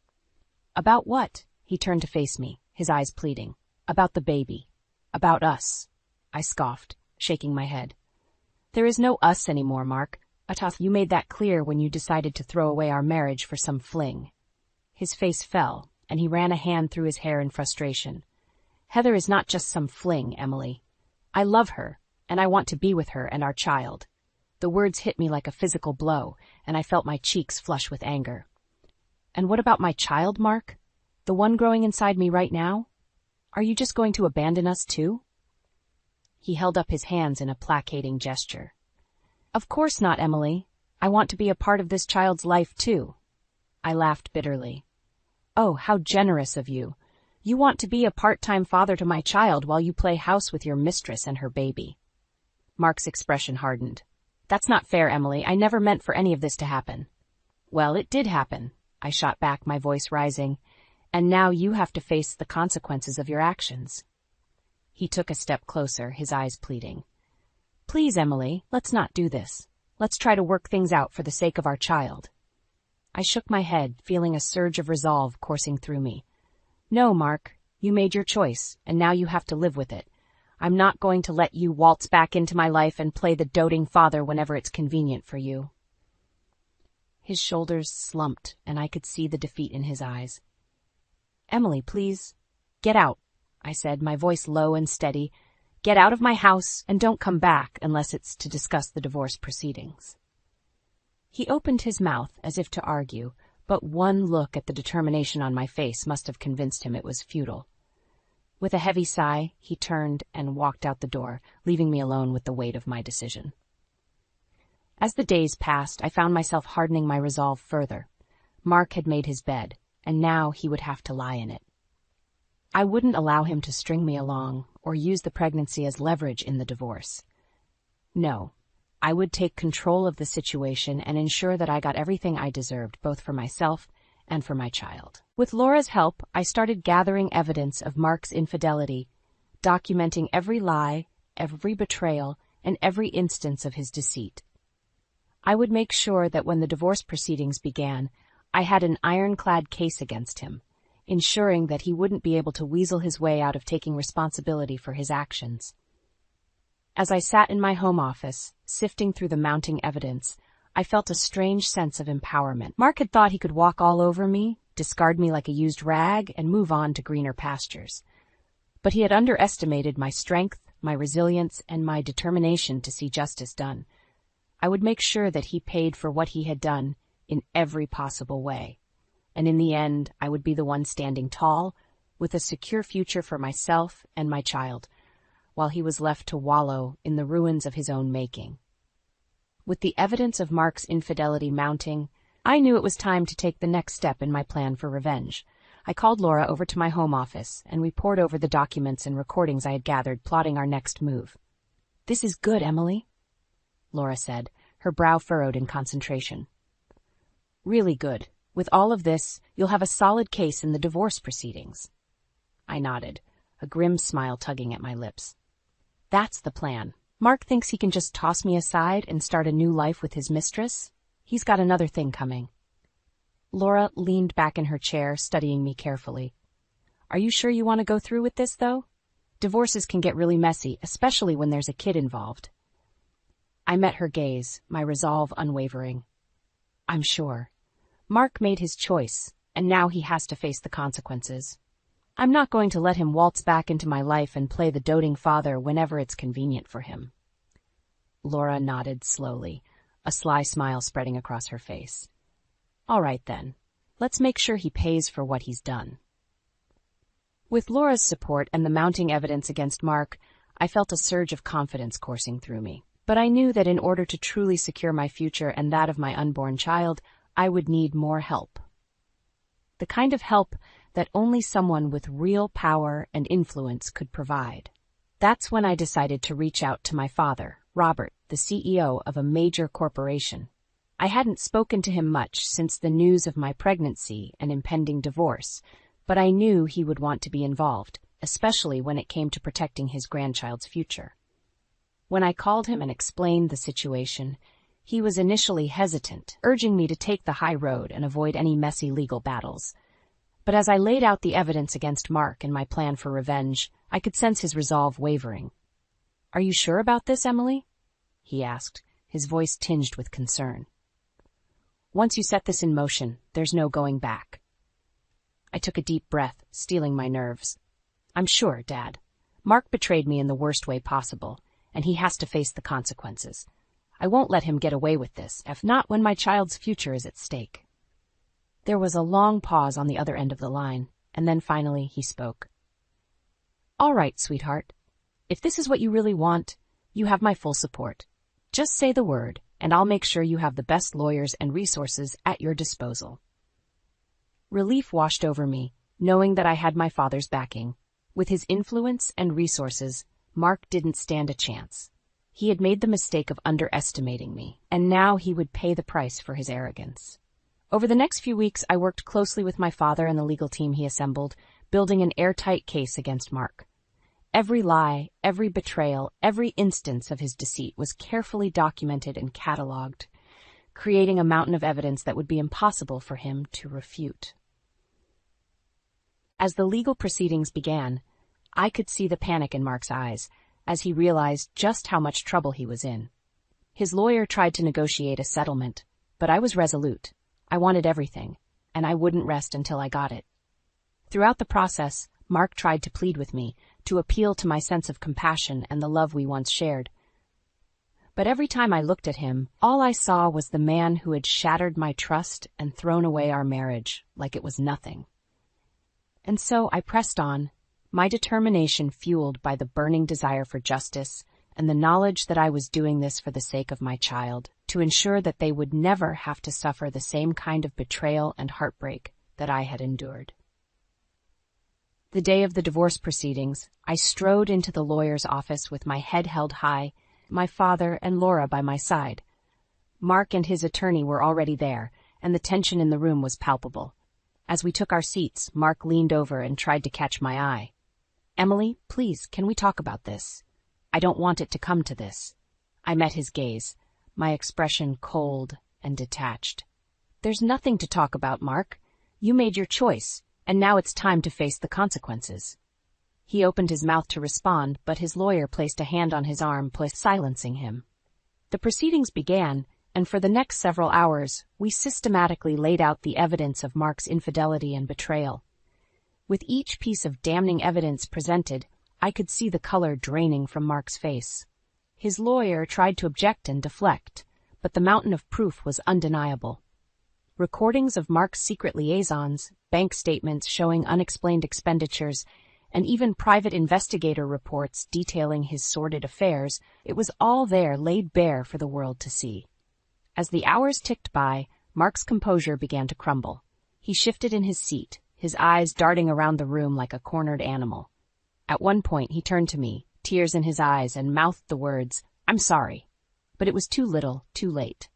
About what? He turned to face me, his eyes pleading. About the baby. About us. I scoffed, shaking my head. There is no us anymore, Mark. Atath, you made that clear when you decided to throw away our marriage for some fling. His face fell, and he ran a hand through his hair in frustration. Heather is not just some fling, Emily. I love her, and I want to be with her and our child. The words hit me like a physical blow, and I felt my cheeks flush with anger. And what about my child, Mark? The one growing inside me right now? Are you just going to abandon us too? He held up his hands in a placating gesture. Of course not, Emily. I want to be a part of this child's life too. I laughed bitterly. Oh, how generous of you. You want to be a part-time father to my child while you play house with your mistress and her baby. Mark's expression hardened. That's not fair, Emily. I never meant for any of this to happen. Well, it did happen, I shot back, my voice rising. And now you have to face the consequences of your actions. He took a step closer, his eyes pleading. Please, Emily, let's not do this. Let's try to work things out for the sake of our child. I shook my head, feeling a surge of resolve coursing through me. No, Mark, you made your choice, and now you have to live with it. I'm not going to let you waltz back into my life and play the doting father whenever it's convenient for you. His shoulders slumped, and I could see the defeat in his eyes. Emily, please. Get out, I said, my voice low and steady. Get out of my house and don't come back unless it's to discuss the divorce proceedings. He opened his mouth as if to argue, but one look at the determination on my face must have convinced him it was futile. With a heavy sigh, he turned and walked out the door, leaving me alone with the weight of my decision. As the days passed, I found myself hardening my resolve further. Mark had made his bed, and now he would have to lie in it. I wouldn't allow him to string me along or use the pregnancy as leverage in the divorce. No, I would take control of the situation and ensure that I got everything I deserved, both for myself and for my child. With Laura's help, I started gathering evidence of Mark's infidelity, documenting every lie, every betrayal, and every instance of his deceit. I would make sure that when the divorce proceedings began, I had an ironclad case against him, ensuring that he wouldn't be able to weasel his way out of taking responsibility for his actions. As I sat in my home office, sifting through the mounting evidence, I felt a strange sense of empowerment. Mark had thought he could walk all over me, discard me like a used rag, and move on to greener pastures. But he had underestimated my strength, my resilience, and my determination to see justice done. I would make sure that he paid for what he had done in every possible way. And in the end, I would be the one standing tall, with a secure future for myself and my child, while he was left to wallow in the ruins of his own making. With the evidence of Mark's infidelity mounting, I knew it was time to take the next step in my plan for revenge. I called Laura over to my home office, and we pored over the documents and recordings I had gathered, plotting our next move. "This is good, Emily," Laura said, her brow furrowed in concentration. "Really good. With all of this, you'll have a solid case in the divorce proceedings." I nodded, a grim smile tugging at my lips. "That's the plan. Mark thinks he can just toss me aside and start a new life with his mistress. He's got another thing coming." Laura leaned back in her chair, studying me carefully. "Are you sure you want to go through with this, though? Divorces can get really messy, especially when there's a kid involved." I met her gaze, my resolve unwavering. "I'm sure. Mark made his choice, and now he has to face the consequences. I'm not going to let him waltz back into my life and play the doting father whenever it's convenient for him." Laura nodded slowly, a sly smile spreading across her face. "All right, then. Let's make sure he pays for what he's done." With Laura's support and the mounting evidence against Mark, I felt a surge of confidence coursing through me. But I knew that in order to truly secure my future and that of my unborn child, I would need more help. The kind of help that only someone with real power and influence could provide. That's when I decided to reach out to my father, Robert, the CEO of a major corporation. I hadn't spoken to him much since the news of my pregnancy and impending divorce, but I knew he would want to be involved, especially when it came to protecting his grandchild's future. When I called him and explained the situation, he was initially hesitant, urging me to take the high road and avoid any messy legal battles. But as I laid out the evidence against Mark and my plan for revenge, I could sense his resolve wavering. "Are you sure about this, Emily?" he asked, his voice tinged with concern. "Once you set this in motion, there's no going back." I took a deep breath, steeling my nerves. "I'm sure, Dad. Mark betrayed me in the worst way possible, and he has to face the consequences. I won't let him get away with this, if not when my child's future is at stake." There was a long pause on the other end of the line, and then finally he spoke. "All right, sweetheart. If this is what you really want, you have my full support. Just say the word, and I'll make sure you have the best lawyers and resources at your disposal." Relief washed over me, knowing that I had my father's backing. With his influence and resources, Mark didn't stand a chance. He had made the mistake of underestimating me, and now he would pay the price for his arrogance. Over the next few weeks, I worked closely with my father and the legal team he assembled, building an airtight case against Mark. Every lie, every betrayal, every instance of his deceit was carefully documented and catalogued, creating a mountain of evidence that would be impossible for him to refute. As the legal proceedings began, I could see the panic in Mark's eyes as he realized just how much trouble he was in. His lawyer tried to negotiate a settlement, but I was resolute. I wanted everything, and I wouldn't rest until I got it. Throughout the process, Mark tried to plead with me, to appeal to my sense of compassion and the love we once shared. But every time I looked at him, all I saw was the man who had shattered my trust and thrown away our marriage like it was nothing. And so I pressed on, my determination fueled by the burning desire for justice and the knowledge that I was doing this for the sake of my child, to ensure that they would never have to suffer the same kind of betrayal and heartbreak that I had endured. The day of the divorce proceedings, I strode into the lawyer's office with my head held high, my father and Laura by my side. Mark and his attorney were already there, and the tension in the room was palpable. As we took our seats, Mark leaned over and tried to catch my eye. "Emily, please, can we talk about this? I don't want it to come to this." I met his gaze, my expression cold and detached. "There's nothing to talk about, Mark. You made your choice, and now it's time to face the consequences." He opened his mouth to respond, but his lawyer placed a hand on his arm, silencing him. The proceedings began, and for the next several hours, we systematically laid out the evidence of Mark's infidelity and betrayal. With each piece of damning evidence presented, I could see the color draining from Mark's face. His lawyer tried to object and deflect, but the mountain of proof was undeniable. Recordings of Mark's secret liaisons, bank statements showing unexplained expenditures, and even private investigator reports detailing his sordid affairs, it was all there laid bare for the world to see. As the hours ticked by, Mark's composure began to crumble. He shifted in his seat, his eyes darting around the room like a cornered animal. At one point he turned to me, tears in his eyes, and mouthed the words, "I'm sorry." But it was too little, too late.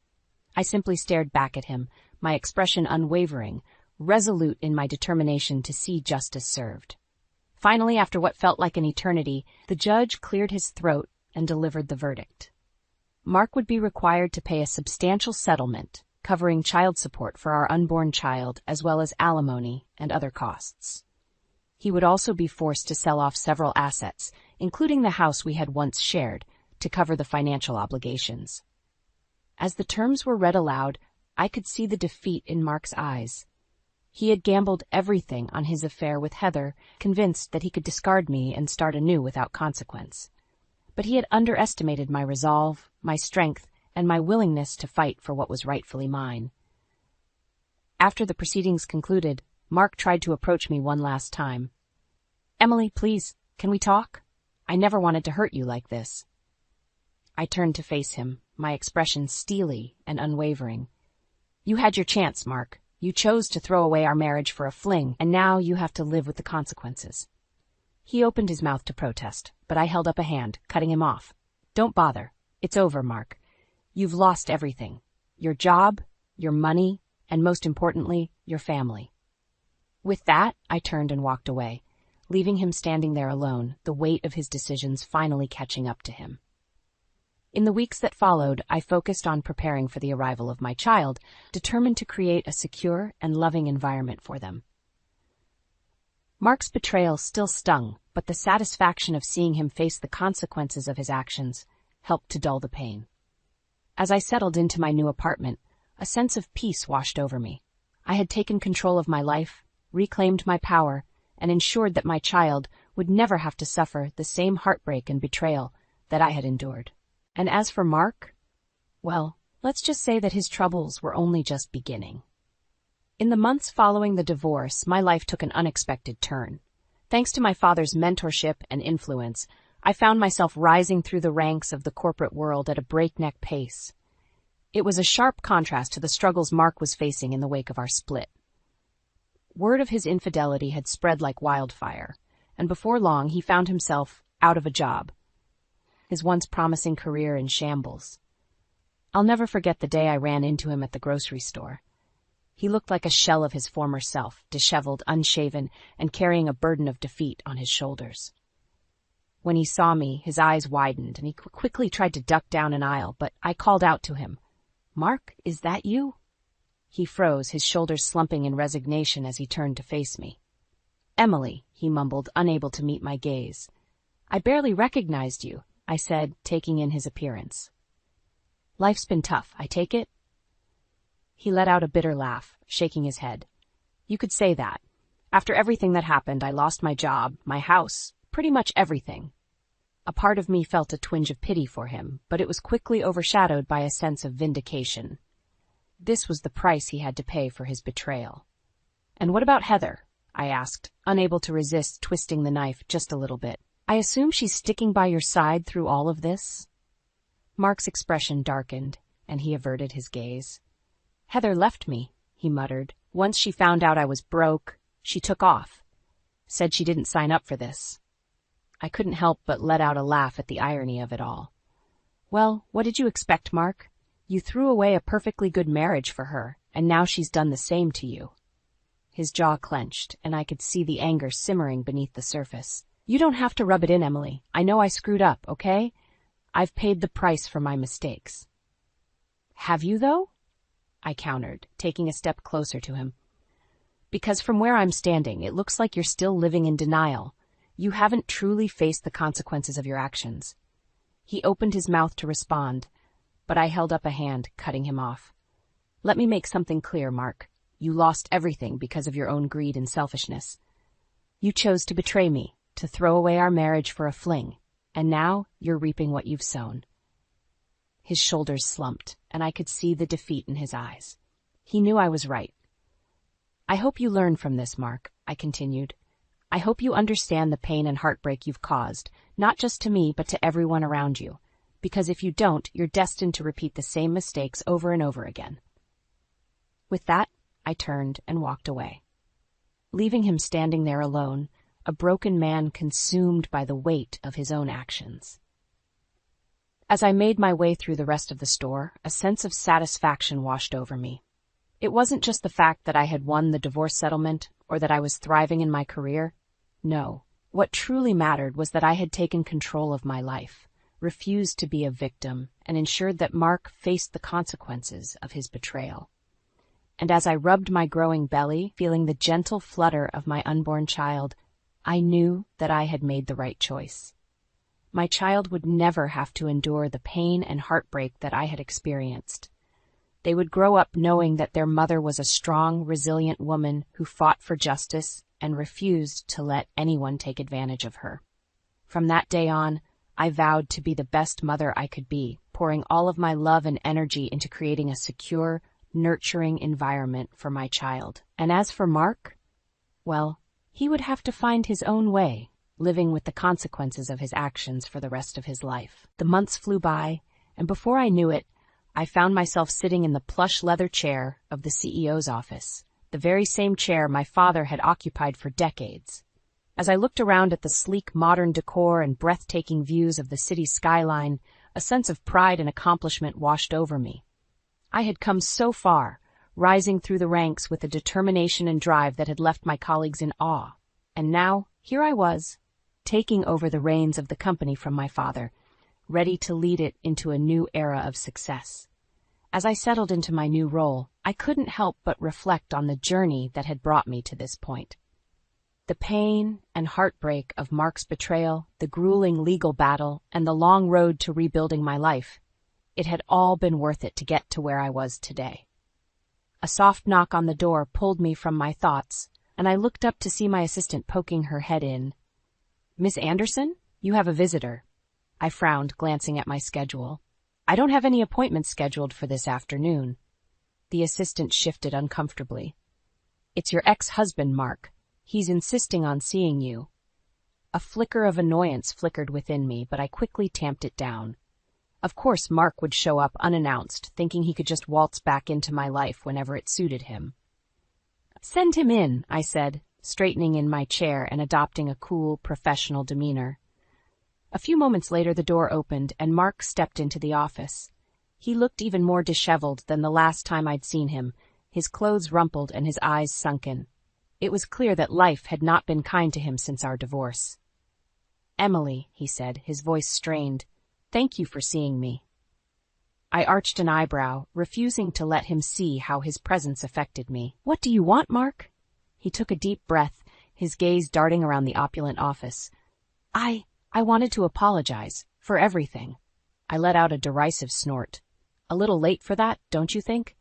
I simply stared back at him, my expression unwavering, resolute in my determination to see justice served. Finally, after what felt like an eternity, the judge cleared his throat and delivered the verdict. Mark would be required to pay a substantial settlement, covering child support for our unborn child as well as alimony and other costs. He would also be forced to sell off several assets, including the house we had once shared, to cover the financial obligations. As the terms were read aloud, I could see the defeat in Mark's eyes. He had gambled everything on his affair with Heather, convinced that he could discard me and start anew without consequence. But he had underestimated my resolve, my strength, and my willingness to fight for what was rightfully mine. After the proceedings concluded, Mark tried to approach me one last time. "Emily, please, can we talk? I never wanted to hurt you like this." I turned to face him, my expression steely and unwavering. "You had your chance, Mark. You chose to throw away our marriage for a fling, and now you have to live with the consequences." He opened his mouth to protest, but I held up a hand, cutting him off. "Don't bother. It's over, Mark. You've lost everything. Your job, your money, and most importantly, your family." With that, I turned and walked away, leaving him standing there alone, the weight of his decisions finally catching up to him. In the weeks that followed, I focused on preparing for the arrival of my child, determined to create a secure and loving environment for them. Mark's betrayal still stung, but the satisfaction of seeing him face the consequences of his actions helped to dull the pain. As I settled into my new apartment, a sense of peace washed over me. I had taken control of my life, reclaimed my power, and ensured that my child would never have to suffer the same heartbreak and betrayal that I had endured. And as for Mark, well, let's just say that his troubles were only just beginning. In the months following the divorce, my life took an unexpected turn. Thanks to my father's mentorship and influence, I found myself rising through the ranks of the corporate world at a breakneck pace. It was a sharp contrast to the struggles Mark was facing in the wake of our split. Word of his infidelity had spread like wildfire, and before long he found himself out of a job, his once promising career in shambles. I'll never forget the day I ran into him at the grocery store. He looked like a shell of his former self, disheveled, unshaven, and carrying a burden of defeat on his shoulders. When he saw me, his eyes widened, and he quickly tried to duck down an aisle, but I called out to him, "Mark, is that you?" He froze, his shoulders slumping in resignation as he turned to face me. "Emily," he mumbled, unable to meet my gaze. "I barely recognized you," I said, taking in his appearance. "Life's been tough, I take it?" He let out a bitter laugh, shaking his head. "You could say that. After everything that happened, I lost my job, my house, pretty much everything." A part of me felt a twinge of pity for him, but it was quickly overshadowed by a sense of vindication. This was the price he had to pay for his betrayal. "And what about Heather?" I asked, unable to resist twisting the knife just a little bit. "I assume she's sticking by your side through all of this?" Mark's expression darkened, and he averted his gaze. "Heather left me," he muttered. "Once she found out I was broke, she took off. Said she didn't sign up for this." I couldn't help but let out a laugh at the irony of it all. "Well, what did you expect, Mark? You threw away a perfectly good marriage for her, and now she's done the same to you." His jaw clenched, and I could see the anger simmering beneath the surface. "You don't have to rub it in, Emily. I know I screwed up, okay? I've paid the price for my mistakes." "Have you, though?" I countered, taking a step closer to him. "Because from where I'm standing, it looks like you're still living in denial. You haven't truly faced the consequences of your actions." He opened his mouth to respond, but I held up a hand, cutting him off. "Let me make something clear, Mark. You lost everything because of your own greed and selfishness. You chose to betray me, to throw away our marriage for a fling, and now you're reaping what you've sown." His shoulders slumped, and I could see the defeat in his eyes. He knew I was right. I hope you learn from this, Mark, I continued. I hope you understand the pain and heartbreak you've caused, not just to me, but to everyone around you. Because if you don't, you're destined to repeat the same mistakes over and over again. With that, I turned and walked away, leaving him standing there alone, a broken man consumed by the weight of his own actions. As I made my way through the rest of the store, a sense of satisfaction washed over me. It wasn't just the fact that I had won the divorce settlement or that I was thriving in my career. No, what truly mattered was that I had taken control of my life, refused to be a victim, and ensured that Mark faced the consequences of his betrayal. And as I rubbed my growing belly, feeling the gentle flutter of my unborn child, I knew that I had made the right choice. My child would never have to endure the pain and heartbreak that I had experienced. They would grow up knowing that their mother was a strong, resilient woman who fought for justice and refused to let anyone take advantage of her. From that day on, I vowed to be the best mother I could be, pouring all of my love and energy into creating a secure, nurturing environment for my child. And as for Mark, well, he would have to find his own way, living with the consequences of his actions for the rest of his life. The months flew by, and before I knew it, I found myself sitting in the plush leather chair of the CEO's office, the very same chair my father had occupied for decades. As I looked around at the sleek modern decor and breathtaking views of the city's skyline, a sense of pride and accomplishment washed over me. I had come so far, rising through the ranks with a determination and drive that had left my colleagues in awe. And now, here I was, taking over the reins of the company from my father, ready to lead it into a new era of success. As I settled into my new role, I couldn't help but reflect on the journey that had brought me to this point. The pain and heartbreak of Mark's betrayal, the grueling legal battle, and the long road to rebuilding my life, it had all been worth it to get to where I was today. A soft knock on the door pulled me from my thoughts, and I looked up to see my assistant poking her head in. "Miss Anderson, you have a visitor." I frowned, glancing at my schedule. "I don't have any appointments scheduled for this afternoon." The assistant shifted uncomfortably. "It's your ex-husband, Mark. He's insisting on seeing you." A flicker of annoyance flickered within me, but I quickly tamped it down. Of course, Mark would show up unannounced, thinking he could just waltz back into my life whenever it suited him. "Send him in," I said, straightening in my chair and adopting a cool, professional demeanor. A few moments later, the door opened and Mark stepped into the office. He looked even more disheveled than the last time I'd seen him, his clothes rumpled and his eyes sunken. It was clear that life had not been kind to him since our divorce. "Emily," he said, his voice strained, "thank you for seeing me." I arched an eyebrow, refusing to let him see how his presence affected me. "What do you want, Mark?" He took a deep breath, his gaze darting around the opulent office. I wanted to apologize for everything." I let out a derisive snort. "A little late for that, don't you think?"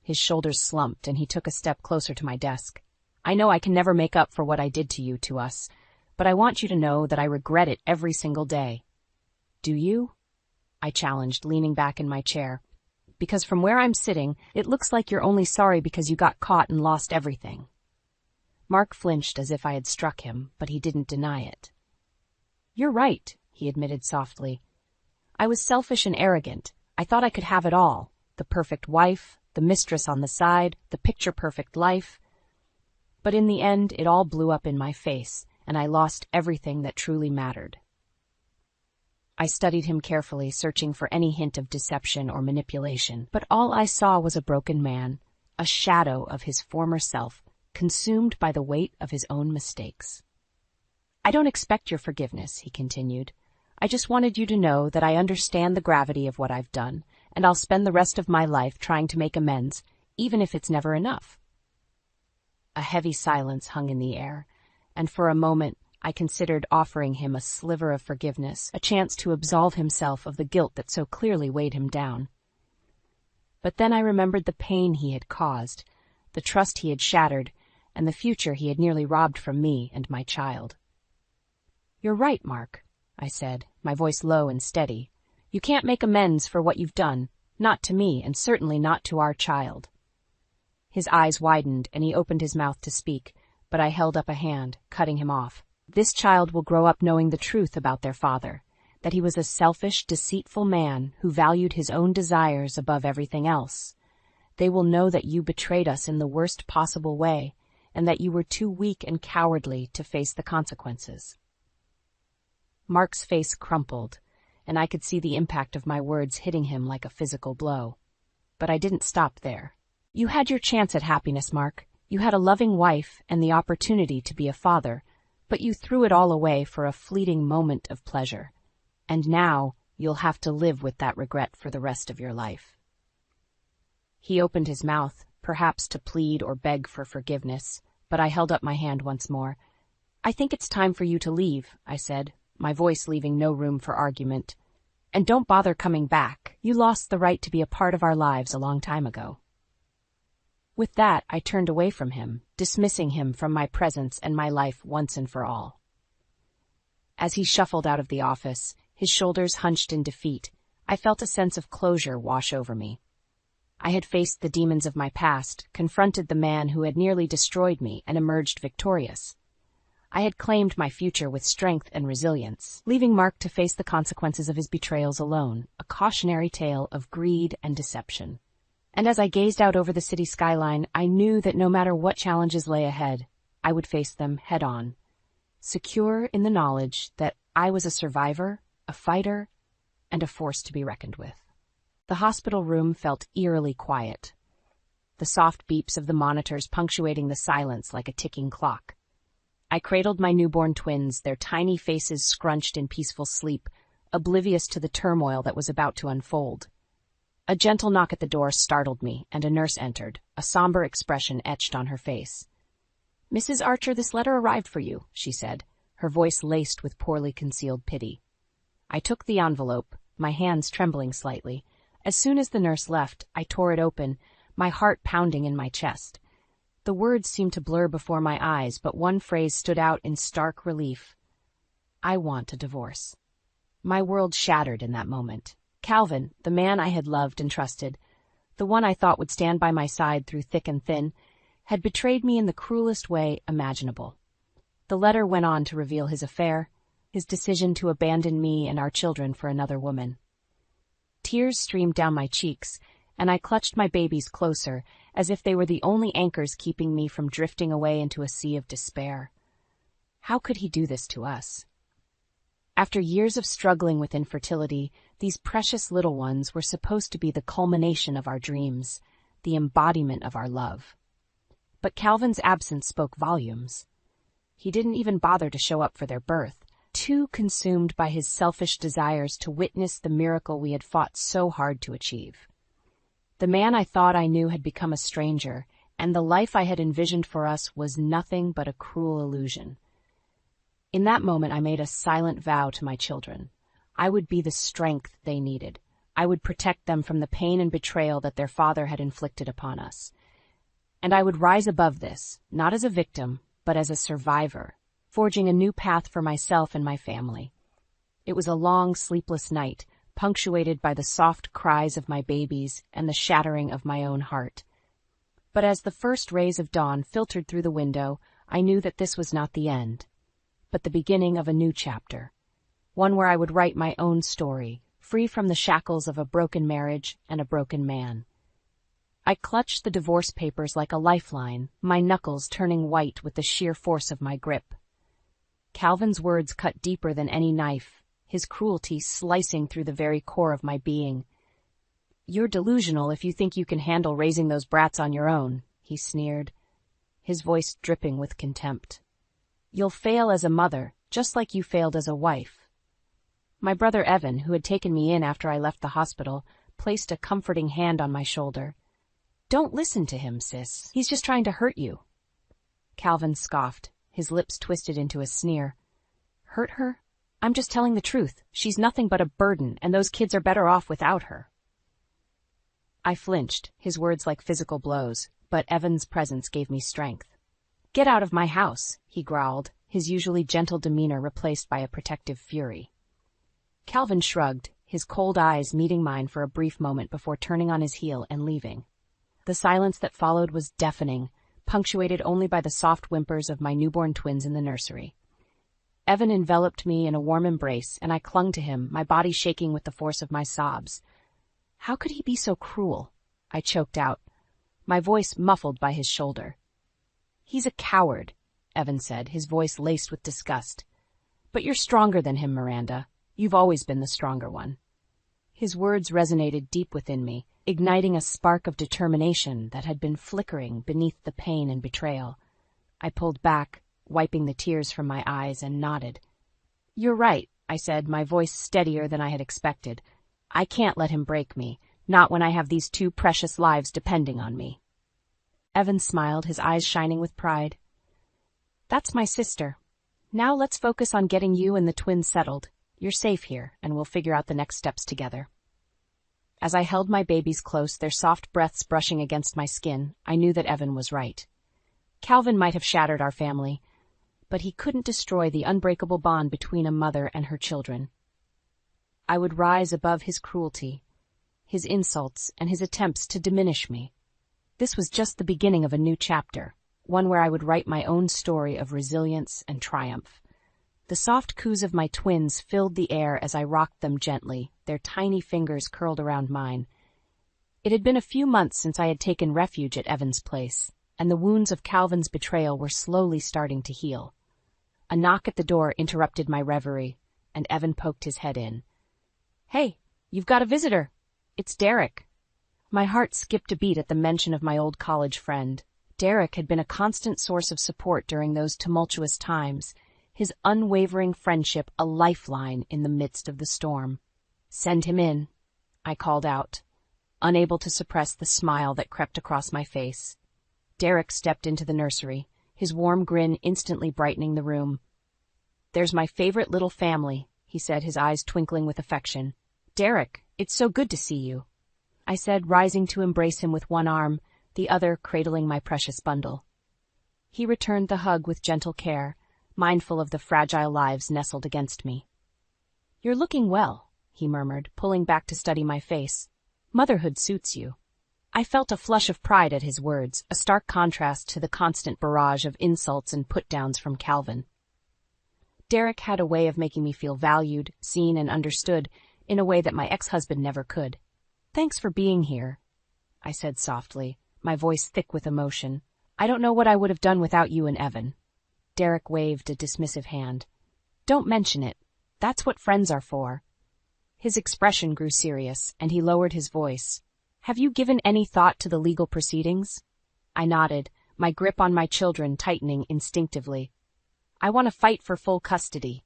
His shoulders slumped and he took a step closer to my desk. "I know I can never make up for what I did to you, to us, but I want you to know that I regret it every single day." "Do you?" I challenged, leaning back in my chair. "Because from where I'm sitting, it looks like you're only sorry because you got caught and lost everything." Mark flinched as if I had struck him, but he didn't deny it. "You're right," he admitted softly. "I was selfish and arrogant. I thought I could have it all. The perfect wife, the mistress on the side, the picture-perfect life. But in the end, it all blew up in my face, and I lost everything that truly mattered." I studied him carefully, searching for any hint of deception or manipulation, but all I saw was a broken man, a shadow of his former self, consumed by the weight of his own mistakes. "I don't expect your forgiveness," he continued. "I just wanted you to know that I understand the gravity of what I've done, and I'll spend the rest of my life trying to make amends, even if it's never enough." A heavy silence hung in the air, and for a moment I considered offering him a sliver of forgiveness, a chance to absolve himself of the guilt that so clearly weighed him down. But then I remembered the pain he had caused, the trust he had shattered, and the future he had nearly robbed from me and my child. "You're right, Mark," I said, my voice low and steady. "You can't make amends for what you've done, not to me and certainly not to our child." His eyes widened, and he opened his mouth to speak, but I held up a hand, cutting him off. This child will grow up knowing the truth about their father, that he was a selfish, deceitful man who valued his own desires above everything else. They will know that you betrayed us in the worst possible way, and that you were too weak and cowardly to face the consequences. Mark's face crumpled, and I could see the impact of my words hitting him like a physical blow. But I didn't stop there. You had your chance at happiness, Mark. You had a loving wife and the opportunity to be a father, but you threw it all away for a fleeting moment of pleasure. And now you'll have to live with that regret for the rest of your life. He opened his mouth, perhaps to plead or beg for forgiveness, but I held up my hand once more. I think it's time for you to leave, I said, my voice leaving no room for argument. And don't bother coming back. You lost the right to be a part of our lives a long time ago. With that, I turned away from him, dismissing him from my presence and my life once and for all. As he shuffled out of the office, his shoulders hunched in defeat, I felt a sense of closure wash over me. I had faced the demons of my past, confronted the man who had nearly destroyed me, and emerged victorious. I had claimed my future with strength and resilience, leaving Mark to face the consequences of his betrayals alone, a cautionary tale of greed and deception. And as I gazed out over the city skyline, I knew that no matter what challenges lay ahead, I would face them head-on, secure in the knowledge that I was a survivor, a fighter, and a force to be reckoned with. The hospital room felt eerily quiet, the soft beeps of the monitors punctuating the silence like a ticking clock. I cradled my newborn twins, their tiny faces scrunched in peaceful sleep, oblivious to the turmoil that was about to unfold. A gentle knock at the door startled me, and a nurse entered, a somber expression etched on her face. "Mrs. Archer, this letter arrived for you," she said, her voice laced with poorly concealed pity. I took the envelope, my hands trembling slightly. As soon as the nurse left, I tore it open, my heart pounding in my chest. The words seemed to blur before my eyes, but one phrase stood out in stark relief. I want a divorce. My world shattered in that moment. Calvin, the man I had loved and trusted, the one I thought would stand by my side through thick and thin, had betrayed me in the cruelest way imaginable. The letter went on to reveal his affair, his decision to abandon me and our children for another woman. Tears streamed down my cheeks, and I clutched my babies closer, as if they were the only anchors keeping me from drifting away into a sea of despair. How could he do this to us? After years of struggling with infertility, these precious little ones were supposed to be the culmination of our dreams, the embodiment of our love. But Calvin's absence spoke volumes. He didn't even bother to show up for their birth, too consumed by his selfish desires to witness the miracle we had fought so hard to achieve. The man I thought I knew had become a stranger, and the life I had envisioned for us was nothing but a cruel illusion. In that moment, I made a silent vow to my children. I would be the strength they needed. I would protect them from the pain and betrayal that their father had inflicted upon us. And I would rise above this, not as a victim, but as a survivor, forging a new path for myself and my family. It was a long, sleepless night, punctuated by the soft cries of my babies and the shattering of my own heart. But as the first rays of dawn filtered through the window, I knew that this was not the end, but the beginning of a new chapter, one where I would write my own story, free from the shackles of a broken marriage and a broken man. I clutched the divorce papers like a lifeline, my knuckles turning white with the sheer force of my grip. Calvin's words cut deeper than any knife, his cruelty slicing through the very core of my being. "You're delusional if you think you can handle raising those brats on your own," he sneered, his voice dripping with contempt. "You'll fail as a mother, just like you failed as a wife." My brother Evan, who had taken me in after I left the hospital, placed a comforting hand on my shoulder. "Don't listen to him, sis. He's just trying to hurt you." Calvin scoffed, his lips twisted into a sneer. "Hurt her? I'm just telling the truth. She's nothing but a burden, and those kids are better off without her." I flinched, his words like physical blows, but Evan's presence gave me strength. "Get out of my house," he growled, his usually gentle demeanor replaced by a protective fury. Calvin shrugged, his cold eyes meeting mine for a brief moment before turning on his heel and leaving. The silence that followed was deafening, punctuated only by the soft whimpers of my newborn twins in the nursery. Evan enveloped me in a warm embrace, and I clung to him, my body shaking with the force of my sobs. How could he be so cruel? I choked out, my voice muffled by his shoulder. He's a coward, Evan said, his voice laced with disgust. But you're stronger than him, Miranda. You've always been the stronger one. His words resonated deep within me, igniting a spark of determination that had been flickering beneath the pain and betrayal. I pulled back, wiping the tears from my eyes, and nodded. You're right, I said, my voice steadier than I had expected. I can't let him break me, not when I have these 2 precious lives depending on me. Evan smiled, his eyes shining with pride. That's my sister. Now let's focus on getting you and the twins settled. You're safe here, and we'll figure out the next steps together. As I held my babies close, their soft breaths brushing against my skin, I knew that Evan was right. Calvin might have shattered our family, but he couldn't destroy the unbreakable bond between a mother and her children. I would rise above his cruelty, his insults, and his attempts to diminish me. This was just the beginning of a new chapter, one where I would write my own story of resilience and triumph. The soft coos of my twins filled the air as I rocked them gently, their tiny fingers curled around mine. It had been a few months since I had taken refuge at Evan's place, and the wounds of Calvin's betrayal were slowly starting to heal. A knock at the door interrupted my reverie, and Evan poked his head in. Hey, you've got a visitor. It's Derek. My heart skipped a beat at the mention of my old college friend. Derek had been a constant source of support during those tumultuous times, his unwavering friendship a lifeline in the midst of the storm. Send him in, I called out, unable to suppress the smile that crept across my face. Derek stepped into the nursery, his warm grin instantly brightening the room. There's my favorite little family, he said, his eyes twinkling with affection. Derek, it's so good to see you, I said, rising to embrace him with one arm, the other cradling my precious bundle. He returned the hug with gentle care, mindful of the fragile lives nestled against me. You're looking well, he murmured, pulling back to study my face. Motherhood suits you. I felt a flush of pride at his words, a stark contrast to the constant barrage of insults and put-downs from Calvin. Derek had a way of making me feel valued, seen, and understood in a way that my ex-husband never could. Thanks for being here, I said softly, my voice thick with emotion. I don't know what I would have done without you and Evan. Derek waved a dismissive hand. Don't mention it. That's what friends are for. His expression grew serious, and he lowered his voice. Have you given any thought to the legal proceedings? I nodded, my grip on my children tightening instinctively. I want to fight for full custody.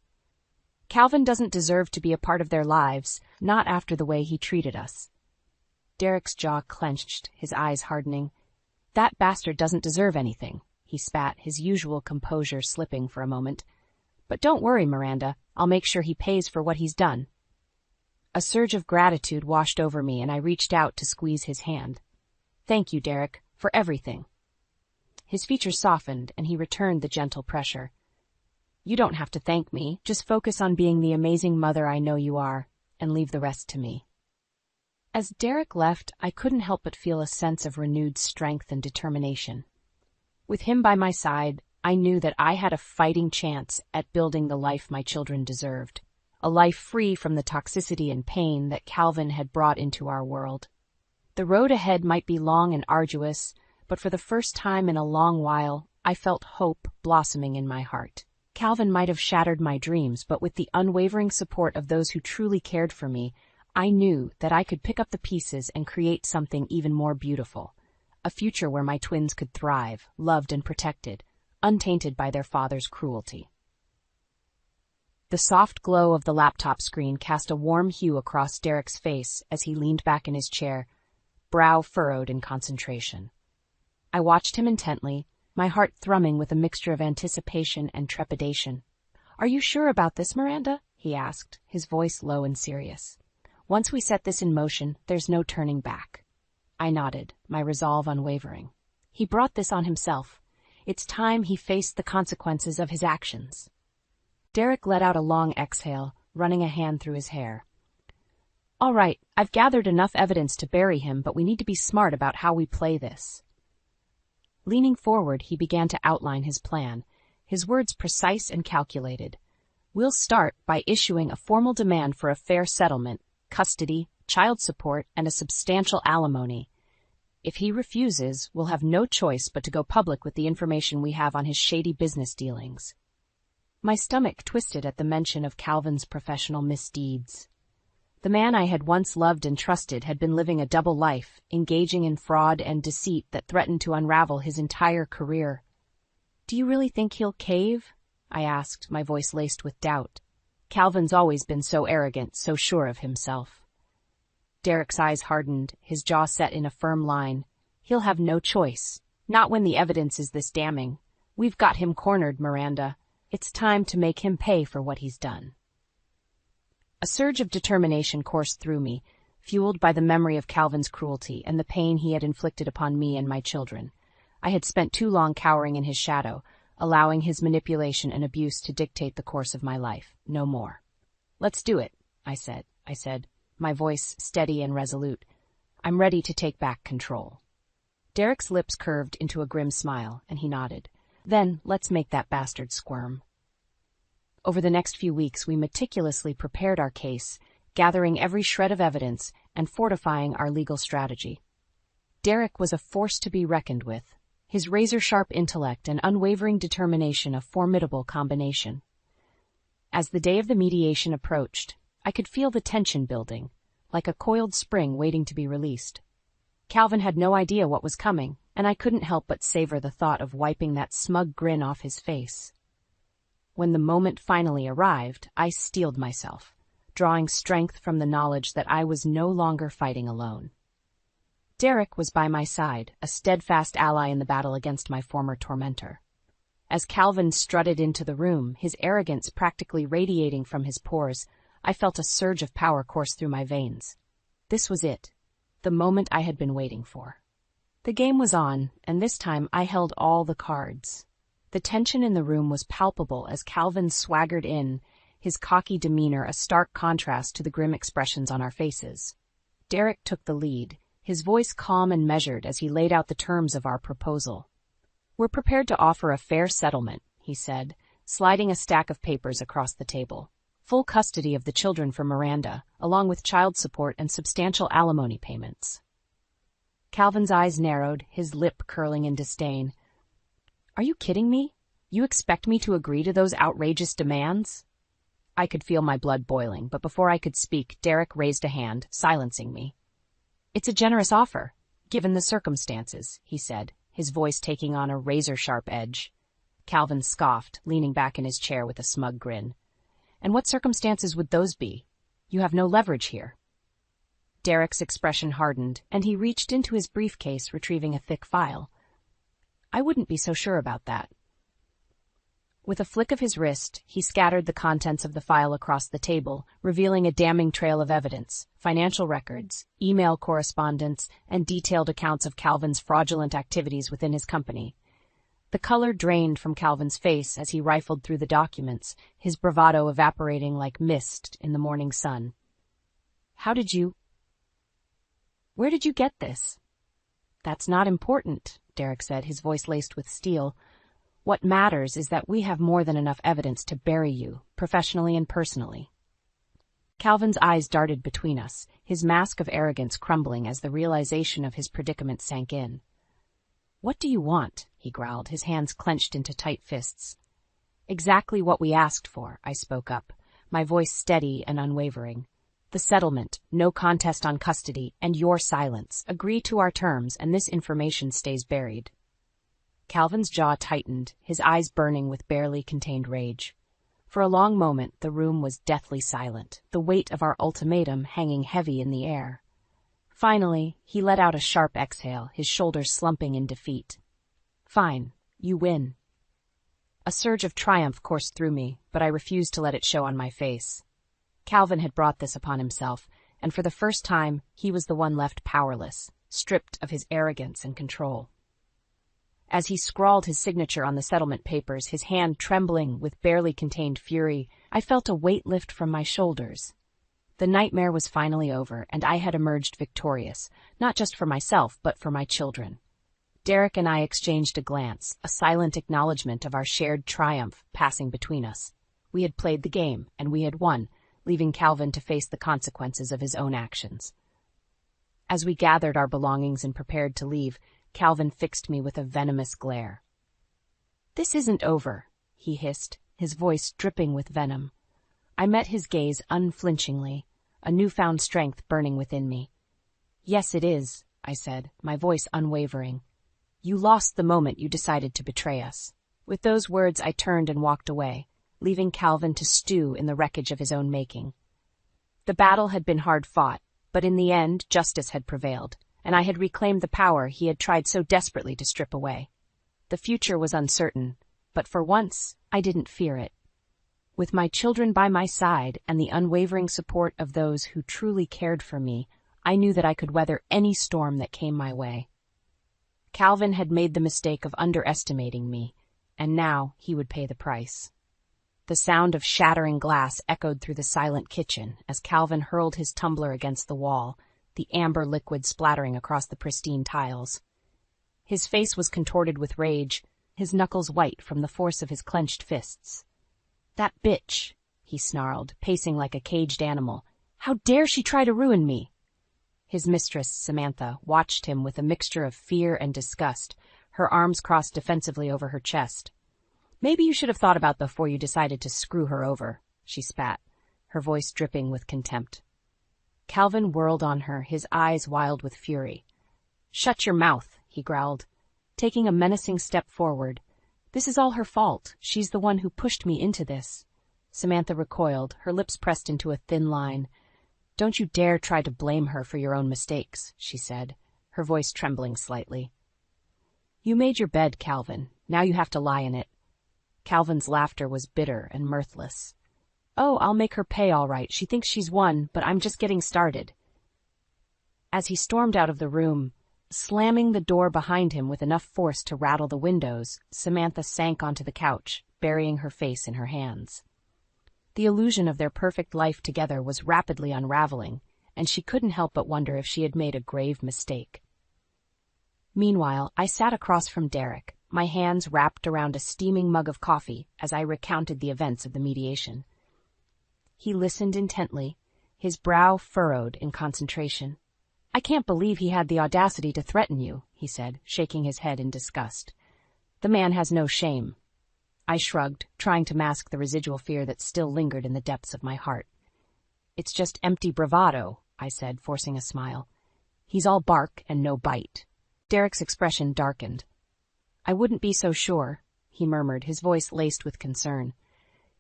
Calvin doesn't deserve to be a part of their lives, not after the way he treated us. Derek's jaw clenched, his eyes hardening. That bastard doesn't deserve anything, he spat, his usual composure slipping for a moment. But don't worry, Miranda, I'll make sure he pays for what he's done. A surge of gratitude washed over me, and I reached out to squeeze his hand. Thank you, Derek, for everything. His features softened, and he returned the gentle pressure. You don't have to thank me, just focus on being the amazing mother I know you are, and leave the rest to me. As Derek left, I couldn't help but feel a sense of renewed strength and determination. With him by my side, I knew that I had a fighting chance at building the life my children deserved, a life free from the toxicity and pain that Calvin had brought into our world. The road ahead might be long and arduous, but for the first time in a long while, I felt hope blossoming in my heart. Calvin might have shattered my dreams, but with the unwavering support of those who truly cared for me, I knew that I could pick up the pieces and create something even more beautiful, a future where my twins could thrive, loved and protected, untainted by their father's cruelty. The soft glow of the laptop screen cast a warm hue across Derek's face as he leaned back in his chair, brow furrowed in concentration. I watched him intently, my heart thrumming with a mixture of anticipation and trepidation. Are you sure about this, Miranda? He asked, his voice low and serious. Once we set this in motion, there's no turning back. I nodded, my resolve unwavering. He brought this on himself. It's time he faced the consequences of his actions. Derek let out a long exhale, running a hand through his hair. All right, I've gathered enough evidence to bury him, but we need to be smart about how we play this. Leaning forward, he began to outline his plan, his words precise and calculated. We'll start by issuing a formal demand for a fair settlement, custody, child support, and a substantial alimony. If he refuses, we'll have no choice but to go public with the information we have on his shady business dealings. My stomach twisted at the mention of Calvin's professional misdeeds. The man I had once loved and trusted had been living a double life, engaging in fraud and deceit that threatened to unravel his entire career. "Do you really think he'll cave?" I asked, my voice laced with doubt. Calvin's always been so arrogant, so sure of himself. Derek's eyes hardened, his jaw set in a firm line. "He'll have no choice. Not when the evidence is this damning. We've got him cornered, Miranda. It's time to make him pay for what he's done." A surge of determination coursed through me, fueled by the memory of Calvin's cruelty and the pain he had inflicted upon me and my children. I had spent too long cowering in his shadow, allowing his manipulation and abuse to dictate the course of my life. No more. "Let's do it," I said, my voice steady and resolute. "I'm ready to take back control." Derek's lips curved into a grim smile, and he nodded. "Then let's make that bastard squirm." Over the next few weeks, we meticulously prepared our case, gathering every shred of evidence and fortifying our legal strategy. Derek was a force to be reckoned with, his razor-sharp intellect and unwavering determination a formidable combination. As the day of the mediation approached, I could feel the tension building, like a coiled spring waiting to be released. Calvin had no idea what was coming, and I couldn't help but savor the thought of wiping that smug grin off his face. When the moment finally arrived, I steeled myself, drawing strength from the knowledge that I was no longer fighting alone. Derek was by my side, a steadfast ally in the battle against my former tormentor. As Calvin strutted into the room, his arrogance practically radiating from his pores, I felt a surge of power course through my veins. This was it, the moment I had been waiting for. The game was on, and this time I held all the cards. The tension in the room was palpable as Calvin swaggered in, his cocky demeanor a stark contrast to the grim expressions on our faces. Derek took the lead, his voice calm and measured as he laid out the terms of our proposal. "We're prepared to offer a fair settlement," he said, sliding a stack of papers across the table. "Full custody of the children for Miranda, along with child support and substantial alimony payments." Calvin's eyes narrowed, his lip curling in disdain. "Are you kidding me? You expect me to agree to those outrageous demands?" I could feel my blood boiling, but before I could speak, Derek raised a hand, silencing me. "It's a generous offer, given the circumstances," he said, his voice taking on a razor-sharp edge. Calvin scoffed, leaning back in his chair with a smug grin. "And what circumstances would those be? You have no leverage here." Derek's expression hardened, and he reached into his briefcase, retrieving a thick file. "I wouldn't be so sure about that." With a flick of his wrist, he scattered the contents of the file across the table, revealing a damning trail of evidence, financial records, email correspondence, and detailed accounts of Calvin's fraudulent activities within his company. The color drained from Calvin's face as he rifled through the documents, his bravado evaporating like mist in the morning sun. Where did you get this?" "That's not important," Derek said, his voice laced with steel. "What matters is that we have more than enough evidence to bury you, professionally and personally." Calvin's eyes darted between us, his mask of arrogance crumbling as the realization of his predicament sank in. "What do you want?" he growled, his hands clenched into tight fists. "Exactly what we asked for," I spoke up, my voice steady and unwavering. "The settlement, no contest on custody, and your silence. Agree to our terms, and this information stays buried." Calvin's jaw tightened, his eyes burning with barely contained rage. For a long moment, the room was deathly silent, the weight of our ultimatum hanging heavy in the air. Finally, he let out a sharp exhale, his shoulders slumping in defeat. "Fine, you win." A surge of triumph coursed through me, but I refused to let it show on my face. Calvin had brought this upon himself, and for the first time, he was the one left powerless, stripped of his arrogance and control. As he scrawled his signature on the settlement papers, his hand trembling with barely contained fury, I felt a weight lift from my shoulders. The nightmare was finally over, and I had emerged victorious, not just for myself, but for my children. Derek and I exchanged a glance, a silent acknowledgement of our shared triumph passing between us. We had played the game, and we had won, leaving Calvin to face the consequences of his own actions. As we gathered our belongings and prepared to leave, Calvin fixed me with a venomous glare. "This isn't over," he hissed, his voice dripping with venom. I met his gaze unflinchingly, a newfound strength burning within me. "Yes, it is," I said, my voice unwavering. "You lost the moment you decided to betray us." With those words, I turned and walked away, leaving Calvin to stew in the wreckage of his own making. The battle had been hard fought, but in the end, justice had prevailed, and I had reclaimed the power he had tried so desperately to strip away. The future was uncertain, but for once, I didn't fear it. With my children by my side and the unwavering support of those who truly cared for me, I knew that I could weather any storm that came my way. Calvin had made the mistake of underestimating me, and now he would pay the price. The sound of shattering glass echoed through the silent kitchen as Calvin hurled his tumbler against the wall, the amber liquid splattering across the pristine tiles. His face was contorted with rage, his knuckles white from the force of his clenched fists. "That bitch," he snarled, pacing like a caged animal. "How dare she try to ruin me?" His mistress, Samantha, watched him with a mixture of fear and disgust, her arms crossed defensively over her chest. "Maybe you should have thought about before you decided to screw her over," she spat, her voice dripping with contempt. Calvin whirled on her, his eyes wild with fury. "Shut your mouth," he growled, taking a menacing step forward. "This is all her fault. She's the one who pushed me into this." Samantha recoiled, her lips pressed into a thin line. "Don't you dare try to blame her for your own mistakes," she said, her voice trembling slightly. "You made your bed, Calvin. Now you have to lie in it." Calvin's laughter was bitter and mirthless. "Oh, I'll make her pay all right. She thinks she's won, but I'm just getting started." As he stormed out of the room, slamming the door behind him with enough force to rattle the windows, Samantha sank onto the couch, burying her face in her hands. The illusion of their perfect life together was rapidly unraveling, and she couldn't help but wonder if she had made a grave mistake. Meanwhile, I sat across from Derek, my hands wrapped around a steaming mug of coffee as I recounted the events of the mediation. He listened intently, his brow furrowed in concentration. "I can't believe he had the audacity to threaten you," he said, shaking his head in disgust. "The man has no shame." I shrugged, trying to mask the residual fear that still lingered in the depths of my heart. "It's just empty bravado," I said, forcing a smile. "He's all bark and no bite." Derek's expression darkened. "I wouldn't be so sure," he murmured, his voice laced with concern.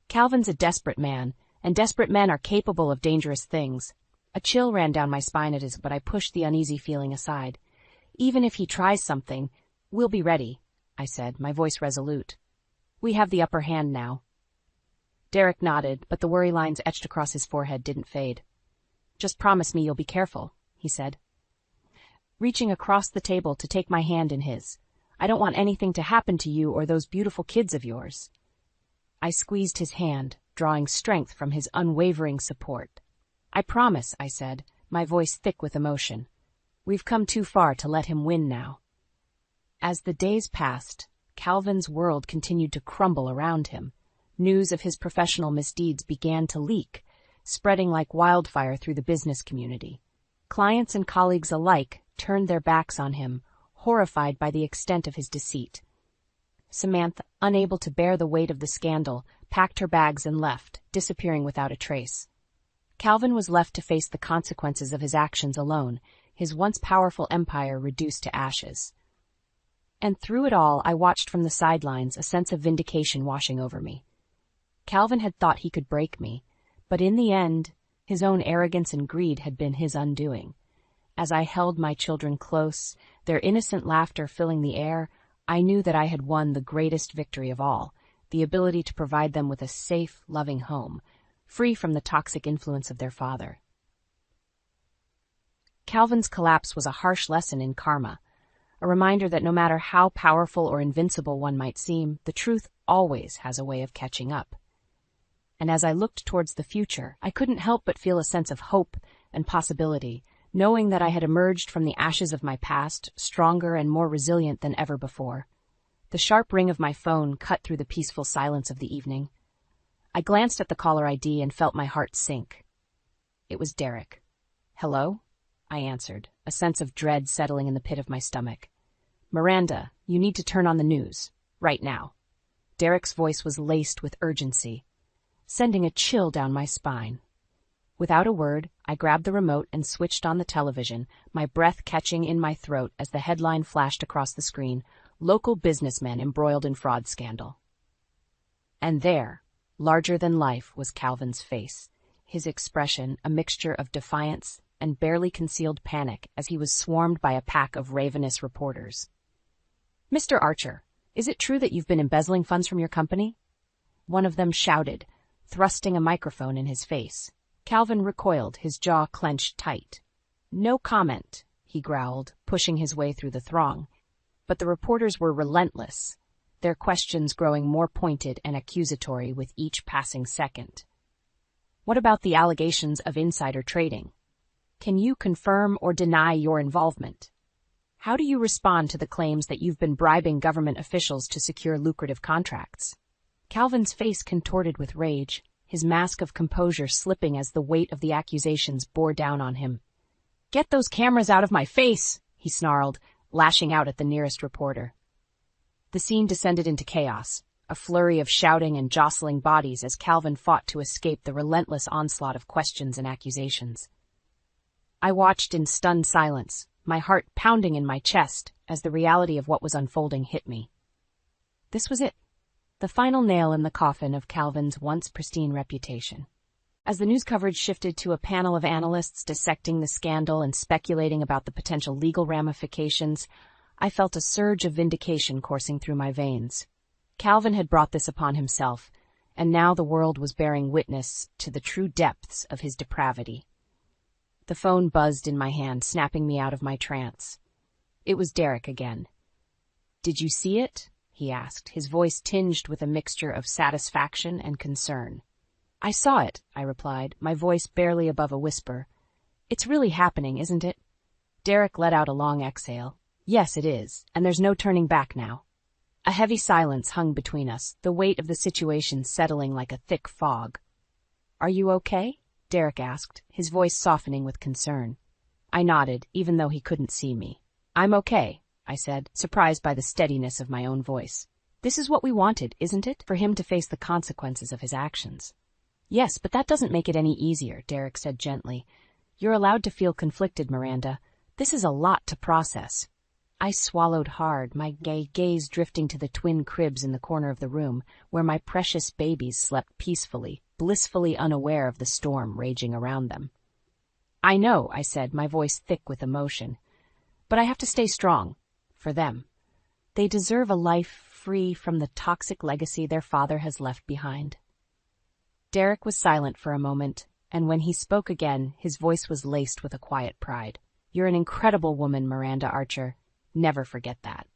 "Calvin's a desperate man, and desperate men are capable of dangerous things." A chill ran down my spine at his, but I pushed the uneasy feeling aside. "Even if he tries something, we'll be ready," I said, my voice resolute. "We have the upper hand now." Derek nodded, but the worry lines etched across his forehead didn't fade. "Just promise me you'll be careful," he said, reaching across the table to take my hand in his. "I don't want anything to happen to you or those beautiful kids of yours." I squeezed his hand, drawing strength from his unwavering support. "I promise," I said, my voice thick with emotion. "We've come too far to let him win now." As the days passed, Calvin's world continued to crumble around him. News of his professional misdeeds began to leak, spreading like wildfire through the business community. Clients and colleagues alike turned their backs on him, horrified by the extent of his deceit. Samantha, unable to bear the weight of the scandal, packed her bags and left, disappearing without a trace. Calvin was left to face the consequences of his actions alone, his once powerful empire reduced to ashes. And through it all, I watched from the sidelines, a sense of vindication washing over me. Calvin had thought he could break me, but in the end, his own arrogance and greed had been his undoing. As I held my children close, their innocent laughter filling the air, I knew that I had won the greatest victory of all, the ability to provide them with a safe, loving home, free from the toxic influence of their father. Calvin's collapse was a harsh lesson in karma, a reminder that no matter how powerful or invincible one might seem, the truth always has a way of catching up. and as I looked towards the future, I couldn't help but feel a sense of hope and possibility, knowing that I had emerged from the ashes of my past, stronger and more resilient than ever before. The sharp ring of my phone cut through the peaceful silence of the evening. I glanced at the caller ID and felt my heart sink. It was Derek. "Hello?" I answered, a sense of dread settling in the pit of my stomach. "Miranda, you need to turn on the news. Right now." Derek's voice was laced with urgency, sending a chill down my spine. Without a word, I grabbed the remote and switched on the television, my breath catching in my throat as the headline flashed across the screen, "Local businessmen embroiled in fraud scandal." And there, larger than life, was Calvin's face, his expression a mixture of defiance and barely concealed panic as he was swarmed by a pack of ravenous reporters. "Mr. Archer, is it true that you've been embezzling funds from your company?" one of them shouted, thrusting a microphone in his face. Calvin recoiled, his jaw clenched tight. "No comment," he growled, pushing his way through the throng. But the reporters were relentless, their questions growing more pointed and accusatory with each passing second. "What about the allegations of insider trading? Can you confirm or deny your involvement? How do you respond to the claims that you've been bribing government officials to secure lucrative contracts?" Calvin's face contorted with rage, his mask of composure slipping as the weight of the accusations bore down on him. "Get those cameras out of my face!" he snarled, lashing out at the nearest reporter. The scene descended into chaos, a flurry of shouting and jostling bodies as Calvin fought to escape the relentless onslaught of questions and accusations. I watched in stunned silence, my heart pounding in my chest as the reality of what was unfolding hit me. This was it, the final nail in the coffin of Calvin's once pristine reputation. As the news coverage shifted to a panel of analysts dissecting the scandal and speculating about the potential legal ramifications, I felt a surge of vindication coursing through my veins. Calvin had brought this upon himself, and now the world was bearing witness to the true depths of his depravity. The phone buzzed in my hand, snapping me out of my trance. It was Derek again. "Did you see it?" he asked, his voice tinged with a mixture of satisfaction and concern. "I saw it," I replied, my voice barely above a whisper. "It's really happening, isn't it?" Derek let out a long exhale. "Yes, it is, and there's no turning back now." A heavy silence hung between us, the weight of the situation settling like a thick fog. "Are you okay?" Derek asked, his voice softening with concern. I nodded, even though he couldn't see me. "I'm okay," I said, surprised by the steadiness of my own voice. "This is what we wanted, isn't it? For him to face the consequences of his actions." "Yes, but that doesn't make it any easier," Derek said gently. "You're allowed to feel conflicted, Miranda. This is a lot to process." I swallowed hard, my gaze drifting to the twin cribs in the corner of the room, where my precious babies slept peacefully, blissfully unaware of the storm raging around them. "I know," I said, my voice thick with emotion. "But I have to stay strong. For them. They deserve a life free from the toxic legacy their father has left behind." Derek was silent for a moment, and when he spoke again, his voice was laced with a quiet pride. "You're an incredible woman, Miranda Archer. Never forget that."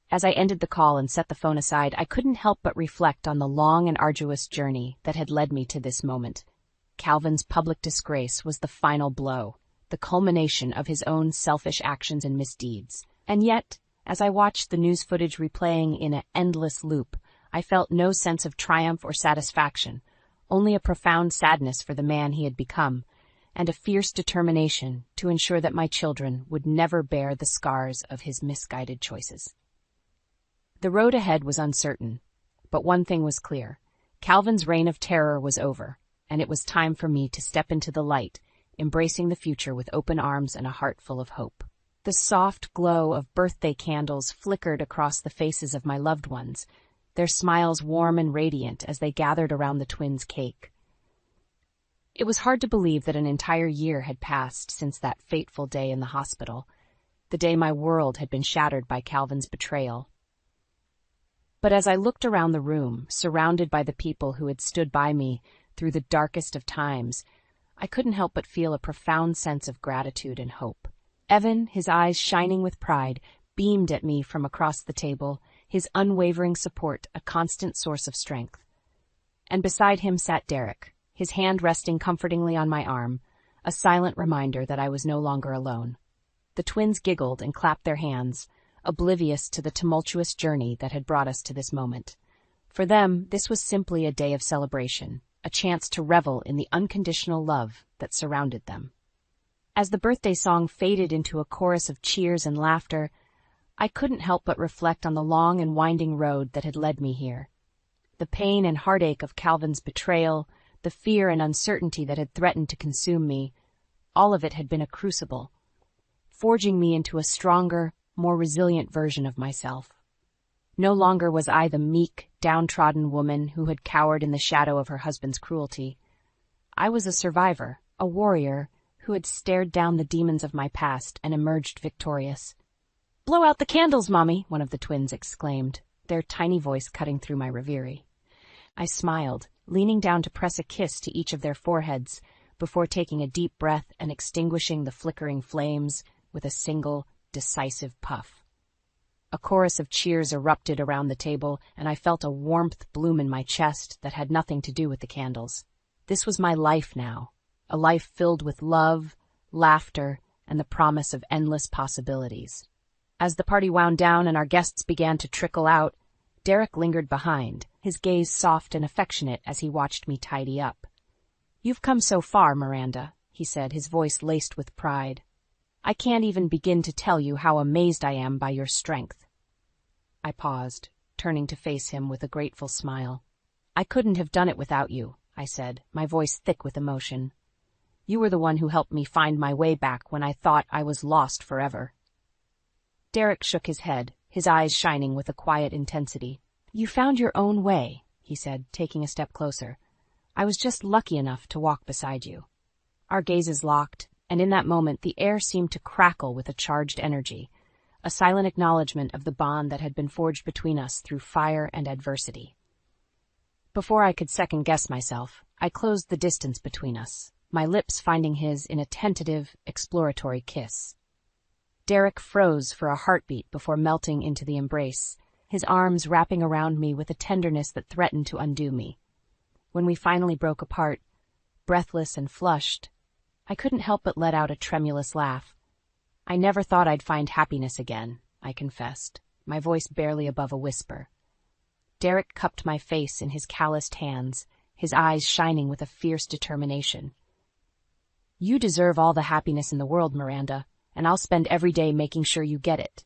As I ended the call and set the phone aside, I couldn't help but reflect on the long and arduous journey that had led me to this moment. Calvin's public disgrace was the final blow, the culmination of his own selfish actions and misdeeds. And yet, as I watched the news footage replaying in an endless loop, I felt no sense of triumph or satisfaction, only a profound sadness for the man he had become, and a fierce determination to ensure that my children would never bear the scars of his misguided choices. The road ahead was uncertain, but one thing was clear. Calvin's reign of terror was over, and it was time for me to step into the light, embracing the future with open arms and a heart full of hope. The soft glow of birthday candles flickered across the faces of my loved ones, their smiles warm and radiant as they gathered around the twins' cake. It was hard to believe that an entire year had passed since that fateful day in the hospital, the day my world had been shattered by Calvin's betrayal. But as I looked around the room, surrounded by the people who had stood by me through the darkest of times, I couldn't help but feel a profound sense of gratitude and hope. Evan, his eyes shining with pride, beamed at me from across the table, his unwavering support a constant source of strength. and beside him sat Derek, his hand resting comfortingly on my arm, a silent reminder that I was no longer alone. The twins giggled and clapped their hands, oblivious to the tumultuous journey that had brought us to this moment. For them, this was simply a day of celebration, a chance to revel in the unconditional love that surrounded them. As the birthday song faded into a chorus of cheers and laughter, I couldn't help but reflect on the long and winding road that had led me here. The pain and heartache of Calvin's betrayal, the fear and uncertainty that had threatened to consume me, all of it had been a crucible, forging me into a stronger, more resilient version of myself. No longer was I the meek, downtrodden woman who had cowered in the shadow of her husband's cruelty. I was a survivor, a warrior, who had stared down the demons of my past and emerged victorious. "Blow out the candles, Mommy," one of the twins exclaimed, their tiny voice cutting through my reverie. I smiled, leaning down to press a kiss to each of their foreheads before taking a deep breath and extinguishing the flickering flames with a single, decisive puff. A chorus of cheers erupted around the table, and I felt a warmth bloom in my chest that had nothing to do with the candles. This was my life now, a life filled with love, laughter, and the promise of endless possibilities. As the party wound down and our guests began to trickle out, Derek lingered behind, his gaze soft and affectionate as he watched me tidy up. "You've come so far, Miranda," he said, his voice laced with pride. "I can't even begin to tell you how amazed I am by your strength." I paused, turning to face him with a grateful smile. "I couldn't have done it without you," I said, my voice thick with emotion. "You were the one who helped me find my way back when I thought I was lost forever." Derek shook his head, his eyes shining with a quiet intensity. "You found your own way," he said, taking a step closer. "I was just lucky enough to walk beside you." Our gazes locked, and in that moment the air seemed to crackle with a charged energy, a silent acknowledgement of the bond that had been forged between us through fire and adversity. Before I could second-guess myself, I closed the distance between us, my lips finding his in a tentative, exploratory kiss. Derek froze for a heartbeat before melting into the embrace, his arms wrapping around me with a tenderness that threatened to undo me. When we finally broke apart, breathless and flushed, I couldn't help but let out a tremulous laugh. "I never thought I'd find happiness again," I confessed, my voice barely above a whisper. Derek cupped my face in his calloused hands, his eyes shining with a fierce determination. "You deserve all the happiness in the world, Miranda, and I'll spend every day making sure you get it."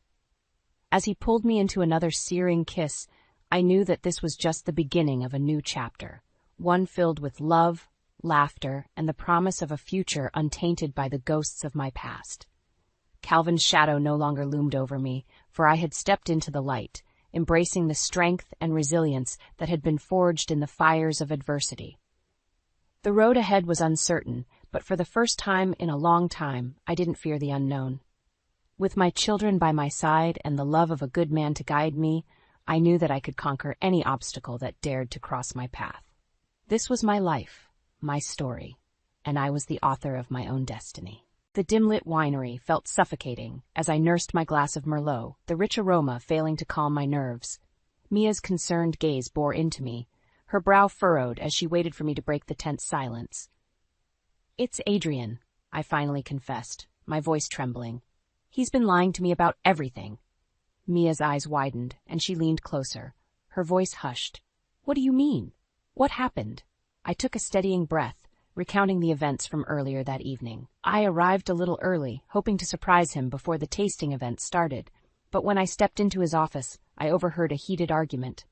As he pulled me into another searing kiss, I knew that this was just the beginning of a new chapter, one filled with love, laughter, and the promise of a future untainted by the ghosts of my past. Calvin's shadow no longer loomed over me, for I had stepped into the light, embracing the strength and resilience that had been forged in the fires of adversity. The road ahead was uncertain, but for the first time in a long time, I didn't fear the unknown. With my children by my side and the love of a good man to guide me, I knew that I could conquer any obstacle that dared to cross my path. This was my life, my story, and I was the author of my own destiny. The dim-lit winery felt suffocating as I nursed my glass of Merlot, the rich aroma failing to calm my nerves. Mia's concerned gaze bore into me, her brow furrowed as she waited for me to break the tense silence. "It's Adrian," I finally confessed, my voice trembling. "He's been lying to me about everything." Mia's eyes widened, and she leaned closer, her voice hushed. "What do you mean? What happened?" I took a steadying breath, recounting the events from earlier that evening. I arrived a little early, hoping to surprise him before the tasting event started, but when I stepped into his office, I overheard a heated argument.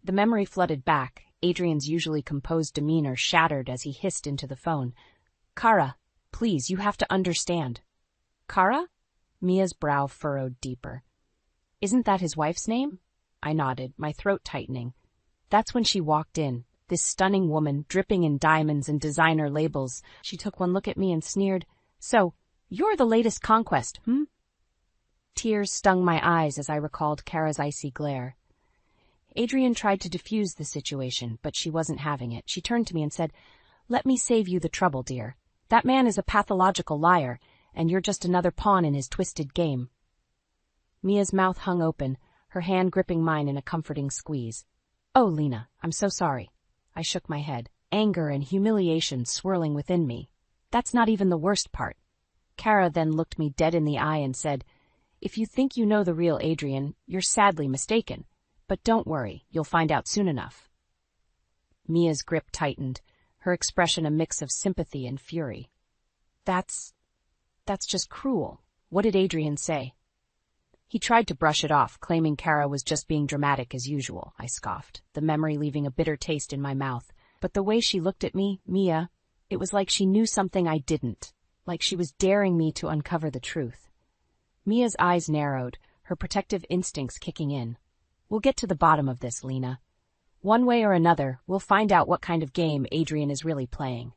The memory flooded back, Adrian's usually composed demeanor shattered as he hissed into the phone. "Kara, please, you have to understand." "Kara?" Mia's brow furrowed deeper. "Isn't that his wife's name?" I nodded, my throat tightening. That's when she walked in, this stunning woman, dripping in diamonds and designer labels. She took one look at me and sneered, "So, you're the latest conquest, hmm?" Tears stung my eyes as I recalled Kara's icy glare. Adrian tried to defuse the situation, but she wasn't having it. She turned to me and said, "Let me save you the trouble, dear. That man is a pathological liar, and you're just another pawn in his twisted game." Mia's mouth hung open, her hand gripping mine in a comforting squeeze. "Oh, Lena, I'm so sorry." I shook my head, anger and humiliation swirling within me. That's not even the worst part. Kara then looked me dead in the eye and said, "If you think you know the real Adrian, you're sadly mistaken. But don't worry, you'll find out soon enough." Mia's grip tightened, her expression a mix of sympathy and fury. That's just cruel. What did Adrian say?" "He tried to brush it off, claiming Kara was just being dramatic as usual," I scoffed, the memory leaving a bitter taste in my mouth. But the way she looked at me, Mia, it was like she knew something I didn't, like she was daring me to uncover the truth. Mia's eyes narrowed, her protective instincts kicking in. "We'll get to the bottom of this, Lena. One way or another, we'll find out what kind of game Adrian is really playing."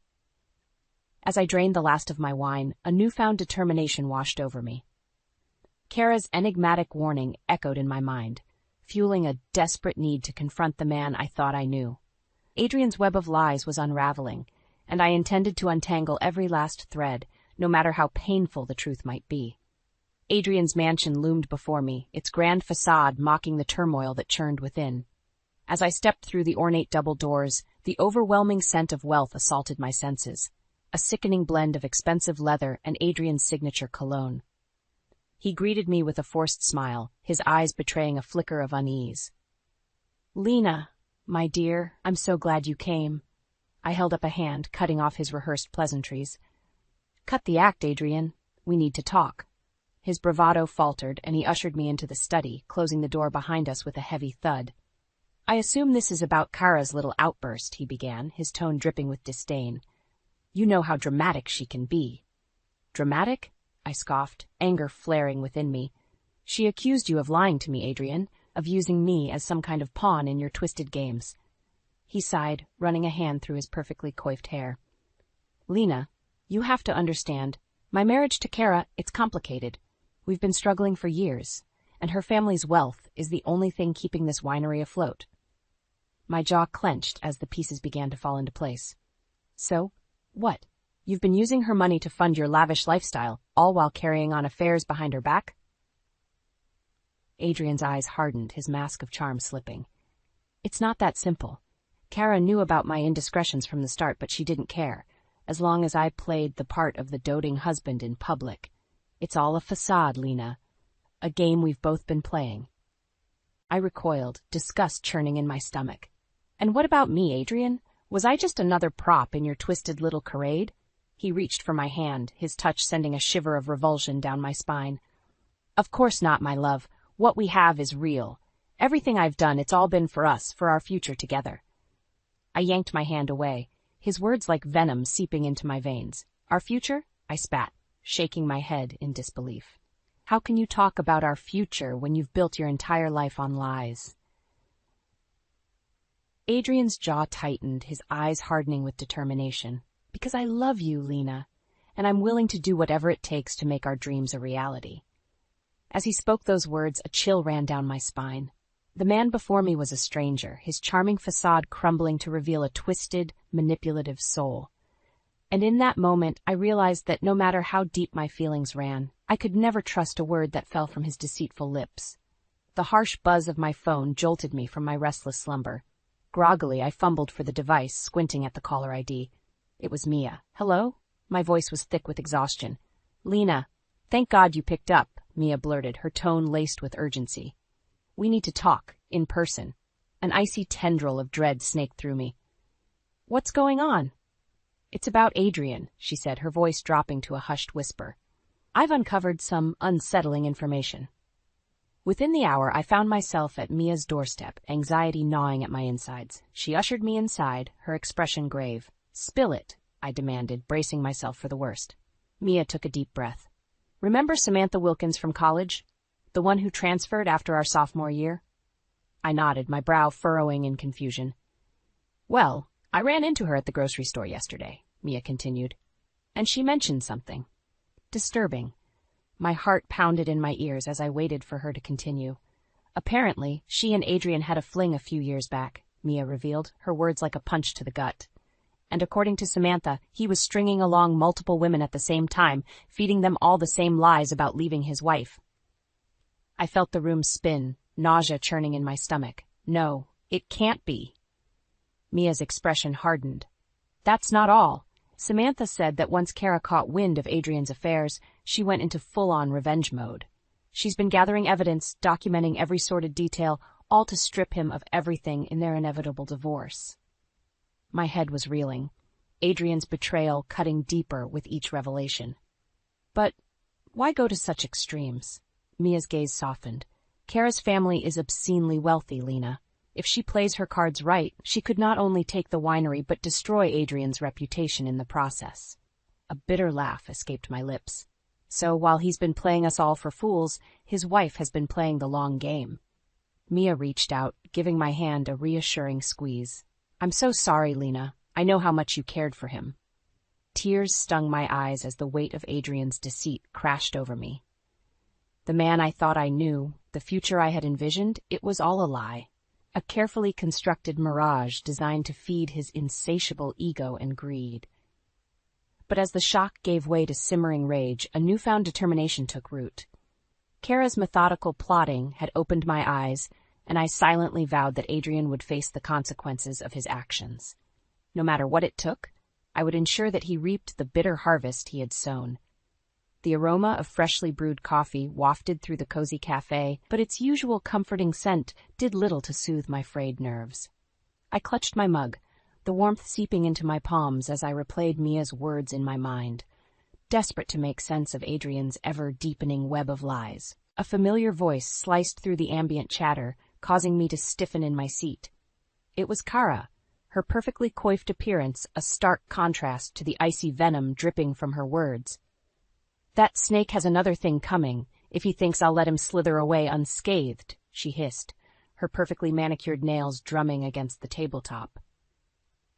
As I drained the last of my wine, a newfound determination washed over me. Kara's enigmatic warning echoed in my mind, fueling a desperate need to confront the man I thought I knew. Adrian's web of lies was unraveling, and I intended to untangle every last thread, no matter how painful the truth might be. Adrian's mansion loomed before me, its grand facade mocking the turmoil that churned within. As I stepped through the ornate double doors, the overwhelming scent of wealth assaulted my senses, a sickening blend of expensive leather and Adrian's signature cologne. He greeted me with a forced smile, his eyes betraying a flicker of unease. "Lena, my dear, I'm so glad you came." I held up a hand, cutting off his rehearsed pleasantries. "Cut the act, Adrian. We need to talk." His bravado faltered, and he ushered me into the study, closing the door behind us with a heavy thud. "I assume this is about Kara's little outburst," he began, his tone dripping with disdain. "You know how dramatic she can be." "Dramatic?" I scoffed, anger flaring within me. "She accused you of lying to me, Adrian, of using me as some kind of pawn in your twisted games." He sighed, running a hand through his perfectly coiffed hair. "Lena, you have to understand. My marriage to Kara, it's complicated. We've been struggling for years, and her family's wealth is the only thing keeping this winery afloat." My jaw clenched as the pieces began to fall into place. "So, what? You've been using her money to fund your lavish lifestyle, all while carrying on affairs behind her back?" Adrian's eyes hardened, his mask of charm slipping. "It's not that simple. Kara knew about my indiscretions from the start, but she didn't care, as long as I played the part of the doting husband in public. It's all a facade, Lena. A game we've both been playing." I recoiled, disgust churning in my stomach. "And what about me, Adrian? Was I just another prop in your twisted little charade?" He reached for my hand, his touch sending a shiver of revulsion down my spine. "Of course not, my love. What we have is real. Everything I've done, it's all been for us, for our future together." I yanked my hand away, his words like venom seeping into my veins. "Our future?" I spat, shaking my head in disbelief. "How can you talk about our future when you've built your entire life on lies?" Adrian's jaw tightened, his eyes hardening with determination. "Because I love you, Lena, and I'm willing to do whatever it takes to make our dreams a reality." As he spoke those words, a chill ran down my spine. The man before me was a stranger, his charming facade crumbling to reveal a twisted, manipulative soul. And in that moment, I realized that no matter how deep my feelings ran, I could never trust a word that fell from his deceitful lips. The harsh buzz of my phone jolted me from my restless slumber. Groggily, I fumbled for the device, squinting at the caller ID. It was Mia. "Hello?" My voice was thick with exhaustion. "Lena, thank God you picked up," Mia blurted, her tone laced with urgency. "We need to talk, in person." An icy tendril of dread snaked through me. "What's going on?" "It's about Adrian," she said, her voice dropping to a hushed whisper. "I've uncovered some unsettling information." Within the hour, I found myself at Mia's doorstep, anxiety gnawing at my insides. She ushered me inside, her expression grave. "Spill it," I demanded, bracing myself for the worst. Mia took a deep breath. "Remember Samantha Wilkins from college? The one who transferred after our sophomore year?" I nodded, my brow furrowing in confusion. "Well, I ran into her at the grocery store yesterday," Mia continued. "And she mentioned something disturbing." My heart pounded in my ears as I waited for her to continue. "Apparently, she and Adrian had a fling a few years back," Mia revealed, her words like a punch to the gut. "And according to Samantha, he was stringing along multiple women at the same time, feeding them all the same lies about leaving his wife." I felt the room spin, nausea churning in my stomach. "No, it can't be." Mia's expression hardened. That's not all. Samantha said that once Kara caught wind of Adrian's affairs, she went into full-on revenge mode. She's been gathering evidence, documenting every sordid detail, all to strip him of everything in their inevitable divorce. My head was reeling, Adrian's betrayal cutting deeper with each revelation. But why go to such extremes? Mia's gaze softened. Kara's family is obscenely wealthy, Lena. If she plays her cards right, she could not only take the winery but destroy Adrian's reputation in the process. A bitter laugh escaped my lips. So while he's been playing us all for fools, his wife has been playing the long game. Mia reached out, giving my hand a reassuring squeeze. I'm so sorry, Lena. I know how much you cared for him. Tears stung my eyes as the weight of Adrian's deceit crashed over me. The man I thought I knew, the future I had envisioned, it was all a lie. A carefully constructed mirage designed to feed his insatiable ego and greed. But as the shock gave way to simmering rage, a newfound determination took root. Kara's methodical plotting had opened my eyes, and I silently vowed that Adrian would face the consequences of his actions. No matter what it took, I would ensure that he reaped the bitter harvest he had sown. The aroma of freshly brewed coffee wafted through the cozy cafe, but its usual comforting scent did little to soothe my frayed nerves. I clutched my mug, the warmth seeping into my palms as I replayed Mia's words in my mind, desperate to make sense of Adrian's ever-deepening web of lies. A familiar voice sliced through the ambient chatter, causing me to stiffen in my seat. It was Kara, her perfectly coiffed appearance a stark contrast to the icy venom dripping from her words. That snake has another thing coming, if he thinks I'll let him slither away unscathed, she hissed, her perfectly manicured nails drumming against the tabletop.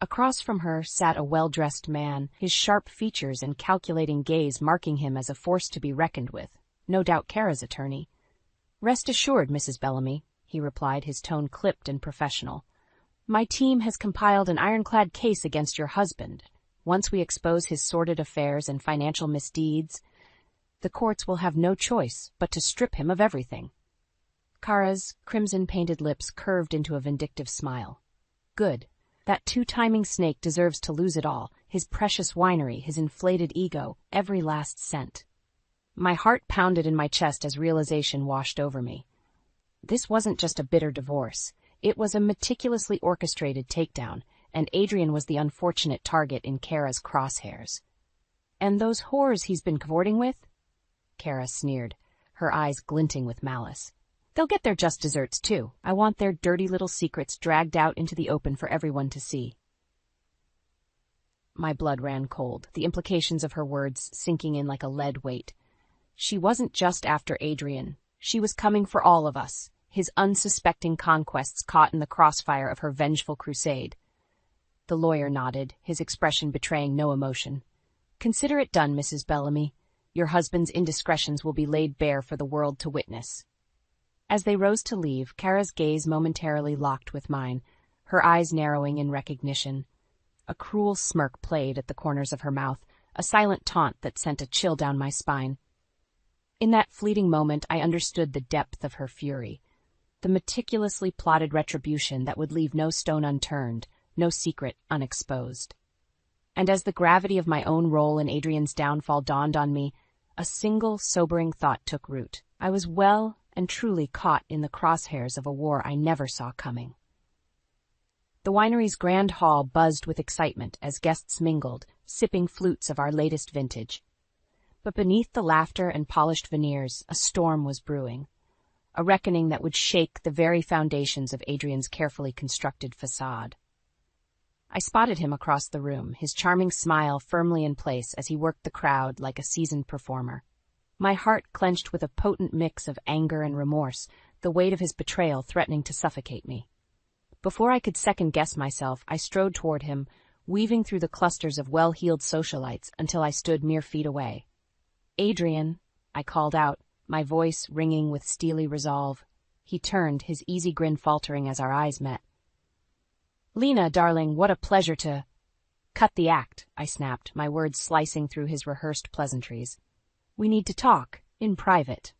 Across from her sat a well-dressed man, his sharp features and calculating gaze marking him as a force to be reckoned with, no doubt Kara's attorney. Rest assured, Mrs. Bellamy, he replied, his tone clipped and professional. My team has compiled an ironclad case against your husband. Once we expose his sordid affairs and financial misdeeds, the courts will have no choice but to strip him of everything. Kara's crimson-painted lips curved into a vindictive smile. Good. That two-timing snake deserves to lose it all, his precious winery, his inflated ego, every last cent. My heart pounded in my chest as realization washed over me. This wasn't just a bitter divorce. It was a meticulously orchestrated takedown, and Adrian was the unfortunate target in Kara's crosshairs. And those whores he's been cavorting with? Kara sneered, her eyes glinting with malice. They'll get their just desserts, too. I want their dirty little secrets dragged out into the open for everyone to see. My blood ran cold, the implications of her words sinking in like a lead weight. She wasn't just after Adrian. She was coming for all of us, his unsuspecting conquests caught in the crossfire of her vengeful crusade. The lawyer nodded, his expression betraying no emotion. Consider it done, Mrs. Bellamy. Your husband's indiscretions will be laid bare for the world to witness. As they rose to leave, Kara's gaze momentarily locked with mine, her eyes narrowing in recognition. A cruel smirk played at the corners of her mouth, a silent taunt that sent a chill down my spine. In that fleeting moment, I understood the depth of her fury, the meticulously plotted retribution that would leave no stone unturned, no secret unexposed. And as the gravity of my own role in Adrian's downfall dawned on me, a single sobering thought took root. I was well and truly caught in the crosshairs of a war I never saw coming. The winery's grand hall buzzed with excitement as guests mingled, sipping flutes of our latest vintage. But beneath the laughter and polished veneers, a storm was brewing, a reckoning that would shake the very foundations of Adrian's carefully constructed facade. I spotted him across the room, his charming smile firmly in place as he worked the crowd like a seasoned performer. My heart clenched with a potent mix of anger and remorse, the weight of his betrayal threatening to suffocate me. Before I could second-guess myself, I strode toward him, weaving through the clusters of well-heeled socialites until I stood mere feet away. Adrian, I called out, my voice ringing with steely resolve. He turned, his easy grin faltering as our eyes met. Lena, darling, what a pleasure to— Cut the act, I snapped, my words slicing through his rehearsed pleasantries. We need to talk, in private.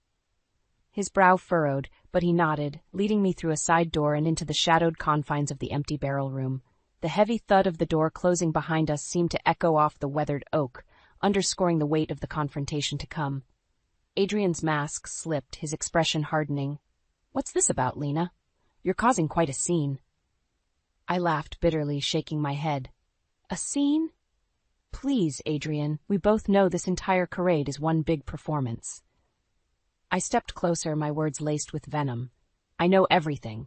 His brow furrowed, but he nodded, leading me through a side door and into the shadowed confines of the empty barrel room. The heavy thud of the door closing behind us seemed to echo off the weathered oak, underscoring the weight of the confrontation to come. Adrian's mask slipped, his expression hardening. "What's this about, Lena? You're causing quite a scene." I laughed bitterly, shaking my head. "A scene? Please, Adrian, we both know this entire charade is one big performance." I stepped closer, my words laced with venom. "I know everything.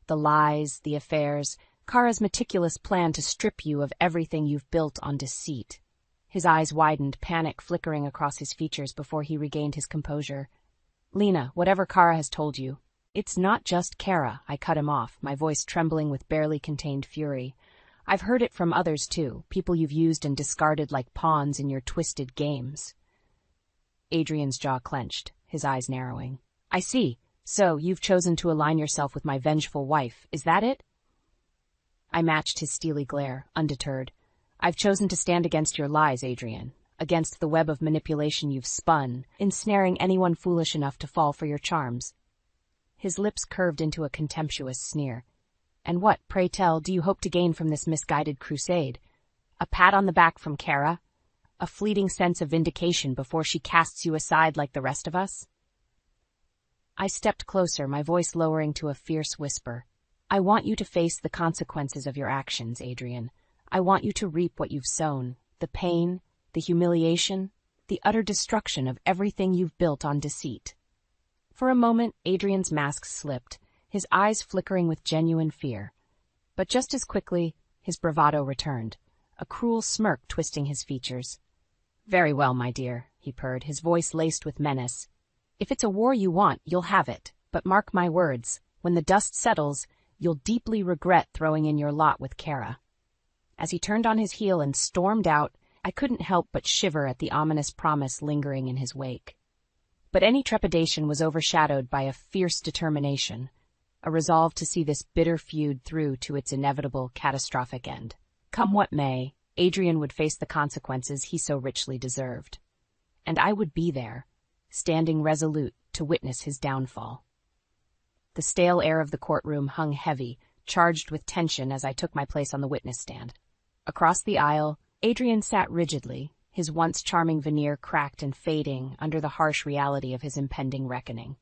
The lies, the affairs, Kara's meticulous plan to strip you of everything you've built on deceit." His eyes widened, panic flickering across his features before he regained his composure. "Lena, whatever Kara has told you, it's not just Kara," I cut him off, my voice trembling with barely contained fury. "I've heard it from others too, people you've used and discarded like pawns in your twisted games." Adrian's jaw clenched, his eyes narrowing. "I see. So, you've chosen to align yourself with my vengeful wife, is that it?" I matched his steely glare, undeterred. "I've chosen to stand against your lies, Adrian, against the web of manipulation you've spun, ensnaring anyone foolish enough to fall for your charms." His lips curved into a contemptuous sneer. "And what, pray tell, do you hope to gain from this misguided crusade? A pat on the back from Kara? A fleeting sense of vindication before she casts you aside like the rest of us?" I stepped closer, my voice lowering to a fierce whisper. "I want you to face the consequences of your actions, Adrian. I want you to reap what you've sown, the pain, the humiliation, the utter destruction of everything you've built on deceit." For a moment, Adrian's mask slipped, his eyes flickering with genuine fear. But just as quickly, his bravado returned, a cruel smirk twisting his features. "Very well, my dear," he purred, his voice laced with menace. "If it's a war you want, you'll have it. But mark my words, when the dust settles, you'll deeply regret throwing in your lot with Kara." As he turned on his heel and stormed out, I couldn't help but shiver at the ominous promise lingering in his wake. But any trepidation was overshadowed by a fierce determination, a resolve to see this bitter feud through to its inevitable, catastrophic end. Come what may, Adrian would face the consequences he so richly deserved. And I would be there, standing resolute to witness his downfall. The stale air of the courtroom hung heavy, charged with tension as I took my place on the witness stand. Across the aisle, Adrian sat rigidly, his once charming veneer cracked and fading under the harsh reality of his impending reckoning.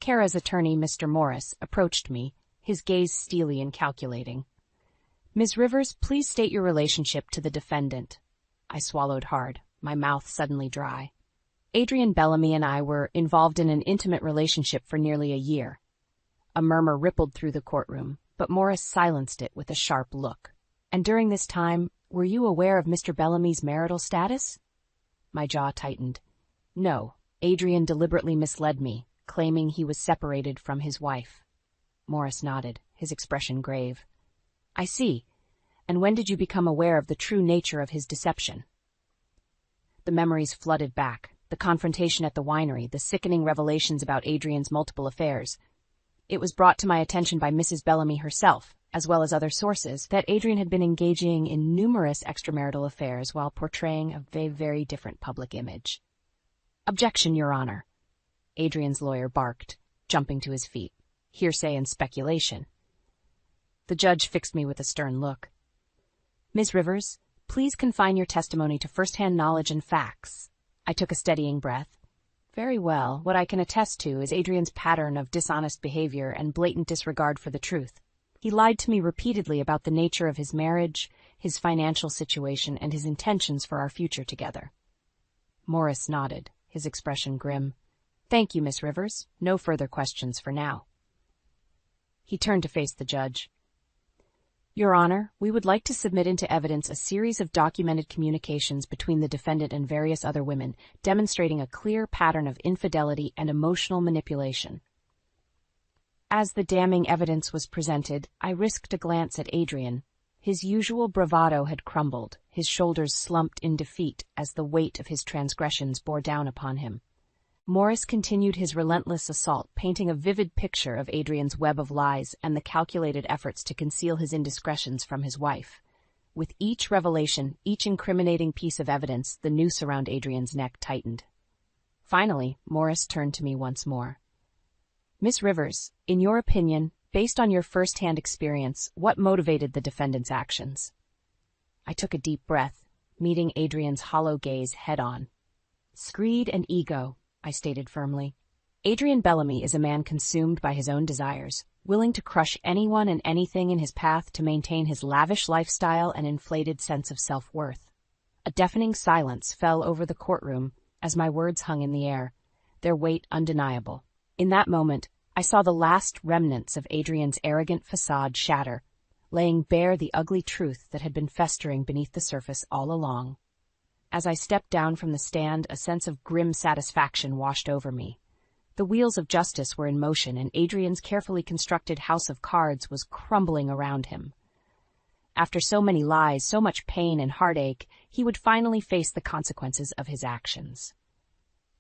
Kara's attorney, Mr. Morris, approached me, his gaze steely and calculating. "Ms. Rivers, please state your relationship to the defendant." I swallowed hard, my mouth suddenly dry. Adrian Bellamy and I were involved in an intimate relationship for nearly a year. A murmur rippled through the courtroom, but Morris silenced it with a sharp look. "And during this time, were you aware of Mr. Bellamy's marital status?" My jaw tightened. "No, Adrian deliberately misled me, claiming he was separated from his wife." Morris nodded, his expression grave. "I see. And when did you become aware of the true nature of his deception?" The memories flooded back, the confrontation at the winery, the sickening revelations about Adrian's multiple affairs. It was brought to my attention by Mrs. Bellamy herself, as well as other sources, that Adrian had been engaging in numerous extramarital affairs while portraying a very different public image. "Objection, Your Honor," Adrian's lawyer barked, jumping to his feet. "Hearsay and speculation." The judge fixed me with a stern look. "Ms. Rivers, please confine your testimony to first-hand knowledge and facts." I took a steadying breath. "Very well, what I can attest to is Adrian's pattern of dishonest behavior and blatant disregard for the truth. He lied to me repeatedly about the nature of his marriage, his financial situation, and his intentions for our future together." Morris nodded, his expression grim. "Thank you, Miss Rivers. No further questions for now." He turned to face the judge. "Your Honor, we would like to submit into evidence a series of documented communications between the defendant and various other women, demonstrating a clear pattern of infidelity and emotional manipulation." As the damning evidence was presented, I risked a glance at Adrian. His usual bravado had crumbled, his shoulders slumped in defeat as the weight of his transgressions bore down upon him. Morris continued his relentless assault, painting a vivid picture of Adrian's web of lies and the calculated efforts to conceal his indiscretions from his wife. With each revelation, each incriminating piece of evidence, the noose around Adrian's neck tightened. Finally, Morris turned to me once more. "Miss Rivers, in your opinion, Based on your first-hand experience, what motivated the defendant's actions? I took a deep breath, meeting Adrian's hollow gaze head-on. Greed and ego, I stated firmly. Adrian Bellamy is a man consumed by his own desires, willing to crush anyone and anything in his path to maintain his lavish lifestyle and inflated sense of self-worth. A deafening silence fell over the courtroom as my words hung in the air, their weight undeniable. In that moment, I saw the last remnants of Adrian's arrogant facade shatter, laying bare the ugly truth that had been festering beneath the surface all along. As I stepped down from the stand, a sense of grim satisfaction washed over me. The wheels of justice were in motion, and Adrian's carefully constructed house of cards was crumbling around him. After so many lies, so much pain and heartache, he would finally face the consequences of his actions.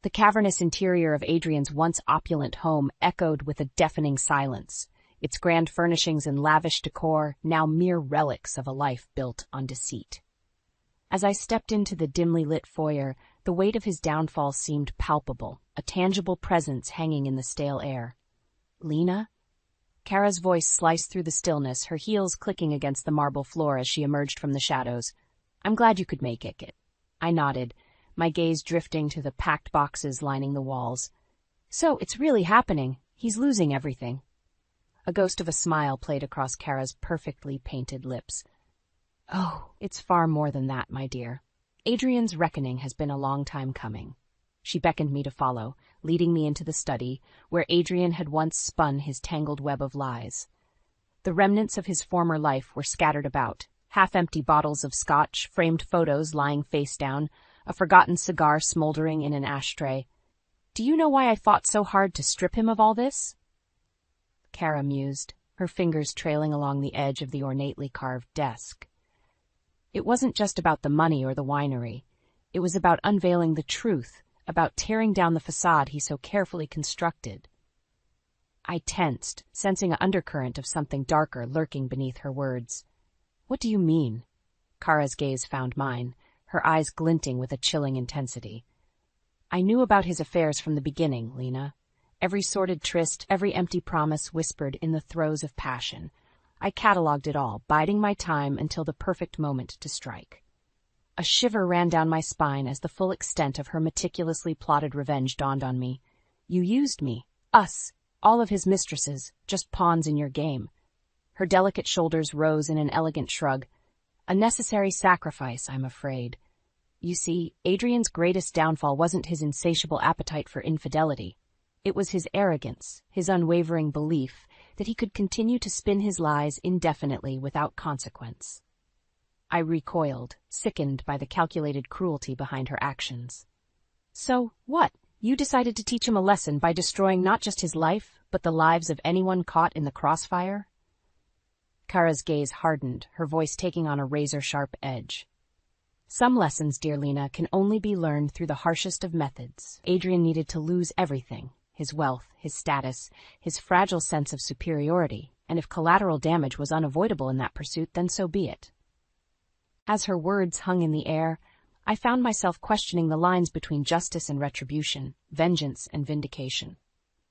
The cavernous interior of Adrian's once opulent home echoed with a deafening silence, its grand furnishings and lavish decor now mere relics of a life built on deceit. As I stepped into the dimly lit foyer, the weight of his downfall seemed palpable, a tangible presence hanging in the stale air. "Lena?" Kara's voice sliced through the stillness, her heels clicking against the marble floor as she emerged from the shadows. "I'm glad you could make it." I nodded, my gaze drifting to the packed boxes lining the walls. "So, it's really happening. He's losing everything." A ghost of a smile played across Kara's perfectly painted lips. "Oh, it's far more than that, my dear. Adrian's reckoning has been a long time coming." She beckoned me to follow, leading me into the study, where Adrian had once spun his tangled web of lies. The remnants of his former life were scattered about, half-empty bottles of scotch, framed photos lying face down, a forgotten cigar smoldering in an ashtray. "Do you know why I fought so hard to strip him of all this?" Kara mused, her fingers trailing along the edge of the ornately carved desk. "It wasn't just about the money or the winery. It was about unveiling the truth, about tearing down the facade he so carefully constructed." I tensed, sensing an undercurrent of something darker lurking beneath her words. "What do you mean?" Kara's gaze found mine, her eyes glinting with a chilling intensity. "I knew about his affairs from the beginning, Lena. Every sordid tryst, every empty promise whispered in the throes of passion. I catalogued it all, biding my time until the perfect moment to strike." A shiver ran down my spine as the full extent of her meticulously plotted revenge dawned on me. "You used me, us, all of his mistresses, just pawns in your game." Her delicate shoulders rose in an elegant shrug. "A necessary sacrifice, I'm afraid. You see, Adrian's greatest downfall wasn't his insatiable appetite for infidelity. It was his arrogance, his unwavering belief that he could continue to spin his lies indefinitely without consequence." I recoiled, sickened by the calculated cruelty behind her actions. "So, what? You decided to teach him a lesson by destroying not just his life, but the lives of anyone caught in the crossfire?" Kara's gaze hardened, her voice taking on a razor-sharp edge. "Some lessons, dear Lena, can only be learned through the harshest of methods. Adrian needed to lose everything, his wealth, his status, his fragile sense of superiority, and if collateral damage was unavoidable in that pursuit, then so be it." As her words hung in the air, I found myself questioning the lines between justice and retribution, vengeance and vindication.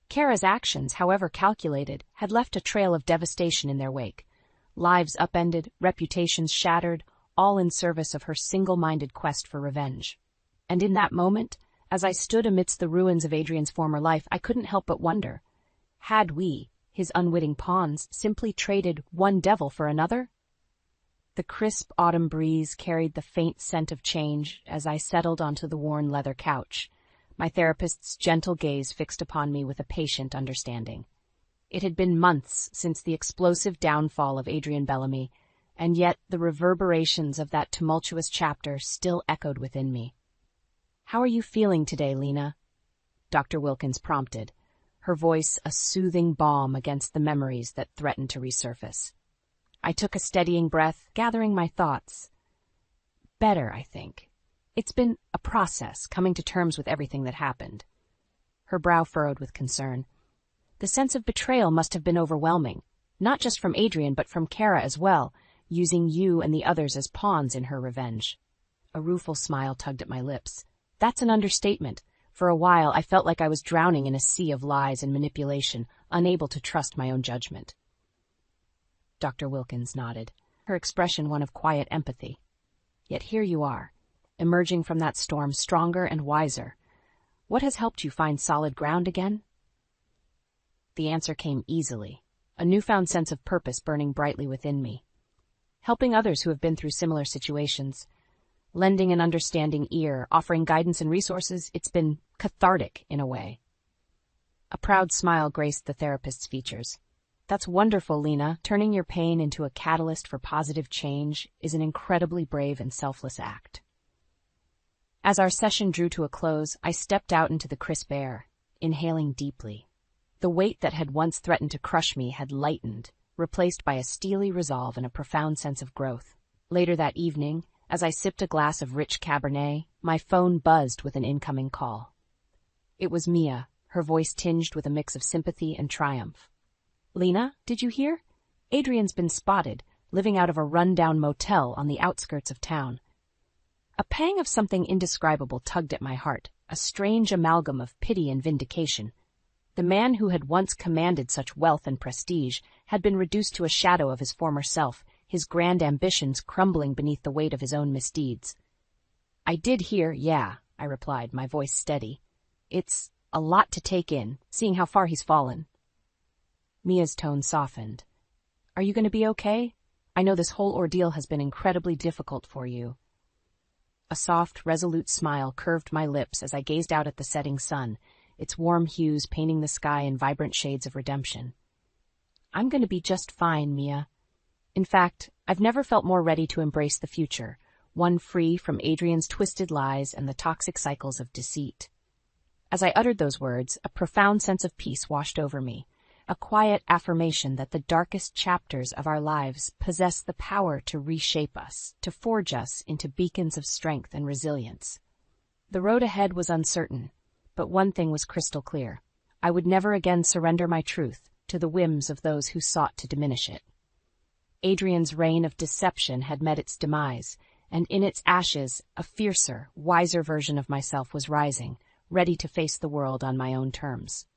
Kara's actions, however calculated, had left a trail of devastation in their wake. Lives upended, reputations shattered, all in service of her single-minded quest for revenge. And in that moment, as I stood amidst the ruins of Adrian's former life, I couldn't help but wonder, had we, his unwitting pawns, simply traded one devil for another? The crisp autumn breeze carried the faint scent of change as I settled onto the worn leather couch, my therapist's gentle gaze fixed upon me with a patient understanding. It had been months since the explosive downfall of Adrian Bellamy, and yet the reverberations of that tumultuous chapter still echoed within me. "How are you feeling today, Lena?" Dr. Wilkins prompted, her voice a soothing balm against the memories that threatened to resurface. I took a steadying breath, gathering my thoughts. "Better, I think. It's been a process, coming to terms with everything that happened." Her brow furrowed with concern. "The sense of betrayal must have been overwhelming, not just from Adrian but from Kara as well, using you and the others as pawns in her revenge." A rueful smile tugged at my lips. "That's an understatement. For a while I felt like I was drowning in a sea of lies and manipulation, unable to trust my own judgment." Dr. Wilkins nodded, her expression one of quiet empathy. Yet here you are, emerging from that storm stronger and wiser. What has helped you find solid ground again? The answer came easily, a newfound sense of purpose burning brightly within me. Helping others who have been through similar situations, lending an understanding ear, offering guidance and resources, it's been cathartic in a way. A proud smile graced the therapist's features. That's wonderful, Lena. Turning your pain into a catalyst for positive change is an incredibly brave and selfless act. As our session drew to a close, I stepped out into the crisp air, inhaling deeply. The weight that had once threatened to crush me had lightened, replaced by a steely resolve and a profound sense of growth. Later that evening, as I sipped a glass of rich Cabernet, my phone buzzed with an incoming call. It was Mia, her voice tinged with a mix of sympathy and triumph. Lena, did you hear? Adrian's been spotted, living out of a run-down motel on the outskirts of town. A pang of something indescribable tugged at my heart, a strange amalgam of pity and vindication. The man who had once commanded such wealth and prestige had been reduced to a shadow of his former self, his grand ambitions crumbling beneath the weight of his own misdeeds. I did hear, yeah, I replied, my voice steady. It's a lot to take in, seeing how far he's fallen. Mia's tone softened. Are you going to be okay? I know this whole ordeal has been incredibly difficult for you. A soft, resolute smile curved my lips as I gazed out at the setting sun, its warm hues painting the sky in vibrant shades of redemption. I'm going to be just fine, Mia. In fact, I've never felt more ready to embrace the future, one free from Adrian's twisted lies and the toxic cycles of deceit. As I uttered those words, a profound sense of peace washed over me, a quiet affirmation that the darkest chapters of our lives possess the power to reshape us, to forge us into beacons of strength and resilience. The road ahead was uncertain, but one thing was crystal clear. I would never again surrender my truth to the whims of those who sought to diminish it. Adrian's reign of deception had met its demise, and in its ashes, a fiercer, wiser version of myself was rising, ready to face the world on my own terms.